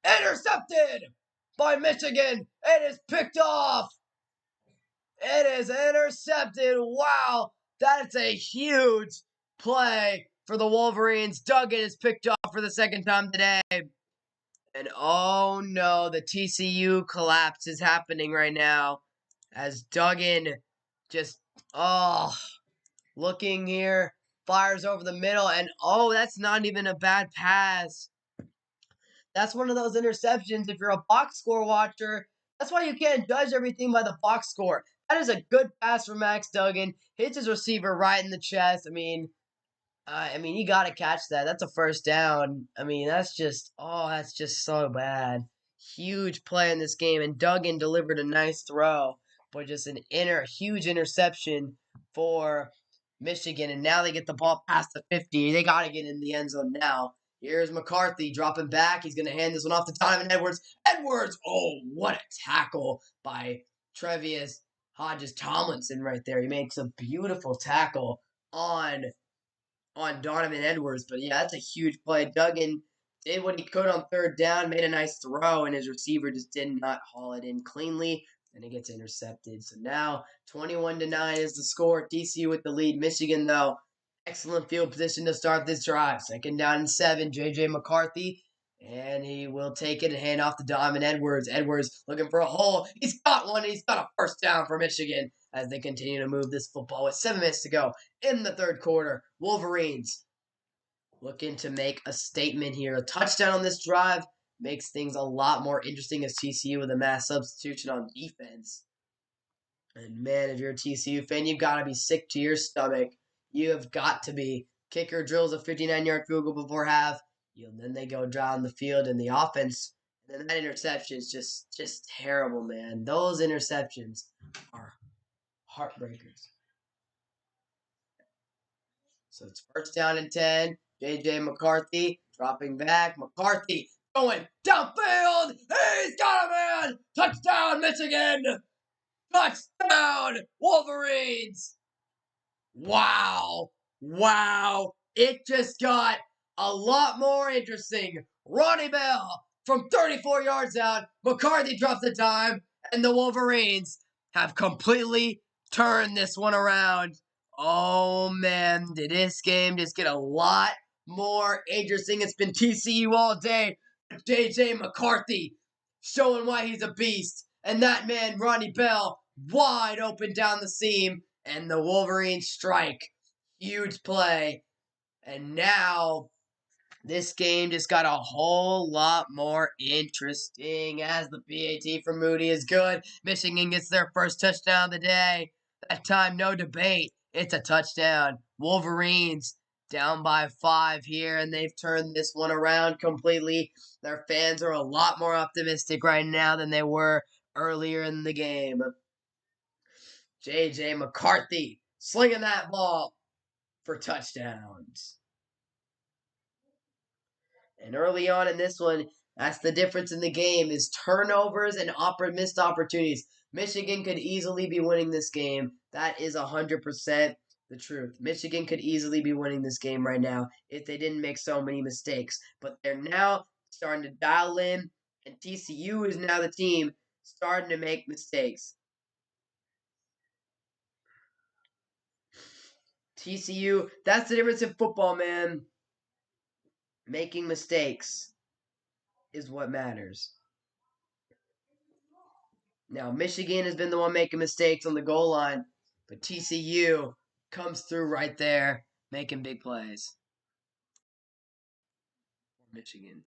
intercepted by Michigan. It is picked off. It is intercepted. Wow. That's a huge play for the Wolverines. Duggan is picked off for the second time today. And oh no, the TCU collapse is happening right now as Duggan just, looking here, fires over the middle, and that's not even a bad pass. That's one of those interceptions. If you're a box score watcher, that's why you can't judge everything by the box score. That is a good pass from Max Duggan. Hits his receiver right in the chest. You got to catch that. That's a first down. That's just so bad. Huge play in this game, and Duggan delivered a nice throw, but just huge interception for Michigan. And now they get the ball past the 50. They got to get in the end zone now. Here's McCarthy dropping back. He's going to hand this one off to Donovan Edwards. Edwards, what a tackle by Trevius Hodges Tomlinson right there. He makes a beautiful tackle on Donovan Edwards. But yeah, that's a huge play. Duggan did what he could on third down, made a nice throw, and his receiver just did not haul it in cleanly, and it gets intercepted. So now 21-9 is the score. TCU with the lead. Michigan, though, excellent field position to start this drive. Second down and 7. J.J. McCarthy. And he will take it and hand off to Donovan Edwards. Edwards looking for a hole. He's got one. He's got a first down for Michigan as they continue to move this football with 7 minutes to go in the third quarter. Wolverines looking to make a statement here. A touchdown on this drive makes things a lot more interesting as TCU with a mass substitution on defense. And man, if you're a TCU fan, you've got to be sick to your stomach. You have got to be. Kicker drills a 59-yard field goal before half. Then they go down the field, and the offense, and then that interception is just terrible, man. Those interceptions are heartbreakers. So it's first down and 10. J.J. McCarthy dropping back. McCarthy going downfield. He's got a man. Touchdown, Michigan. Touchdown, Wolverines. Wow. It just got a lot more interesting. Ronnie Bell from 34 yards out. McCarthy drops the dime, and the Wolverines have completely turned this one around. Oh man, did this game just get a lot more interesting? It's been TCU all day. J.J. McCarthy showing why he's a beast. And that man, Ronnie Bell, wide open down the seam. And the Wolverines strike. Huge play. And now this game just got a whole lot more interesting as the PAT from Moody is good. Michigan gets their first touchdown of the day. That time, no debate. It's a touchdown. Wolverines down by 5 here, and they've turned this one around completely. Their fans are a lot more optimistic right now than they were earlier in the game. J.J. McCarthy slinging that ball for touchdowns. And early on in this one, that's the difference in the game is turnovers and missed opportunities. Michigan could easily be winning this game. That is 100% the truth. Michigan could easily be winning this game right now if they didn't make so many mistakes. But they're now starting to dial in, and TCU is now the team starting to make mistakes. TCU, that's the difference in football, man. Making mistakes is what matters. Now, Michigan has been the one making mistakes on the goal line, but TCU comes through right there, making big plays. Michigan.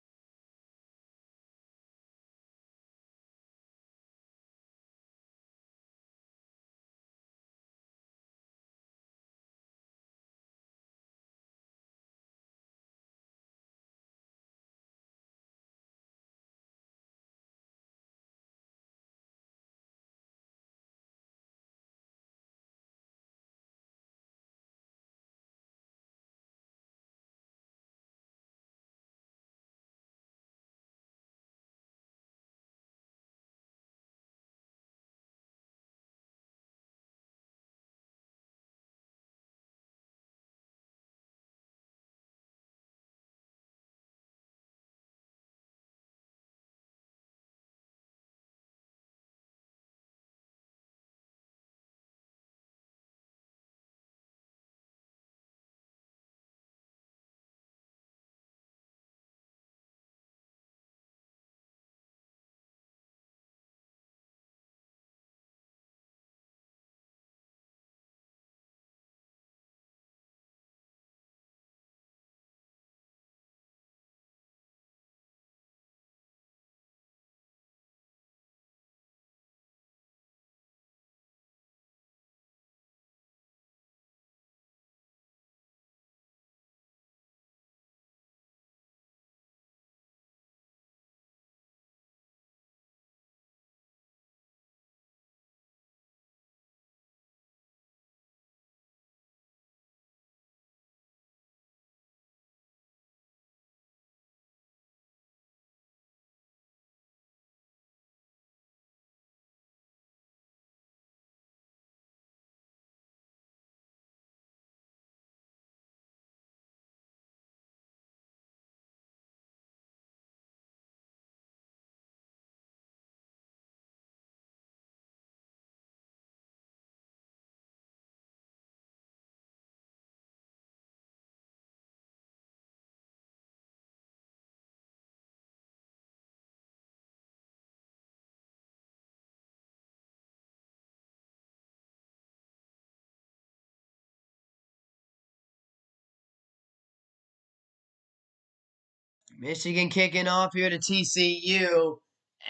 Michigan kicking off here to TCU,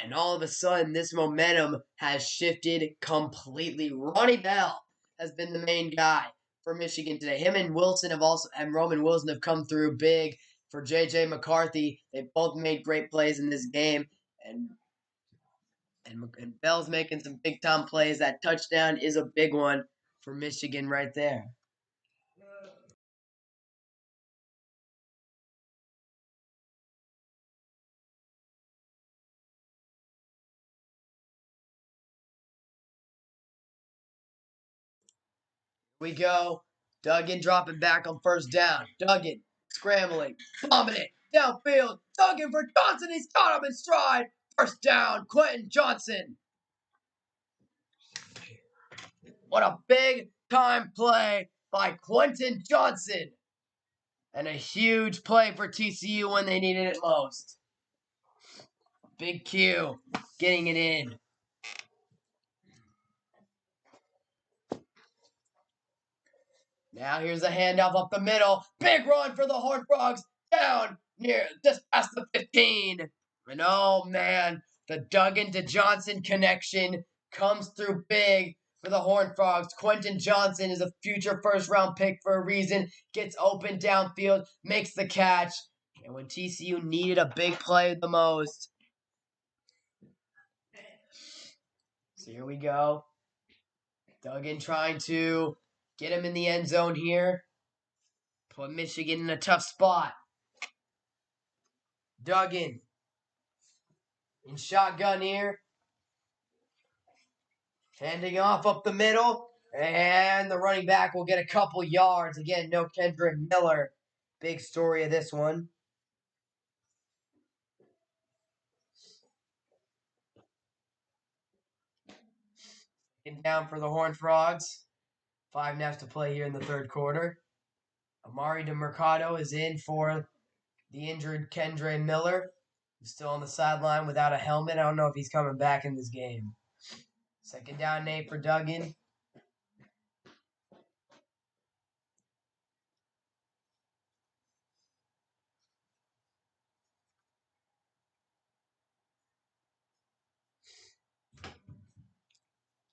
and all of a sudden this momentum has shifted completely. Ronnie Bell has been the main guy for Michigan today. Him and Wilson have also and Roman Wilson have come through big for JJ McCarthy. They've both made great plays in this game, and and Bell's making some big time plays. That touchdown is a big one for Michigan right there. We go. Duggan dropping back on first down. Duggan scrambling, bombing it downfield. Duggan for Johnson. He's got him in stride. First down, Quentin Johnson. What a big time play by Quentin Johnson. And a huge play for TCU when they needed it most. Big Q getting it in. Now here's a handoff up the middle. Big run for the Horned Frogs. Down near just past the 15. And oh man, the Duggan to Johnson connection comes through big for the Horned Frogs. Quentin Johnson is a future first round pick for a reason. Gets open downfield, makes the catch. And when TCU needed a big play the most. So here we go. Duggan trying to get him in the end zone here. Put Michigan in a tough spot. Duggan in shotgun here. Handing off up the middle. And the running back will get a couple yards. Again, no Kendrick Miller. Big story of this one. And down for the Horned Frogs. 5.5 to play here in the third quarter. Amari DeMercado is in for the injured Kendre Miller. He's still on the sideline without a helmet. I don't know if he's coming back in this game. Second down, Nate for Duggan.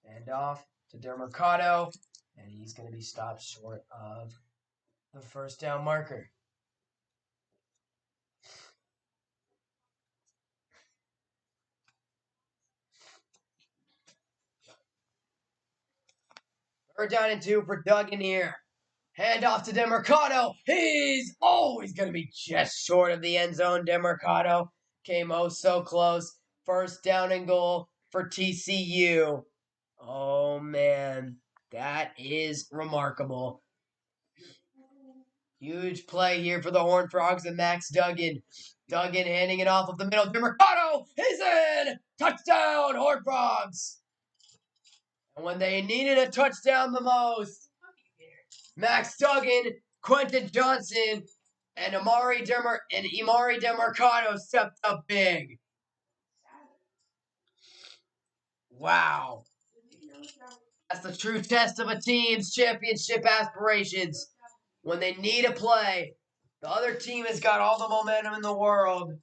And off to DeMercado. And he's going to be stopped short of the first down marker. Third down and 2 for Duggan here. Hand off to DeMercado. He's always going to be just short of the end zone. DeMercado came oh so close. First down and goal for TCU. Oh, man. That is remarkable. Huge play here for the Horned Frogs and Max Duggan. Duggan handing it off of the middle. DeMercado is in. Touchdown, Horned Frogs. And when they needed a touchdown the most, Max Duggan, Quentin Johnson, and Imari DeMercado stepped up big. Wow. That's the true test of a team's championship aspirations. When they need a play, the other team has got all the momentum in the world.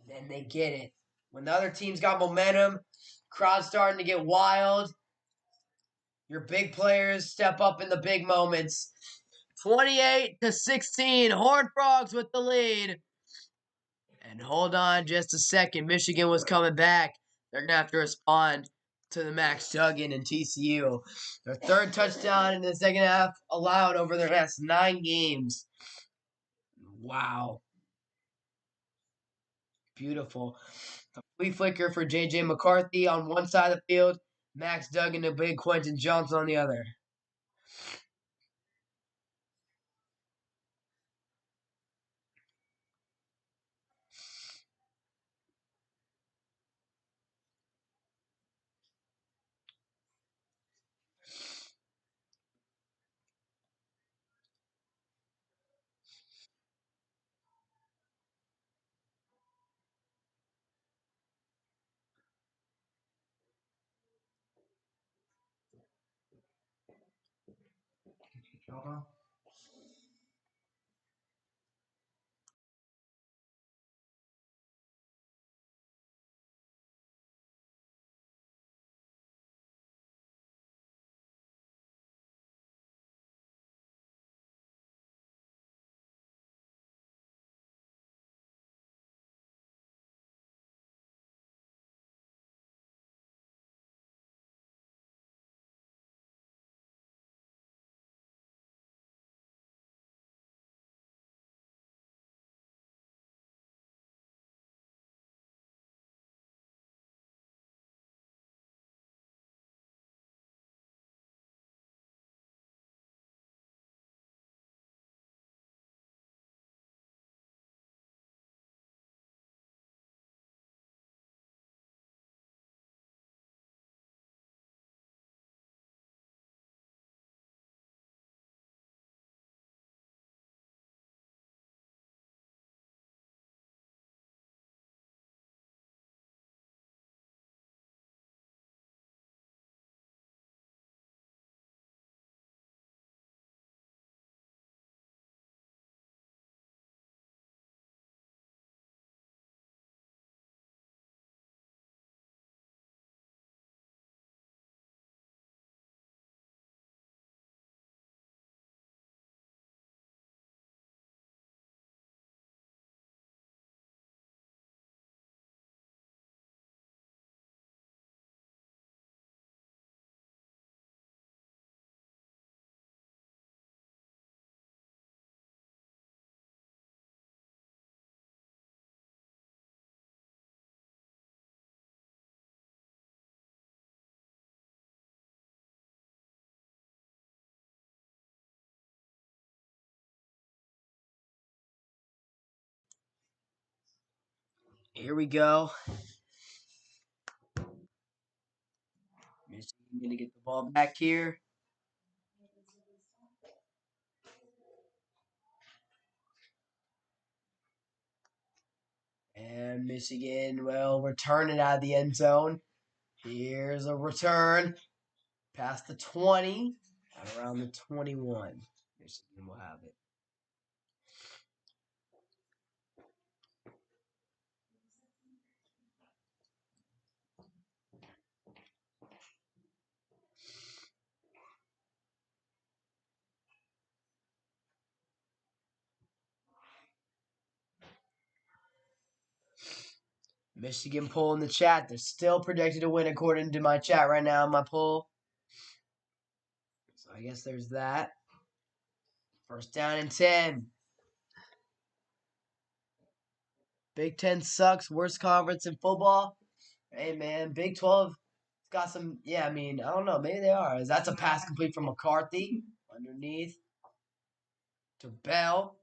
Then they get it. When the other team's got momentum, crowd's starting to get wild. Your big players step up in the big moments. 28-16, Horned Frogs with the lead. And hold on just a second. Michigan was coming back. They're going to have to respond to the Max Duggan and TCU. Their third touchdown in the second half allowed over their last 9 games. Wow. Beautiful. A flea flicker for J.J. McCarthy on one side of the field. Max Duggan and big Quentin Johnson on the other. Uh-huh. Here we go. Michigan going to get the ball back here. And Michigan will return it out of the end zone. Here's a return past the 20 at around the 21. Michigan will have it. Michigan poll in the chat. They're still predicted to win according to my chat right now, my poll. So I guess there's that. First down and 10. Big 10 sucks. Worst conference in football. Hey, man. Big 12 got some. Yeah, I mean, I don't know. Maybe they are. That's a pass complete from McCarthy underneath to Bell.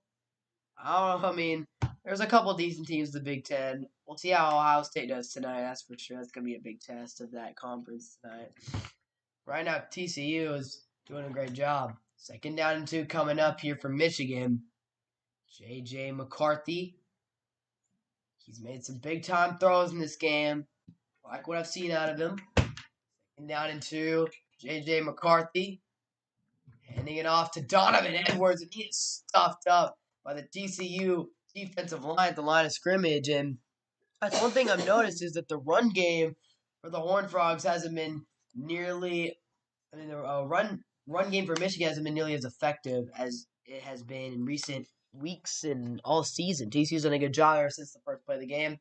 I don't know. I mean, there's a couple decent teams in the Big Ten. We'll see how Ohio State does tonight. That's for sure. That's going to be a big test of that conference tonight. Right now, TCU is doing a great job. Second down and 2 coming up here from Michigan. J.J. McCarthy. He's made some big-time throws in this game. Like what I've seen out of him. Second down and 2. J.J. McCarthy. Handing it off to Donovan Edwards. And he is stuffed up by the TCU defensive line at the line of scrimmage. And that's one thing I've noticed is that the run game for the Horned Frogs hasn't been nearly. I mean, the run game for Michigan hasn't been nearly as effective as it has been in recent weeks and all season. TCU's done a good job ever since the first play of the game.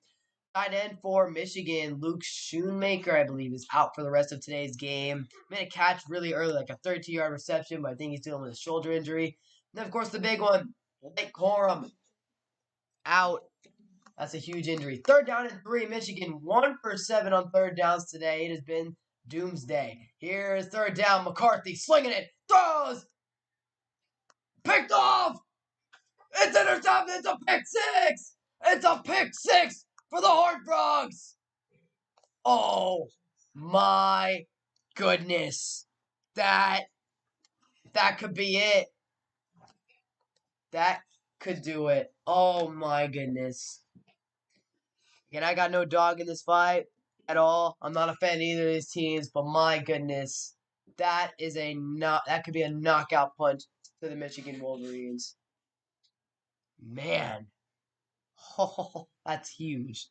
Tight end for Michigan, Luke Schoonmaker, I believe, is out for the rest of today's game. Made a catch really early, like a 32-yard reception, but I think he's dealing with a shoulder injury. And then, of course, the big one, Blake Corum, out. That's a huge injury. Third down and 3. Michigan 1 for 7 on third downs today. It has been doomsday. Here's third down. McCarthy slinging it. Throws. Picked off. It's intercepted. It's a pick six. It's a pick six for the Horned Frogs. Oh my goodness. That could be it. That could do it. Oh my goodness. Again, I got no dog in this fight at all. I'm not a fan of either of these teams, but my goodness, that could be a knockout punch. to the Michigan Wolverines. Man, oh, that's huge.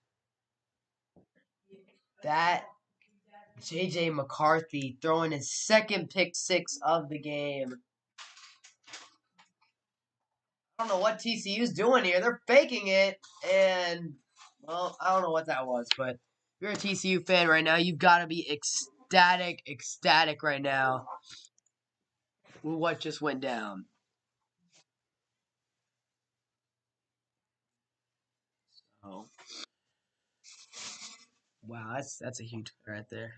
That J.J. McCarthy throwing his second pick six of the game. I don't know what TCU's doing here. They're faking it, and well, I don't know what that was, but if you're a TCU fan right now, you've got to be ecstatic right now with what just went down. Oh, wow, that's a huge right there.